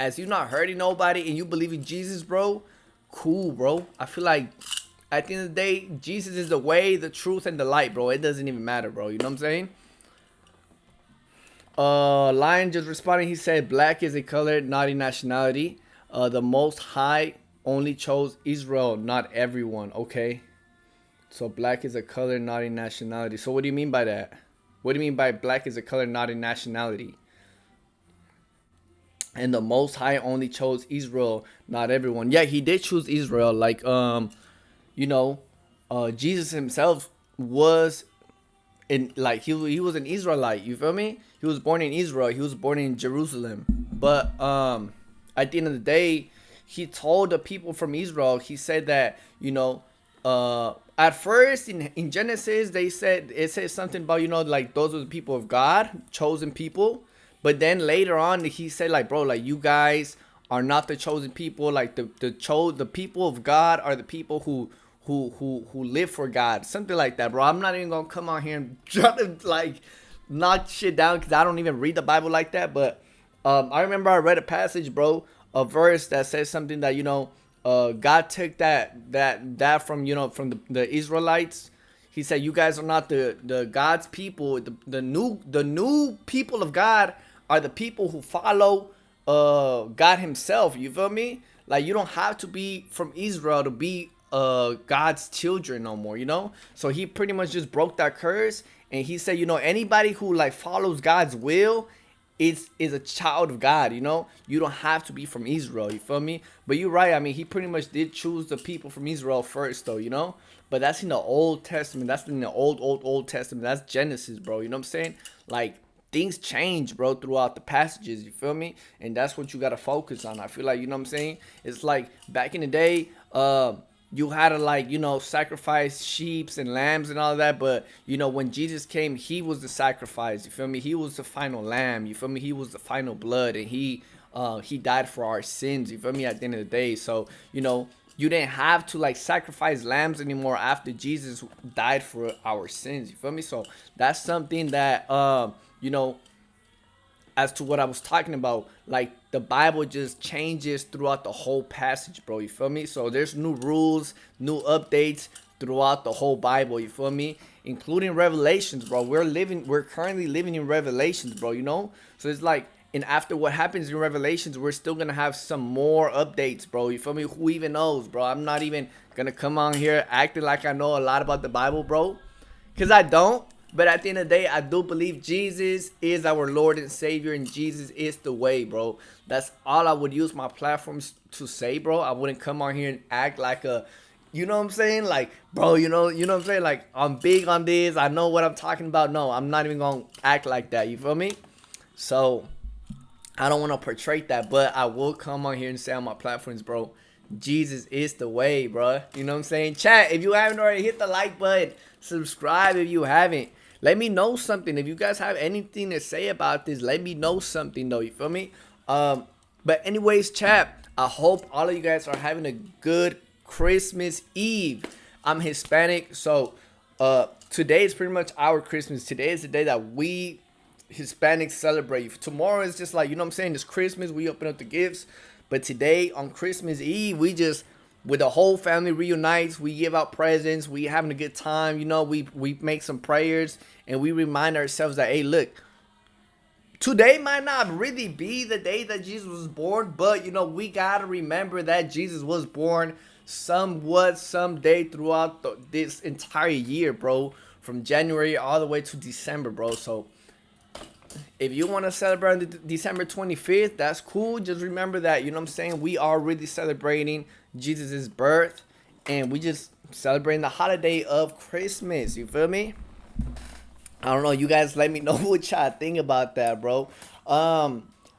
as you're not hurting nobody and you believe in Jesus, bro, cool, bro. I feel like at the end of the day, Jesus is the way, the truth, and the light, bro. It doesn't even matter, bro. You know what I'm saying? Lion just responding. He said, "Black is a color, not a nationality. The Most High only chose Israel, not everyone." Okay. So black is a color, not a nationality. So what do you mean by that? What do you mean by black is a color, not a nationality? And the Most High only chose Israel, not everyone. Yeah, he did choose Israel. Like, you know, Jesus himself was he was an Israelite. You feel me? He was born in Israel. He was born in Jerusalem. But at the end of the day, he told the people from Israel. He said that, you know, at first in Genesis it says something about, you know, like those are the people of God, chosen people. But then later on he said, like, bro, like, you guys are not the chosen people. Like the people of God are the people who live for God, something like that, bro. I'm not even gonna come on here and try to like knock shit down because I don't even read the Bible like that. But I remember I read a passage, bro, a verse that says something that, you know, God took that from, you know, from the Israelites. He said, you guys are not the God's people. The new people of God are the people who follow God himself. You feel me? Like, you don't have to be from Israel to be God's children no more, you know? So he pretty much just broke that curse, and he said, you know, anybody who like follows God's will is a child of God, you know? You don't have to be from Israel, you feel me? But you're right, I mean, he pretty much did choose the people from Israel first though, you know? But that's in the Old Testament. That's in the Old Testament. That's Genesis, bro. You know what I'm saying? Like, things change, bro, throughout the passages, you feel me? And that's what you got to focus on. I feel like, you know what I'm saying? It's like back in the day, you had to, like, you know, sacrifice sheep and lambs and all that. But, you know, when Jesus came, he was the sacrifice. You feel me? He was the final lamb. You feel me? He was the final blood. And he died for our sins. You feel me? At the end of the day. So, you know, you didn't have to like sacrifice lambs anymore after Jesus died for our sins. You feel me? So that's something that, you know, as to what I was talking about, like the Bible just changes throughout the whole passage, bro. You feel me? So there's new rules, new updates throughout the whole Bible. You feel me? Including Revelations, bro. We're currently living in Revelations, bro. You know? So it's like, and after what happens in Revelations, we're still gonna have some more updates, bro. You feel me? Who even knows, bro? I'm not even gonna come on here acting like I know a lot about the Bible, bro, because I don't. But at the end of the day, I do believe Jesus is our Lord and Savior, and Jesus is the way, bro. That's all I would use my platforms to say, bro. I wouldn't come on here and act like a you know what I'm saying? Like, bro, you know what I'm saying? Like, I'm big on this. I know what I'm talking about. No, I'm not even gonna act like that. You feel me? So I don't want to portray that, but I will come on here and say on my platforms, bro, Jesus is the way, bro. You know what I'm saying? Chat, if you haven't already, hit the like button. Subscribe if you haven't. Let me know something. If you guys have anything to say about this, let me know something, though. You feel me? But anyways, chat, I hope all of you guys are having a good Christmas Eve. I'm Hispanic, so today is pretty much our Christmas. Today is the day that we Hispanics celebrate. Tomorrow is just like, you know what I'm saying, it's Christmas, we open up the gifts. But today on Christmas Eve, we just, with the whole family reunites, we give out presents, we having a good time, you know, we make some prayers, and we remind ourselves that, hey, look, today might not really be the day that Jesus was born, but you know, we gotta remember that Jesus was born someday throughout this entire year, bro, from January all the way to December, bro. So if you want to celebrate on December 25th, that's cool. Just remember that, you know what I'm saying, we are really celebrating Jesus' birth, and we just celebrating the holiday of Christmas. You feel me? I don't know. You guys let me know what y'all think about that, bro.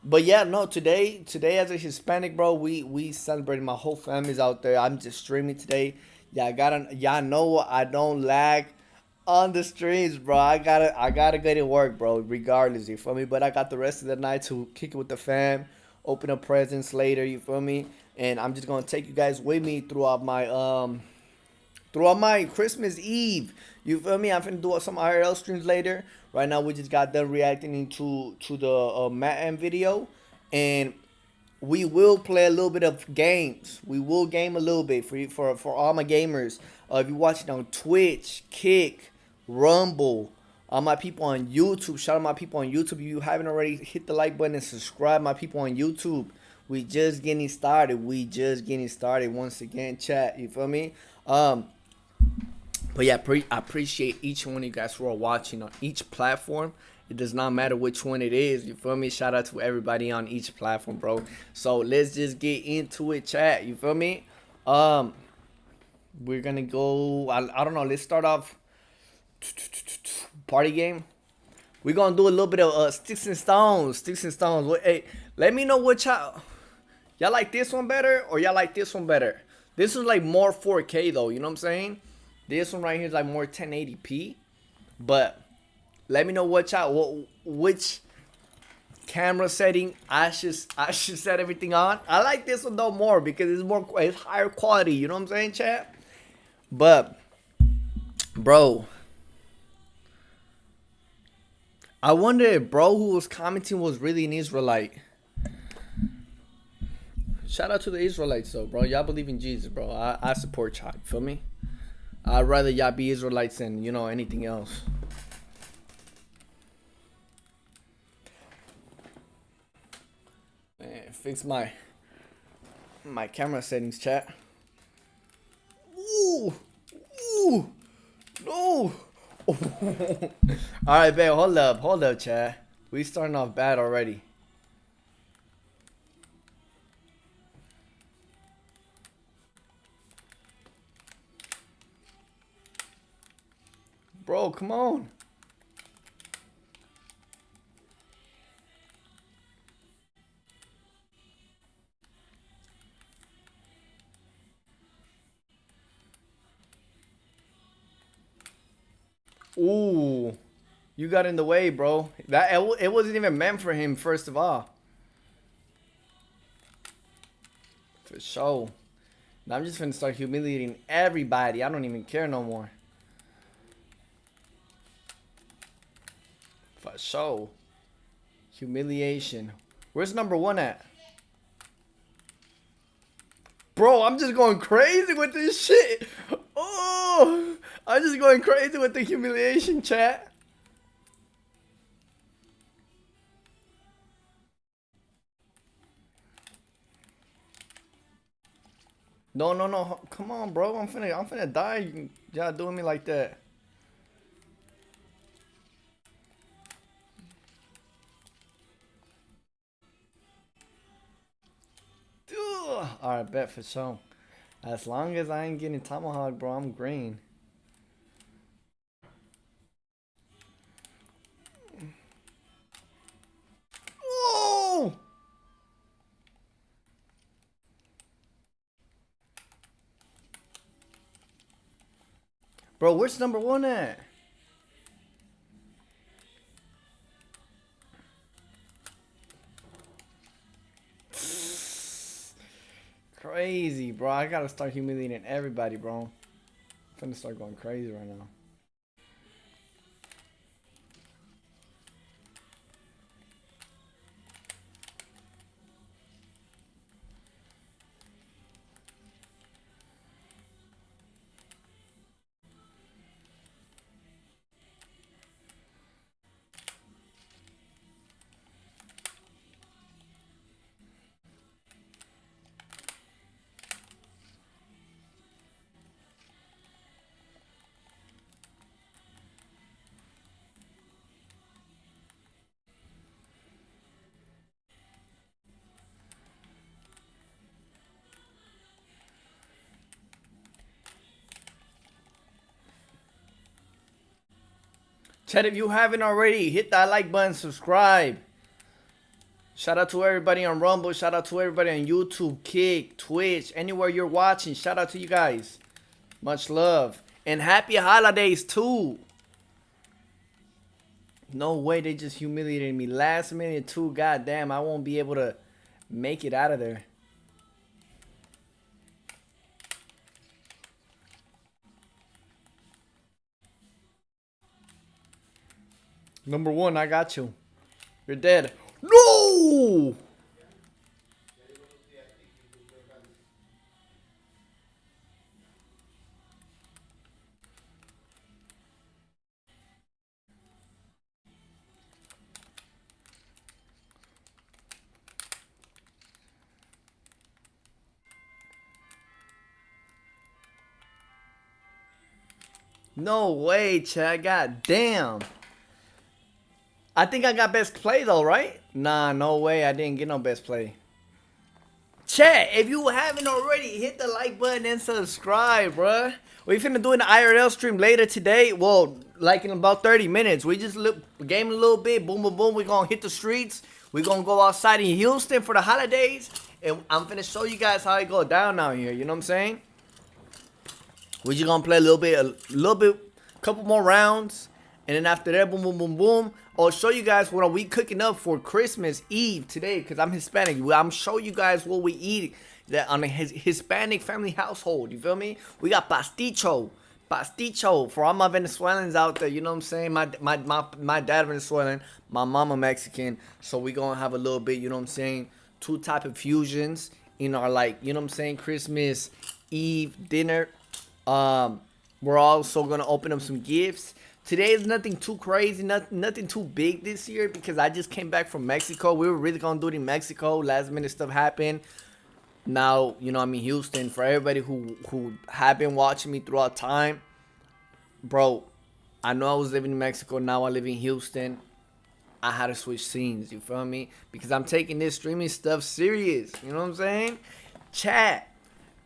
But yeah, no, today as a Hispanic, bro, we celebrating. My whole family's out there. I'm just streaming today. Y'all know I don't lag on the streams, bro. I gotta get to work, bro, regardless, you feel me? But I got the rest of the night to kick it with the fam, open up presents later, you feel me? And I'm just gonna take you guys with me throughout my Christmas Eve. You feel me? I'm finna do some IRL streams later. Right now, we just got done reacting to the Matan video, and we will play a little bit of games. We will game a little bit for all my gamers. If you're watching on Twitch, Kick, Rumble, all my people on YouTube. Shout out my people on YouTube. If you haven't already, hit the like button and subscribe. My people on YouTube. We just getting started. Once again, chat. You feel me? But yeah, I appreciate each one of you guys who are watching on each platform. It does not matter which one it is. You feel me? Shout out to everybody on each platform, bro. So let's just get into it, chat. You feel me? We're gonna go. I don't know. Let's start off party game. We're gonna do a little bit of sticks and stones. Hey, let me know what y'all like, this one better or y'all like this one better. This is like more 4K though. You know what I'm saying? This one right here is like more 1080p. But let me know which camera setting I should set everything on. I like this one though more because it's higher quality. You know what I'm saying, chat? But bro, I wonder if bro who was commenting was really an Israelite. Shout out to the Israelites though, bro. Y'all believe in Jesus, bro. I support y'all. You feel me? I'd rather y'all be Israelites than, you know, anything else. Man, fix my camera settings, chat. Ooh, no. All right, babe. Hold up, chat. We starting off bad already. Bro, come on. Ooh, you got in the way, bro. It wasn't even meant for him, first of all. For sure. Now I'm just gonna start humiliating everybody. I don't even care no more. For sure. Humiliation. Where's number one at? Bro, I'm just going crazy with this shit. Oh, I'm just going crazy with the humiliation, chat. No. Come on, bro. I'm finna die. Y'all doing me like that. Alright, bet for sure. As long as I ain't getting tomahawk, bro, I'm green. Oh! Bro, where's number one at? Crazy, bro. I gotta start humiliating everybody, bro. I'm finna start going crazy right now. Chat, if you haven't already, hit that like button, subscribe. Shout out to everybody on Rumble. Shout out to everybody on YouTube, Kick, Twitch, anywhere you're watching. Shout out to you guys. Much love. And happy holidays, too. No way, they just humiliated me. Last minute, too. Goddamn, I won't be able to make it out of there. Number one, I got you. You're dead. No! No way, Chad. God damn. I think I got best play though, right? Nah, no way. I didn't get no best play. Chat, if you haven't already, hit the like button and subscribe, bruh. We finna do an IRL stream later today. Well, like in about 30 minutes. We just game a little bit. Boom, boom, boom. We gonna hit the streets. We gonna go outside in Houston for the holidays. And I'm finna show you guys how it go down out here. You know what I'm saying? We just gonna play a little bit, couple more rounds. And then after that, boom, boom, boom, boom. I'll show you guys what we cooking up for Christmas Eve today, because I'm Hispanic. I'm showing you guys what we eat that on a Hispanic family household. You feel me? We got pasticho for all my Venezuelans out there. You know what I'm saying? My dad Venezuelan, my mama Mexican. So we gonna have a little bit. You know what I'm saying? Two type of fusions in our, like, you know what I'm saying, Christmas Eve dinner. We're also gonna open up some gifts. Today is nothing too crazy, nothing too big this year, because I just came back from Mexico. We were really gonna do it in Mexico. Last minute stuff happened. Now, you know, I'm in Houston. For everybody who have been watching me throughout time, bro, I know I was living in Mexico. Now I live in Houston. I had to switch scenes. You feel me? Because I'm taking this streaming stuff serious. You know what I'm saying? Chat.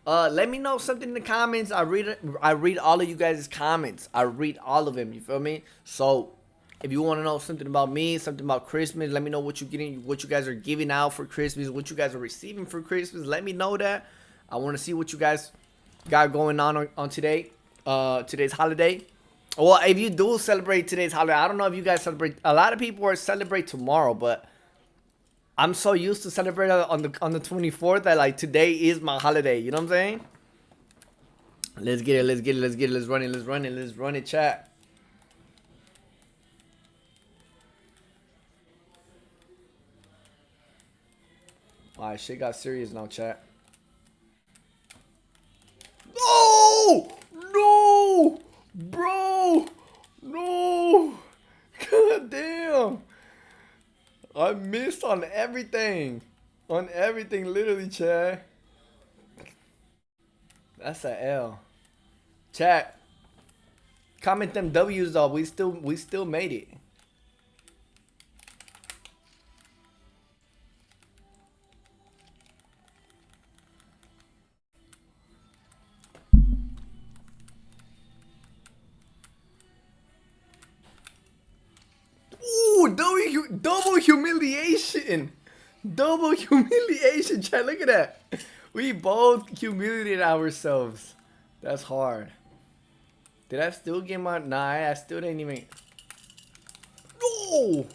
Let me know something in the comments. I read all of you guys' comments. I read all of them. You feel me? So if you want to know something about me, something about Christmas, let me know what you guys are giving out for Christmas, what you guys are receiving for Christmas. Let me know that. I want to see what you guys got going on today. Today's holiday. Well, if you do celebrate today's holiday, I don't know if you guys celebrate. A lot of people are celebrate tomorrow, but I'm so used to celebrate on the 24th that, like, today is my holiday. You know what I'm saying? Let's get it. Let's run it, chat. Alright, shit got serious now, chat. No, bro, no. God damn. I missed on everything. Literally, chat. That's a L. Chat. Comment them W's though. We still made it. double humiliation. Double humiliation, chat. Look at that. We both humiliated ourselves. That's hard. Did I still get my... Nah, I still didn't even... No!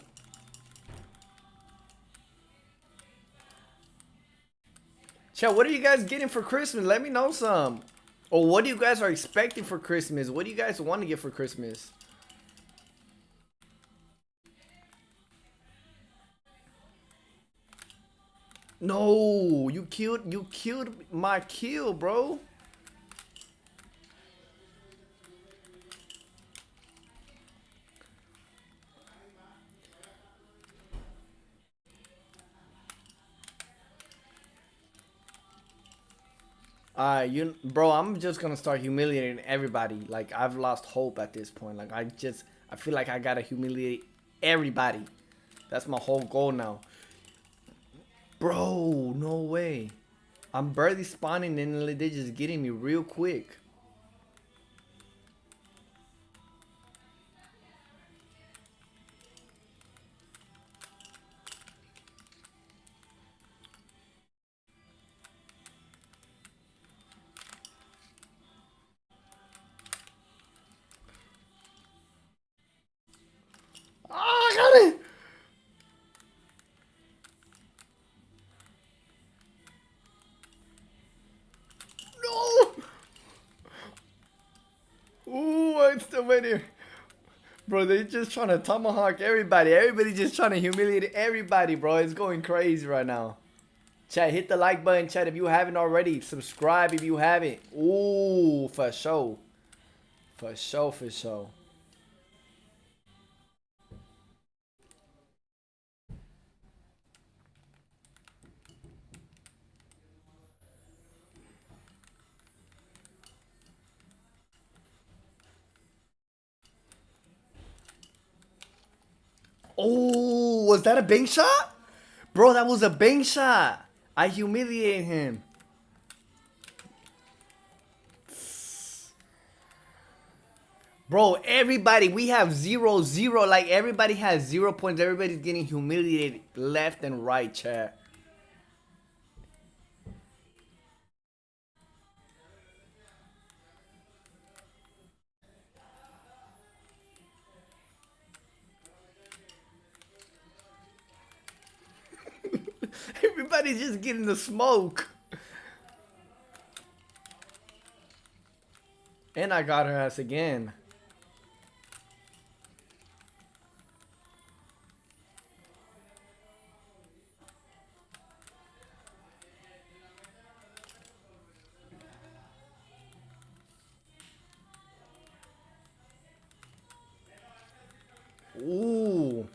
Chat, what are you guys getting for Christmas? Let me know some. Or what do you guys are expecting for Christmas? What do you guys want to get for Christmas? No, you killed my kill, bro. Bro, I'm just gonna start humiliating everybody. Like, I've lost hope at this point. Like, I feel like I gotta humiliate everybody. That's my whole goal now. Bro, no way. I'm barely spawning and they're just getting me real quick. Ah, I got it. Ooh, I'm still waiting. Bro, they're just trying to tomahawk everybody. Everybody just trying to humiliate everybody, bro. It's going crazy right now. Chat, hit the like button, chat, if you haven't already. Subscribe if you haven't. Ooh, for sure. For sure, for sure. Oh, was that a bang shot? Bro, that was a bang shot. I humiliated him. Bro, everybody, we have 0-0. Like, everybody has 0 points. Everybody's getting humiliated left and right, chat. Everybody's just getting the smoke. And I got her ass again. Ooh.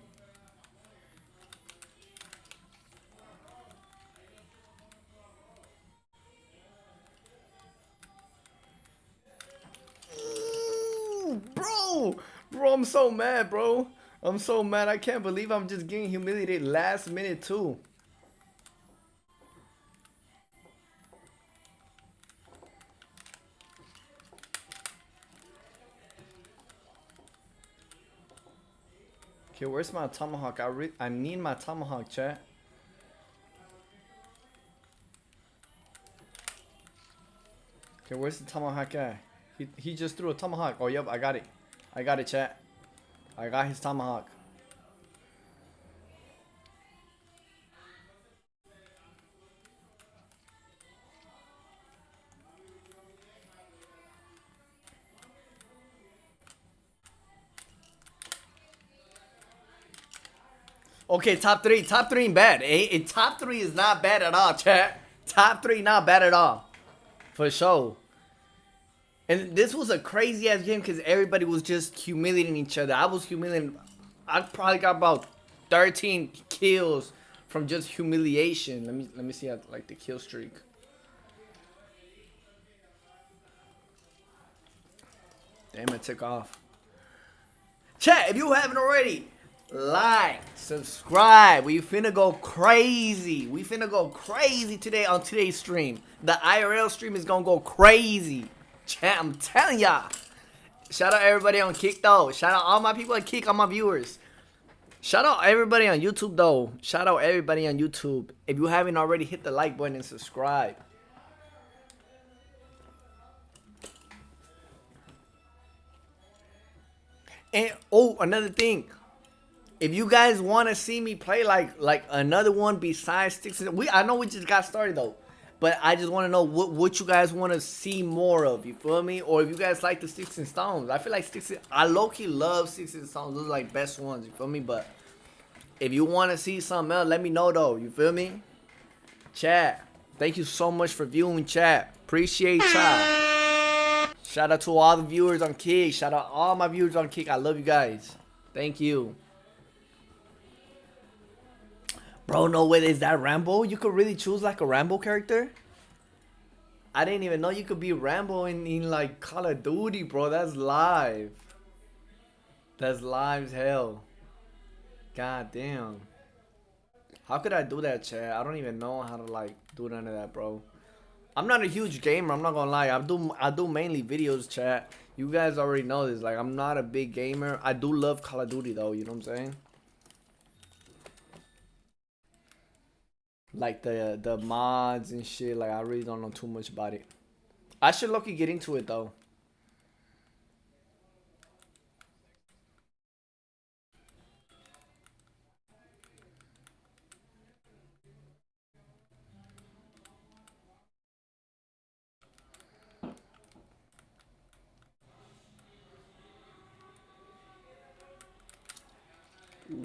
Bro, I'm so mad, bro. I'm so mad. I can't believe I'm just getting humiliated last minute, too. Okay, where's my tomahawk? I need my tomahawk, chat. Okay, where's the tomahawk guy? He just threw a tomahawk. Oh, yep, I got it. I got it, chat. I got his tomahawk. Okay, top three. Top three ain't bad. Top three is not bad at all, chat. Top three not bad at all. For sure. And this was a crazy ass game because everybody was just humiliating each other. I was humiliating. I probably got about 13 kills from just humiliation. Let me see like the kill streak. Damn, it took off. Chat, if you haven't already, like, subscribe. We finna go crazy. We finna go crazy today on today's stream. The IRL stream is gonna go crazy. Chat, I'm telling y'all. Shout out everybody on Kick though. Shout out all my people on Kick, all my viewers. Shout out everybody on YouTube though. Shout out everybody on YouTube. If you haven't already, hit the like button and subscribe. And oh, another thing. If you guys want to see me play like another one besides Sticks and I know we just got started though. But I just want to know what you guys want to see more of. You feel me? Or if you guys like the Sticks and Stones. I feel like I low-key love Sticks and Stones. Those are like best ones. You feel me? But if you want to see something else, let me know though. You feel me? Chat. Thank you so much for viewing, chat. Appreciate y'all. Shout out to all the viewers on Kick. Shout out all my viewers on Kick. I love you guys. Thank you. Bro, no way, is that Rambo? You could really choose like a Rambo character? I didn't even know you could be Rambo in like Call of Duty, bro. That's live. That's live as hell. God damn. How could I do that, chat? I don't even know how to like do none of that, bro. I'm not a huge gamer, I'm not gonna lie. I do mainly videos, chat. You guys already know this. Like, I'm not a big gamer. I do love Call of Duty though, you know what I'm saying? Like the mods and shit, like I really don't know too much about it. I should look and get into it though.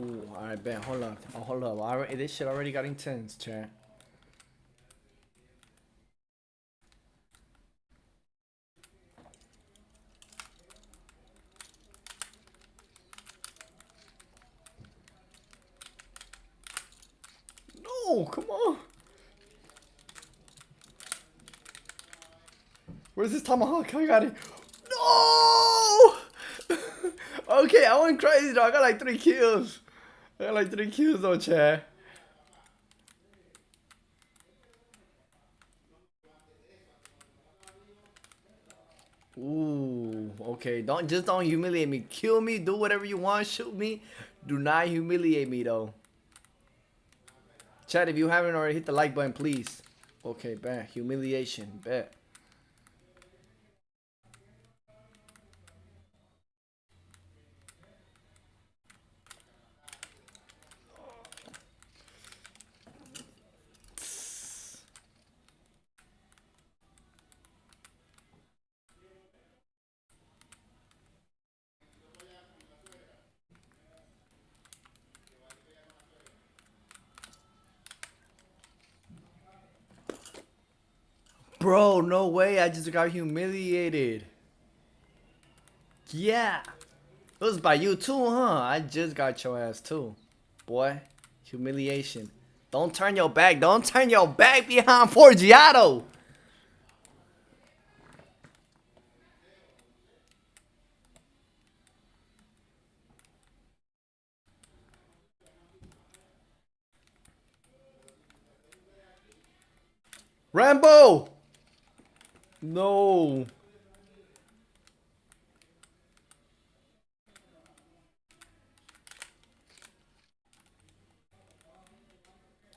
Ooh, alright, bet. Hold up. Oh, hold up. This shit already got intense, chat. No, come on. Where's this tomahawk? I got it. No! Okay, I went crazy though. I got like 3 kills. I got like 3 kills though, chat. Ooh, okay. Don't humiliate me. Kill me, do whatever you want, shoot me. Do not humiliate me though. Chat, if you haven't already, hit the like button, please. Okay, bet. Humiliation, bet. Bro, no way. I just got humiliated. Yeah. It was by you too, huh? I just got your ass too. Boy. Humiliation. Don't turn your back. Don't turn your back behind Forgiato. Rambo! No.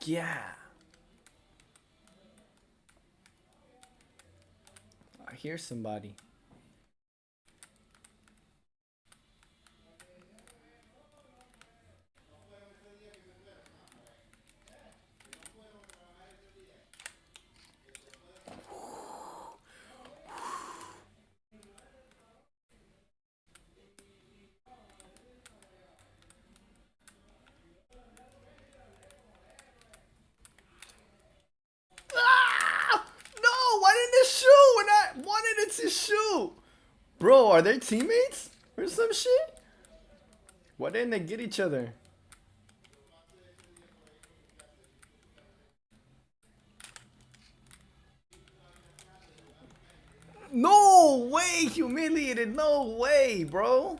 Yeah. I hear somebody. Ah! No, why didn't it shoot when I wanted it to shoot? Bro, are they teammates or some shit? Why didn't they get each other? No way, humiliated. No way, bro.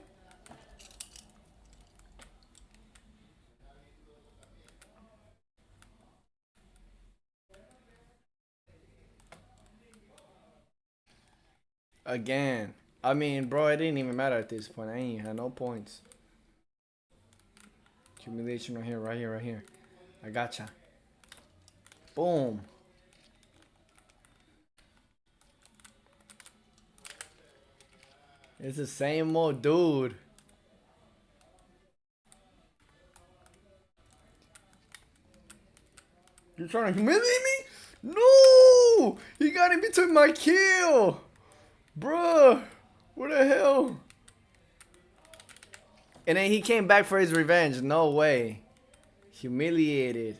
Again. I mean, bro, it didn't even matter at this point. I ain't had no points. Humiliation right here, right here, right here. I gotcha. Boom. It's the same old dude. You trying to humiliate me? No! He got in between my kill! Bruh! What the hell? And then he came back for his revenge. No way. Humiliated.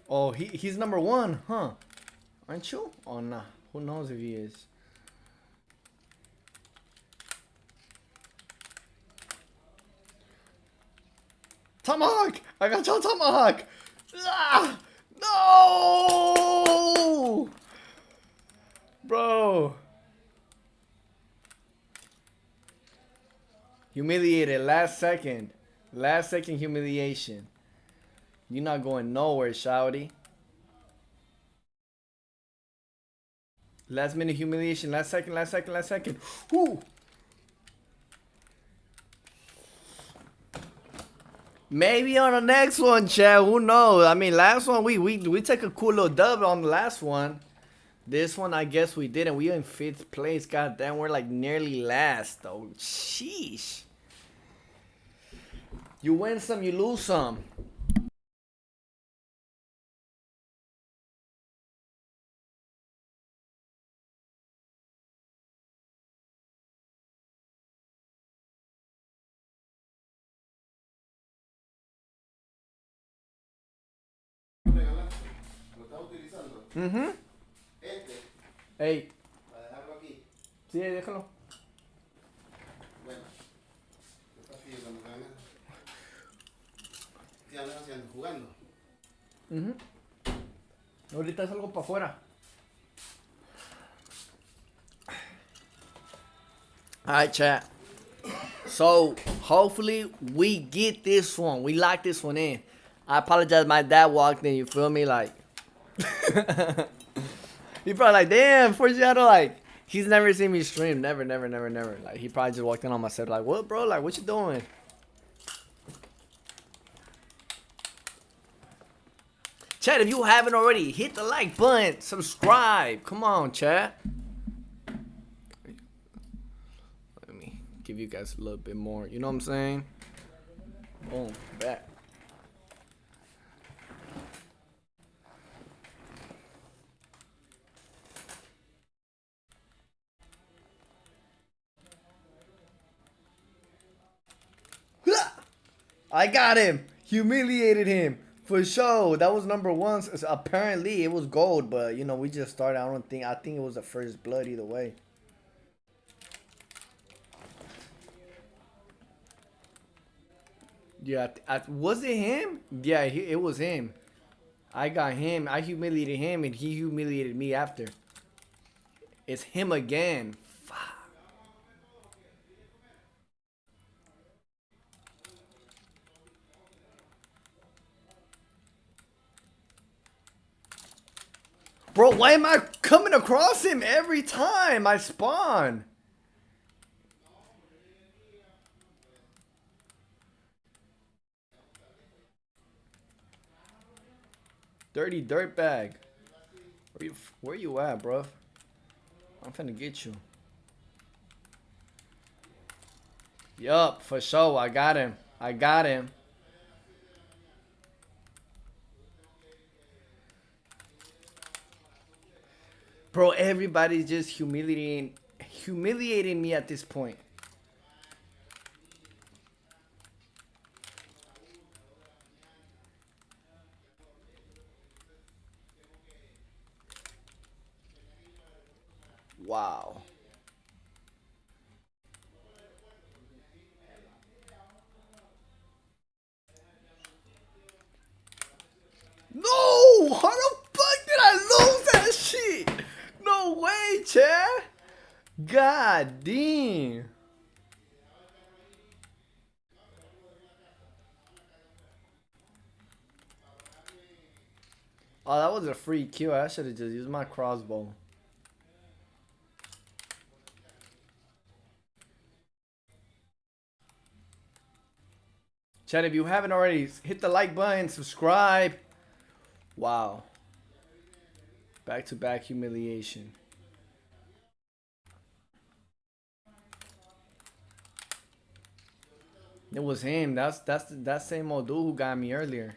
Oh, he's number one, huh? Aren't you? Oh, nah. Who knows if he is? Tomahawk! I got your tomahawk! Ah! No! Bro. Humiliated last second. Last second humiliation. You're not going nowhere, shouty. Last minute humiliation. Last second, last second, last second. Whoo! Maybe on the next one, Chad. Who knows? I mean, last one we took a cool little dub on the last one. This one, I guess we didn't. We in 5th place. God damn, we're like nearly last, though. Sheesh. You win some, you lose some. Mm-hmm. Hey. Para dejarlo aquí. Sí, déjalo. Bueno, qué fastidio cuando me van ¿qué andan haciendo? ¿Jugando? Ahorita salgo para afuera. Alright, chat. So, hopefully, we get this one. We lock this one in. I apologize, my dad walked in, you feel me? Like, he probably like, damn, Forgiato, like, he's never seen me stream. Never. Like, he probably just walked in on my set, like, what, bro? Like, what you doing? Chat, if you haven't already, hit the like button, subscribe. Come on, chat. Let me give you guys a little bit more. You know what I'm saying? Boom, back. I got him. Humiliated him. For sure. That was number one. Apparently, it was gold, but, you know, we just started. I think it was the first blood either way. Yeah, was it him? Yeah, it was him. I got him. I humiliated him, and he humiliated me after. It's him again. Bro, why am I coming across him every time I spawn? Dirty dirtbag. Where you at, bro? I'm finna get you. Yup, for sure. I got him. Bro, everybody's just humiliating me at this point. Wow. No! How the fuck did I lose that shit? No way, Chad. God damn. Oh, that was a free kill. I should have just used my crossbow. Chat, if you haven't already, hit the like button, subscribe. Wow. Back-to-back humiliation. It was him. That's that same old dude who got me earlier.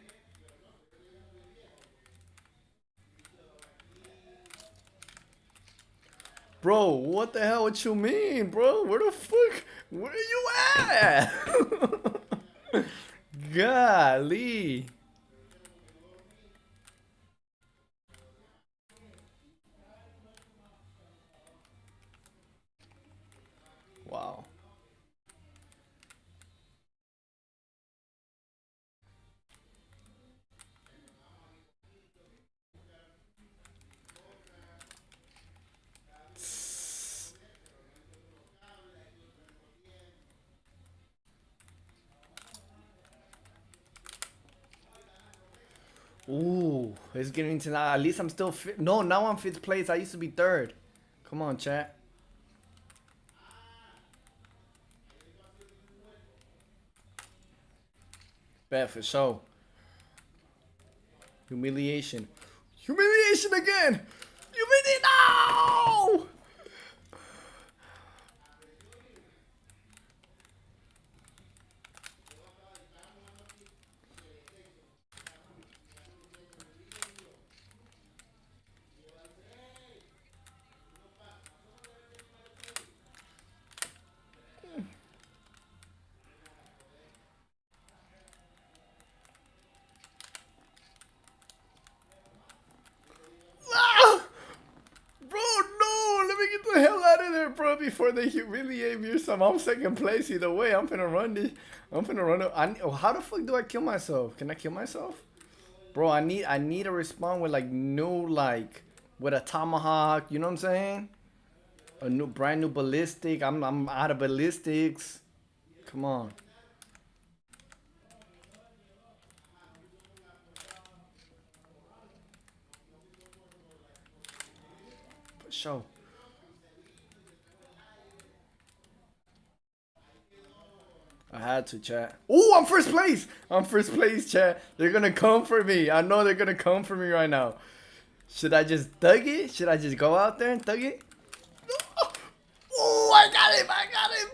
Bro, what the hell? What you mean, bro? Where the fuck? Where you at? Golly. Wow. Ooh, it's getting to now. At least I'm still fit. No, now I'm 5th place. I used to be 3rd. Come on, chat. Bet for sure. Humiliation. Humiliation again! Humiliation! No! Bro, no! Let me get the hell out of there, bro, before they humiliate me or something. I'm 2nd place either way. I'm finna run this. I'm finna run it. How the fuck do I kill myself? Can I kill myself? Bro, I need to respond with like new, like, with a tomahawk. You know what I'm saying? A brand new ballistic. I'm out of ballistics. Come on. For sure. I had to, chat. Ooh, I'm 1st place. I'm 1st place, chat. They're gonna come for me. I know they're gonna come for me right now. Should I just thug it? Should I just go out there and thug it? No. Oh, I got him. I got him.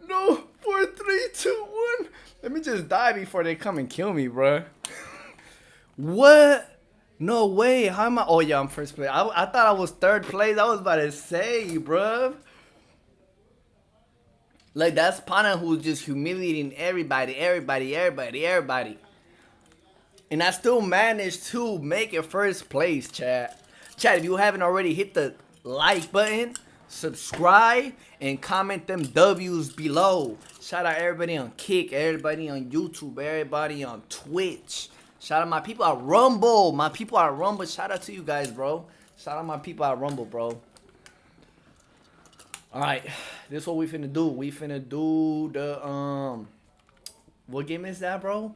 No. 4, 3, 2, 1. Let me just die before they come and kill me, bro. What? No way. How am I? Oh, yeah, I'm 1st place. I thought I was 3rd place. I was about to say, bro. Like, that's Pana who's just humiliating everybody. And I still managed to make it 1st place, chat. Chat, if you haven't already, hit the like button, subscribe, and comment them W's below. Shout out everybody on Kick, everybody on YouTube, everybody on Twitch. Shout out my people at Rumble. Shout out to you guys, bro. Shout out my people at Rumble, bro. Alright, this is what we finna do. We finna do the, what game is that, bro?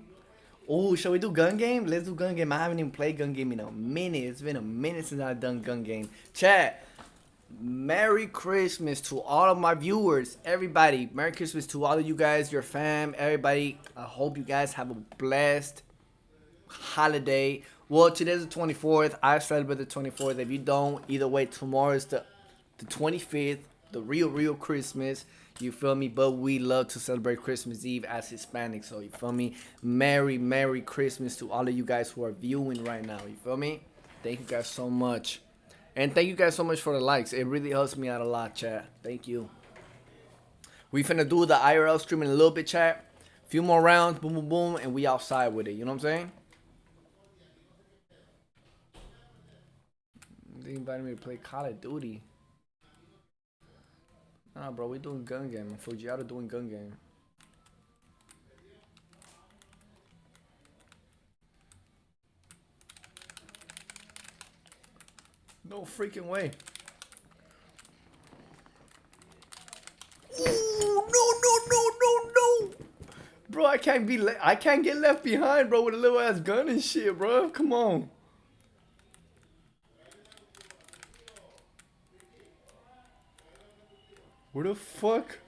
Oh, shall we do gun game? Let's do gun game. I haven't even played gun game in a minute. It's been a minute since I've done gun game. Chat, Merry Christmas to all of my viewers. Everybody, Merry Christmas to all of you guys, your fam, everybody. I hope you guys have a blessed holiday. Well, today's the 24th. I celebrate the 24th. If you don't, either way, tomorrow is the 25th. The real Christmas, you feel me? But we love to celebrate Christmas Eve as Hispanics, so you feel me? Merry Christmas to all of you guys who are viewing right now, you feel me? Thank you guys so much. And thank you guys so much for the likes. It really helps me out a lot, chat. Thank you. We finna do the IRL stream in a little bit, chat. Few more rounds, boom, boom, boom, and we outside with it, you know what I'm saying? They invited me to play Call of Duty. Nah, bro, we doing gun game. Fujiata doing gun game. No freaking way. Ooh, no. Bro, I can't get left behind, bro, with a little ass gun and shit, bro. Come on. Where the fuck?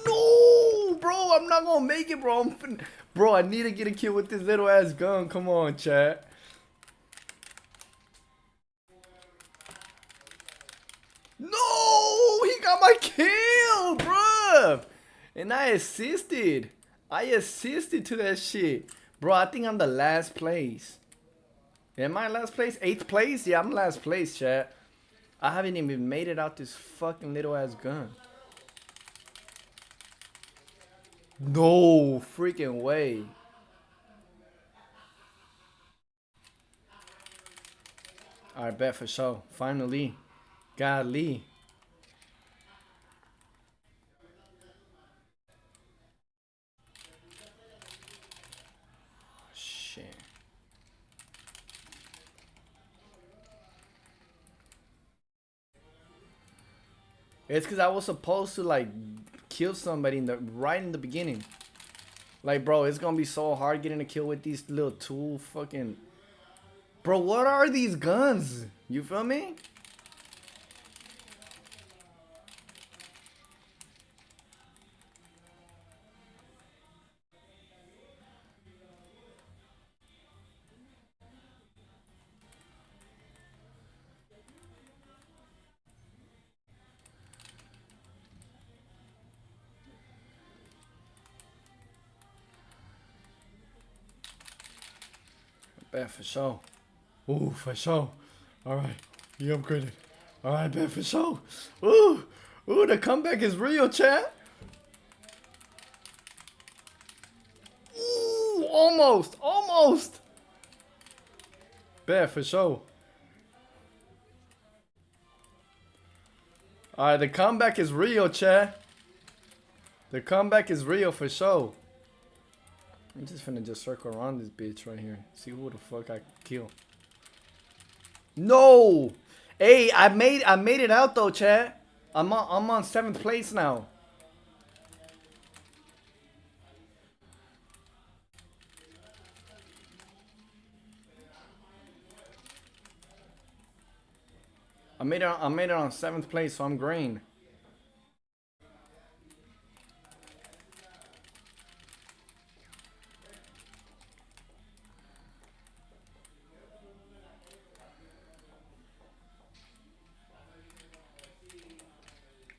No, bro, I'm not gonna make it, bro. Bro, I need to get a kill with this little ass gun. Come on, chat. No, he got my kill, bruh. And I assisted. I assisted to that shit. Bro, I think I'm the last place. Am I last place? 8th place? Yeah, I'm last place, chat. I haven't even made it out this fucking little ass gun. No freaking way. Alright, bet for sure. Finally. Godly. Shit. It's because I was supposed to like kill somebody right in the beginning. Like, bro, it's gonna be so hard getting a kill with these little two fucking. Bro, what are these guns? You feel me? Bet for sure. Ooh, for sure. Alright. You upgraded. Alright, bet for sure. Ooh. Ooh, the comeback is real, chat. Ooh, almost. Almost. Bet for sure. Alright, the comeback is real, chat. The comeback is real for sure. I'm just finna just circle around this bitch right here. See who the fuck I can kill. No! Hey, I made it out though, chat. I'm on 7th place now. I made it on 7th place, so I'm green.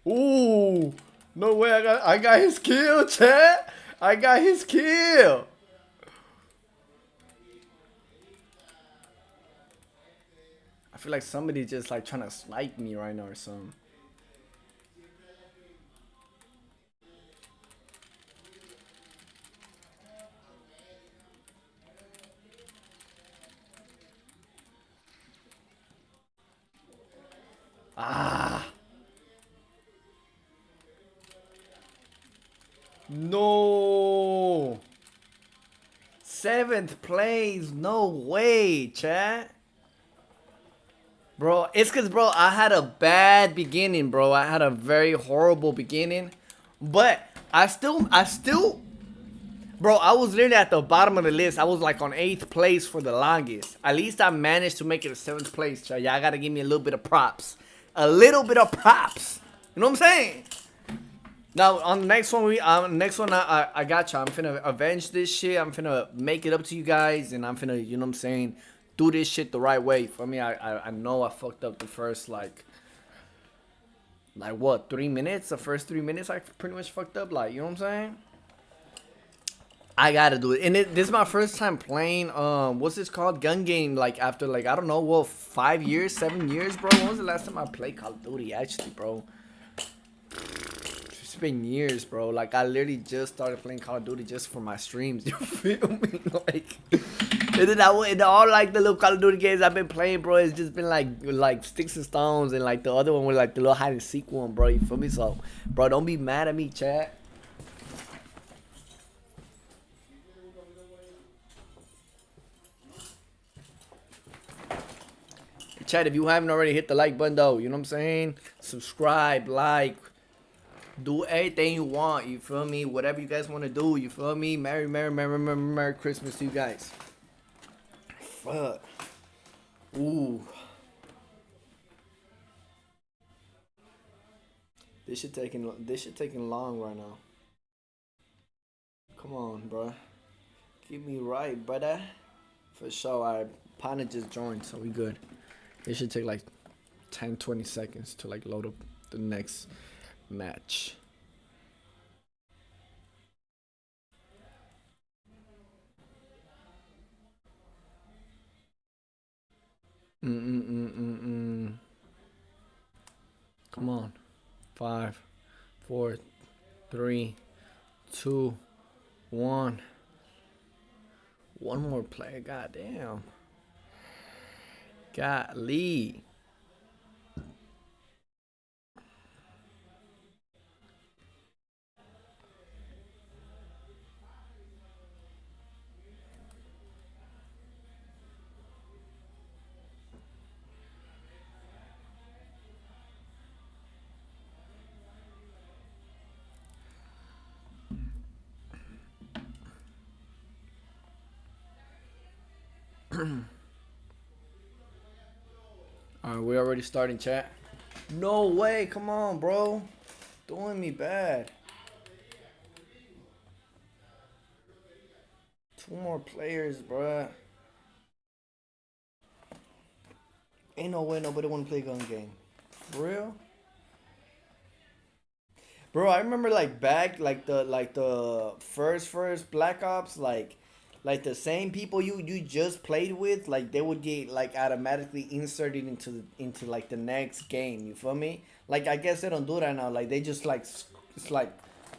Ooh, no way! I got his kill, chat. I got his kill. I feel like somebody just like trying to snipe me right now or something. Ah. No. 7th place. No way, chat. Bro, it's because, bro, I had a bad beginning, bro. I had a very horrible beginning. But I still, bro, I was literally at the bottom of the list. I was like on 8th place for the longest. At least I managed to make it to 7th place, chat. Y'all gotta give me a little bit of props. A little bit of props. You know what I'm saying? Now on the next one, I got you. I'm finna avenge this shit. I'm finna make it up to you guys, and I'm finna, you know what I'm saying, do this shit the right way. For me, I know I fucked up the first like what, 3 minutes? The first 3 minutes I pretty much fucked up. Like, you know what I'm saying? I gotta do it. And this is my first time playing what's this called, gun game, like after like I don't know, well, 5 years, 7 years, bro. When was the last time I played Call of Duty actually, bro? It's been years, bro. Like I literally just started playing Call of Duty just for my streams. You feel me? Like, and then all like the little Call of Duty games I've been playing, bro, it's just been like Sticks and Stones, and like the other one was like the little hide and seek one, bro. You feel me? So, bro, don't be mad at me, chat. Chat, if you haven't already, hit the like button though. You know what I'm saying? Subscribe, like. Do anything you want, you feel me? Whatever you guys want to do, you feel me? Merry Christmas to you guys. Fuck. Ooh. This shit taking long right now. Come on, bro. Get me right, brother. For sure. Our opponent just joined, so we good. It should take like 10-20 seconds to like load up the next match. Come on. 5, 4, 3, 2, 1. One more player. Goddamn. Golly. Alright, we already starting chat. No way, come on, bro. Doing me bad. 2 more players, bruh. Ain't no way nobody wanna play gun game. For real? Bro, I remember like back the first Black Ops, like the same people you just played with, like they would get like automatically inserted into like the next game. You feel me? Like I guess they don't do that now. Like they just like it's like,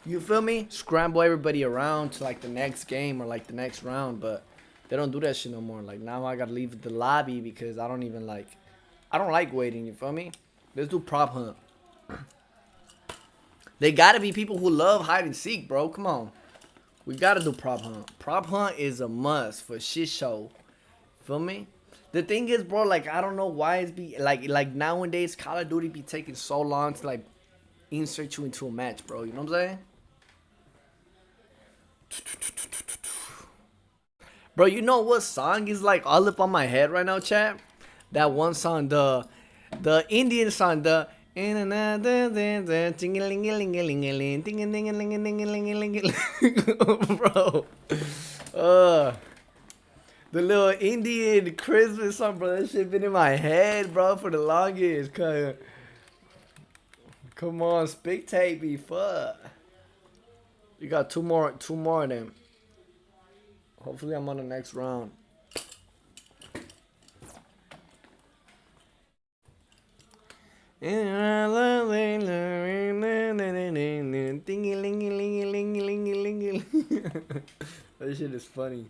you feel me? Scramble everybody around to like the next game or like the next round, but they don't do that shit no more. Like now I gotta leave the lobby because I don't like waiting. You feel me? Let's do prop hunt. They gotta be people who love hide and seek, bro. Come on. We gotta do prop hunt. Prop hunt is a must for shit show. Feel me? The thing is, bro, like I don't know why it's be like nowadays Call of Duty be taking so long to like insert you into a match, bro. You know what I'm saying? Bro, you know what song is like all up on my head right now, chat? That one song, the Indian song, the bro. The little Indian Christmas song, bro. That shit been in my head, bro, for the longest. Come on, spectate me, fuck. You got two more of them. Hopefully I'm on the next round. That shit is funny.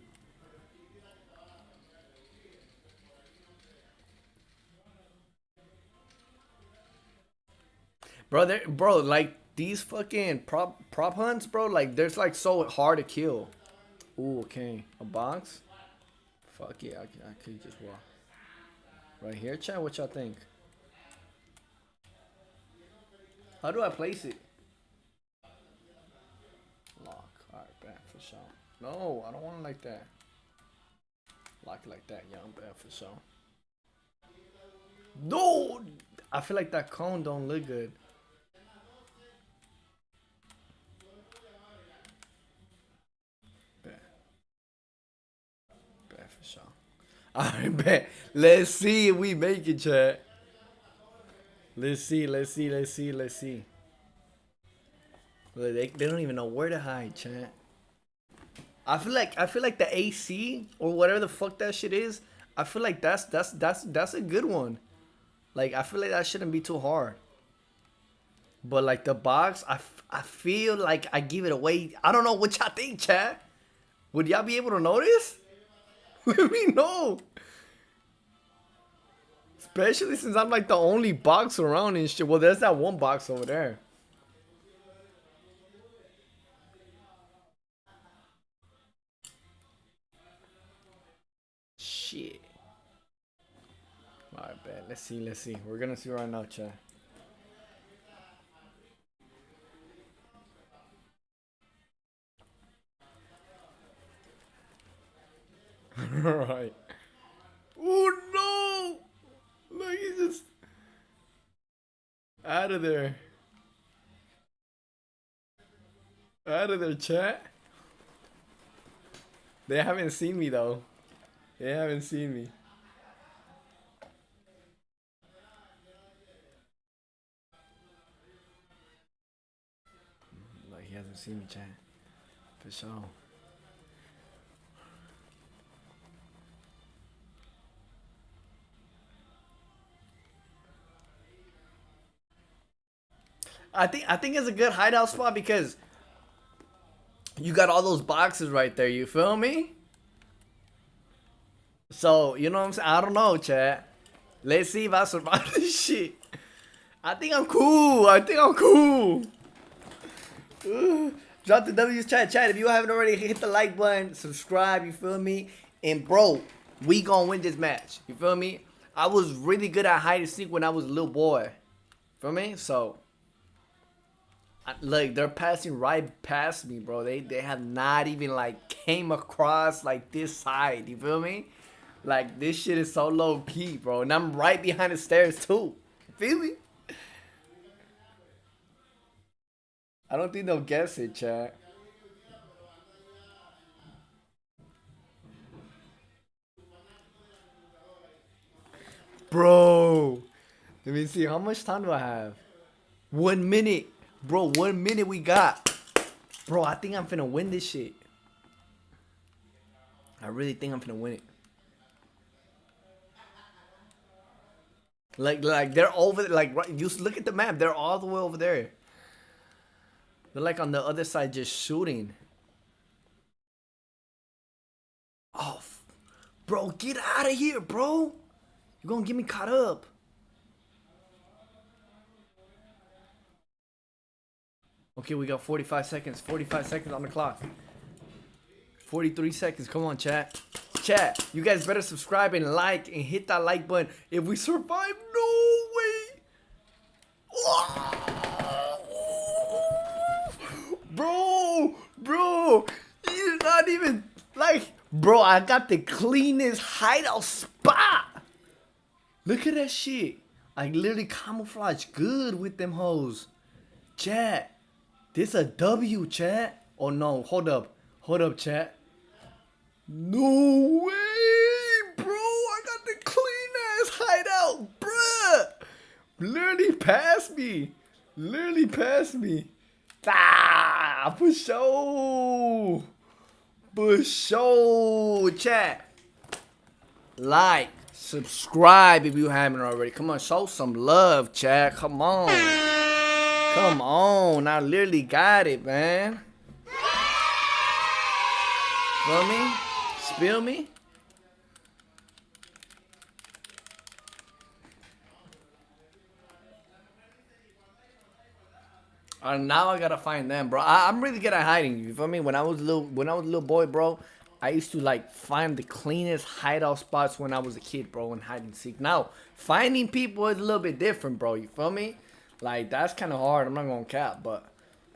Bro, like these fucking prop hunts, bro, like there's like so hard to kill. Ooh, okay. A box? Fuck yeah, I could just walk. Right here, chat, what y'all think? How do I place it? Lock. Alright, bet for sure. No, I don't want it like that. Lock it like that, yeah, I'm bad for sure. No! I feel like that cone don't look good. Bet. Bet for sure. Alright, bet. Let's see if we make it, chat. Let's see. They don't even know where to hide, chat. I feel like the AC or whatever the fuck that shit is. I feel like that's a good one. Like I feel like that shouldn't be too hard. But like the box, I feel like I give it away. I don't know what y'all think, chat. Would y'all be able to notice? Let me know. Especially since I'm like the only box around and shit. Well, there's that one box over there. Shit. Alright, bet. Let's see. We're gonna see right now, chat. Alright. Oh no! Look, he's just out of there. Out of their chat. They haven't seen me though. They haven't seen me. Like he hasn't seen me, chat. For sure. I think it's a good hideout spot because you got all those boxes right there. You feel me? So you know what I'm saying. I don't know, chat. Let's see if I survive this shit. I think I'm cool. I think I'm cool. Drop the W's, chat. If you haven't already, hit the like button, subscribe. You feel me? And bro, we gonna win this match. You feel me? I was really good at hide and seek when I was a little boy. Feel me? So. Like they're passing right past me, bro. They have not even like came across like this side. You feel me? Like this shit is so low key, bro. And I'm right behind the stairs too. Feel me? I don't think they'll guess it, chat. Bro, let me see. How much time do I have? 1 minute. Bro, 1 minute we got. Bro, I think I'm finna win this shit. I really think I'm finna win it. Like they're over there. Like, right, you look at the map. They're all the way over there. They're like on the other side just shooting. Oh, bro, get out of here, bro. You're gonna get me caught up. Okay, we got 45 seconds. 45 seconds on the clock. 43 seconds. Come on, chat. Chat, you guys better subscribe and like and hit that like button. If we survive, no way. Bro, you're not even like, bro, I got the cleanest hideout spot. Look at that shit. I literally camouflage good with them hoes. Chat. This a W, chat. Oh no, hold up, chat. No way, bro. I got the clean ass hideout, bruh. Literally passed me. Ah, for sure, chat. Like, subscribe if you haven't already. Come on, show some love, chat. Come on, I literally got it, man. Feel me? Spill me? Now I gotta find them, bro. I'm really good at hiding. You feel me? When I was a little boy, bro, I used to like find the cleanest hideout spots when I was a kid, bro, and hide and seek. Now finding people is a little bit different, bro. You feel me? Like that's kind of hard. I'm not gonna cap, but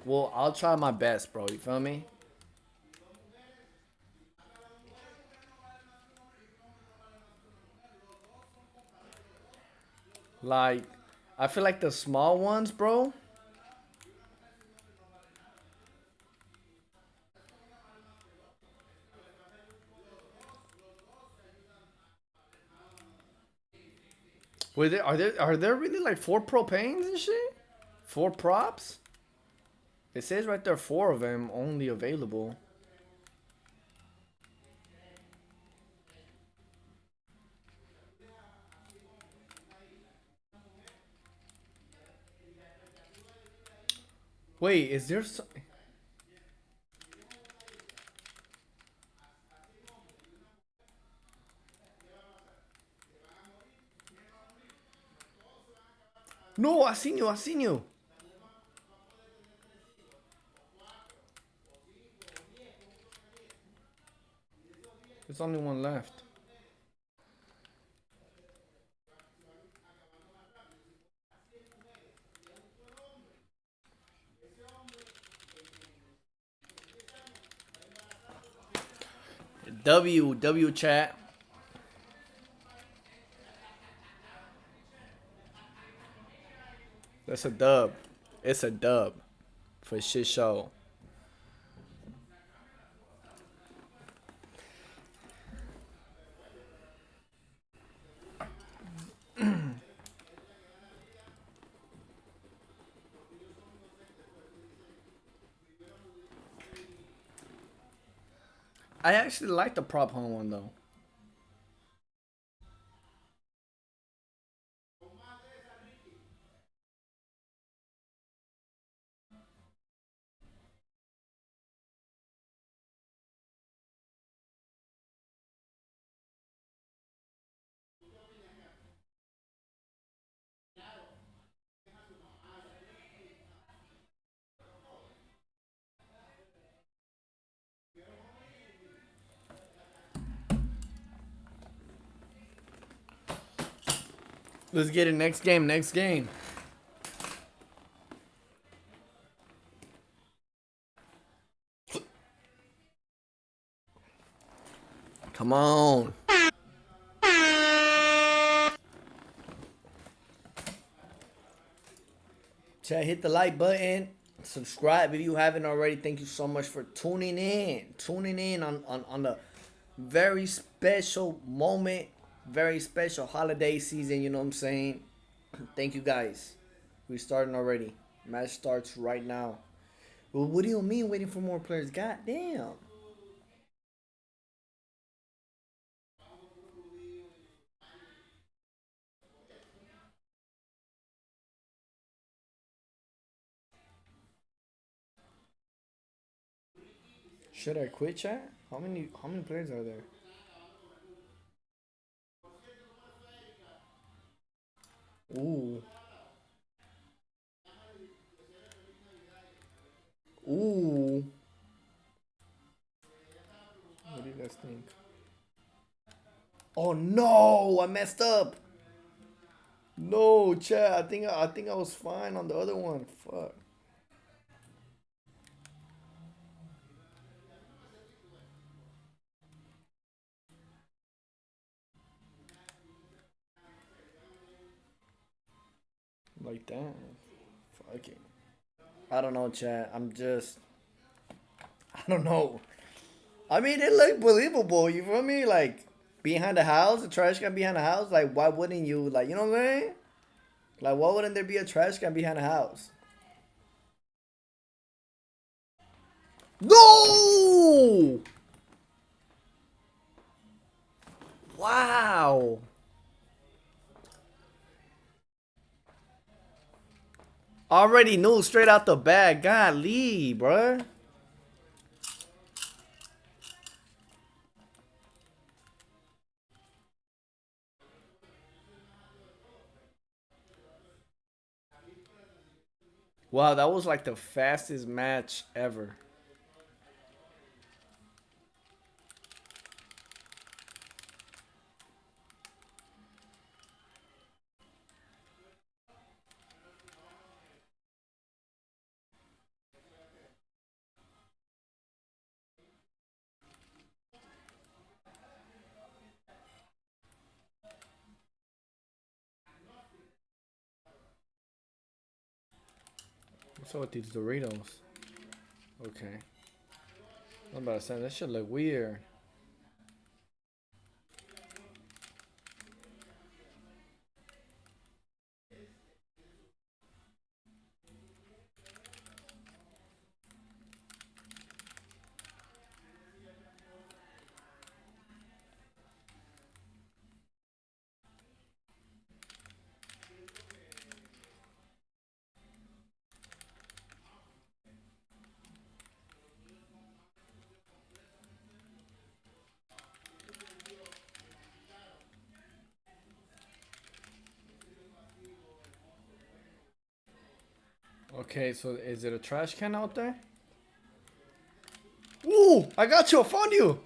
well, I'll try my best, bro. You feel me? Like, I feel like the small ones, bro. Are there really like 4 propanes and shit? 4 props? It says right there 4 of them only available. Wait, is there so No, I seen you. There's only one left. W chat. That's a dub. It's a dub. For shit show. I actually like the prop hunt one though. Let's get it. Next game. Next game. Come on. Chat, hit the like button. Subscribe if you haven't already. Thank you so much for tuning in. Tuning in on the very special moment. Very special holiday season. You know what I'm saying? Thank you guys. We're starting already. Match starts right now. Well, what do you mean waiting for more players? God damn. Should I quit, chat? How many players are there? Ooh. Ooh. What do you guys think? Oh no, I messed up. No, chat. I think I was fine on the other one. Fuck. Like that. Fuck it. I don't know, chat. I don't know. I mean, it looked believable. You feel me? Like behind the house, the trash can behind the house. Like, why wouldn't you? Like, you know what I'm saying? Like, why wouldn't there be a trash can behind the house? No! Wow. Already knew straight out the bag. Golly, bruh. Wow, that was like the fastest match ever. What's up with these Doritos? Okay. I'm about to say, that shit look weird. Okay, so is it a trash can out there? Ooh, I got you. I found you.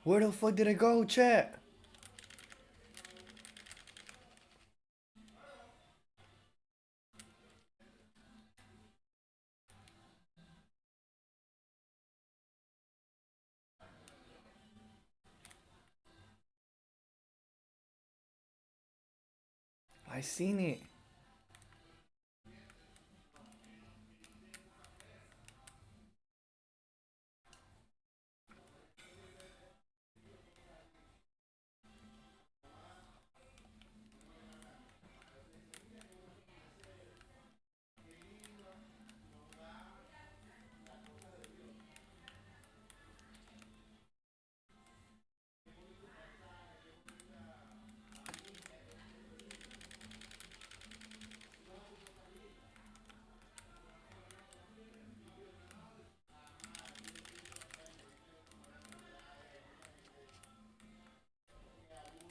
Where the fuck did it go, chat? I seen it.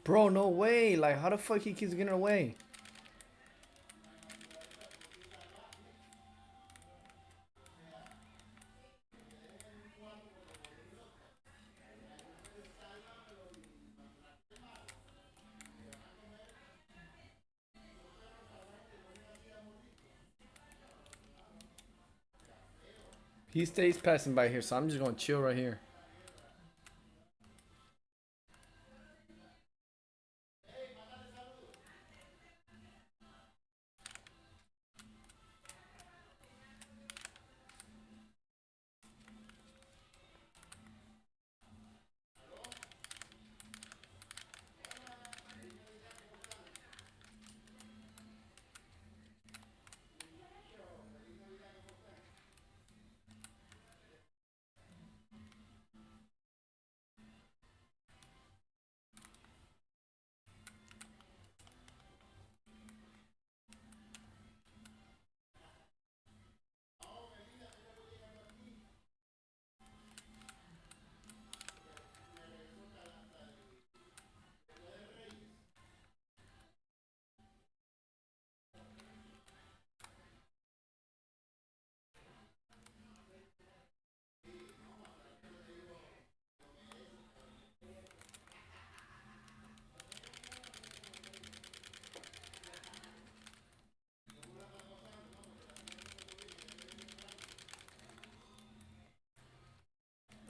Bro, no way. Like, how the fuck he keeps getting away? He stays passing by here, so I'm just gonna chill right here.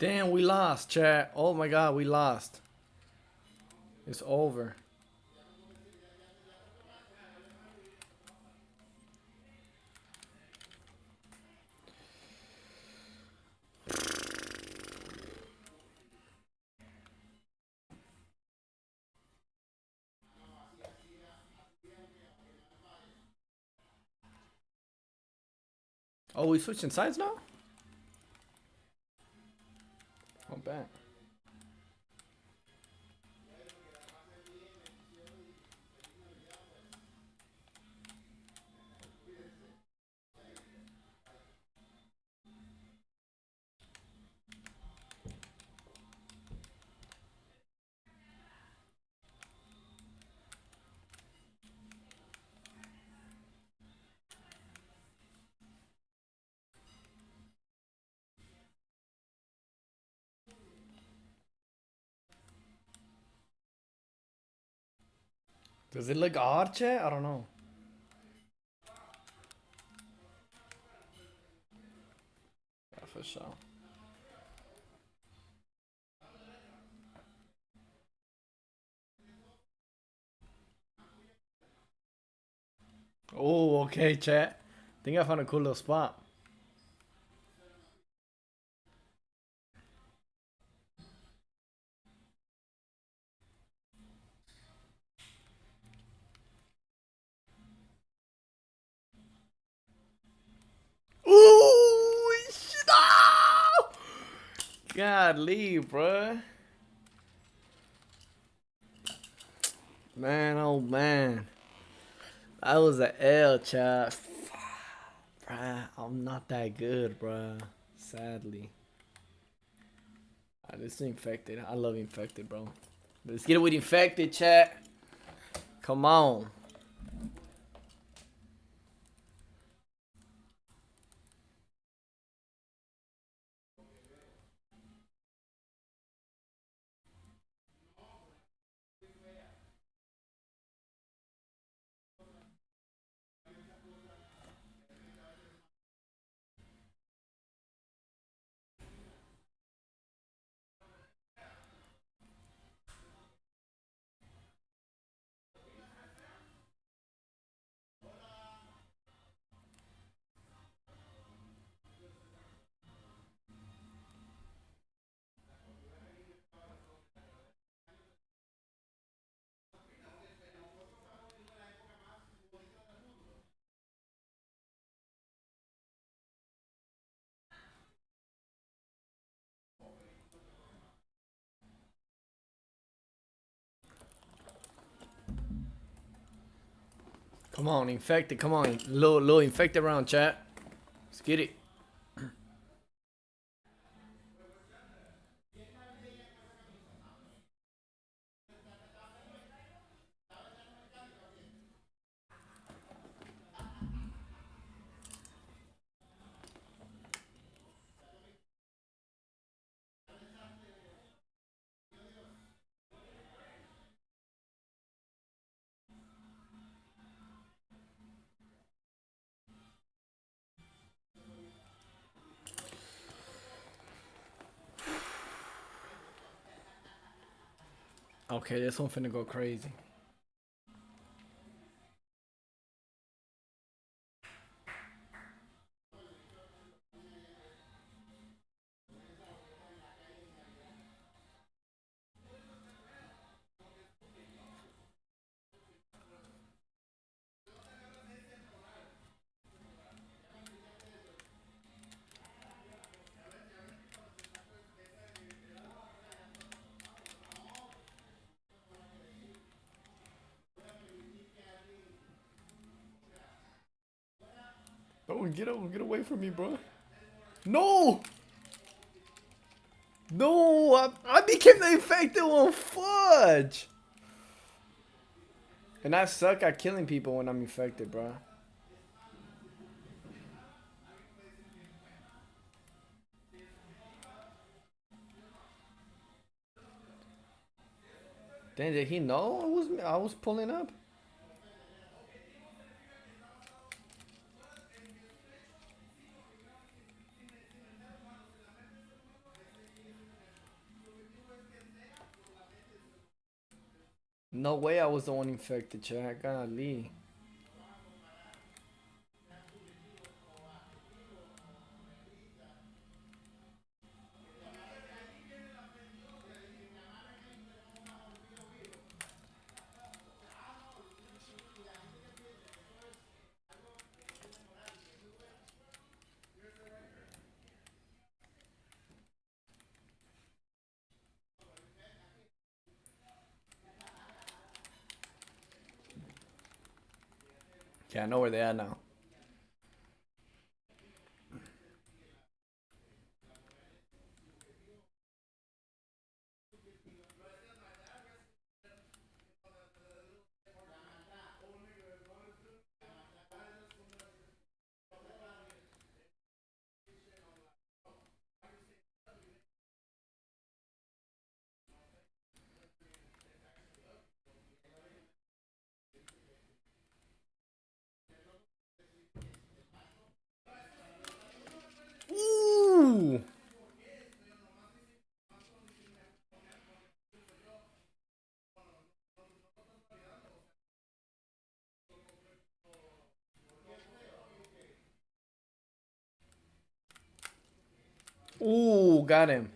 Damn, we lost, chat. Oh my god, we lost. It's over. Oh, we switching sides now? Not bad. Does it look odd, chat? I don't know. Yeah, for sure. Oh, okay, chat. Think I found a cool little spot. Ooh, shit! Oh! Godly, bruh. Man, oh man. That was an L, chat. Bruh, I'm not that good, bruh. Sadly. This is infected. I love infected, bro. Let's get it with infected, chat. Come on. Come on, infected. Come on. Little infected round, chat. Let's get it. Okay, this one finna go crazy. Oh, get away from me, bro. No! No, I became the infected one. Fudge. And I suck at killing people when I'm infected, bro. Then did he know I was pulling up? No way I was the one infected, chat. Golly. Yeah, I know where they are now. Ooh! Ooh, got him.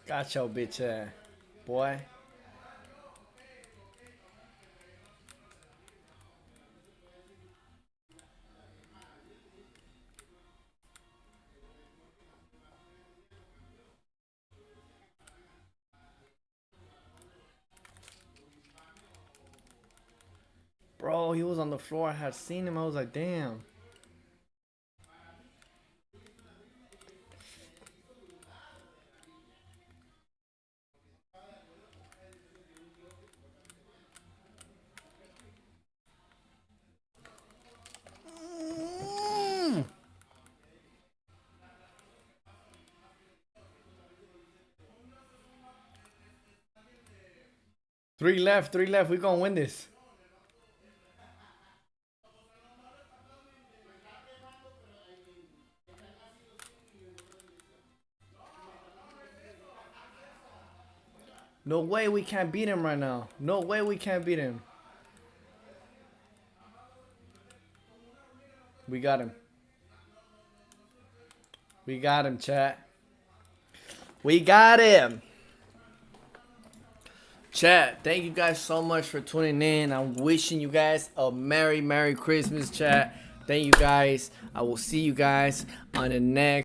Got your bitch ass, boy. Bro, he was on the floor. I had seen him. I was like, damn. Mm. 3 left, 3 left. We gonna win this. No way we can't beat him right now. No way we can't beat him. We got him. We got him, chat. We got him. Chat. Chat, thank you guys so much for tuning in. I'm wishing you guys a Merry Christmas, chat. Thank you guys. I will see you guys on the next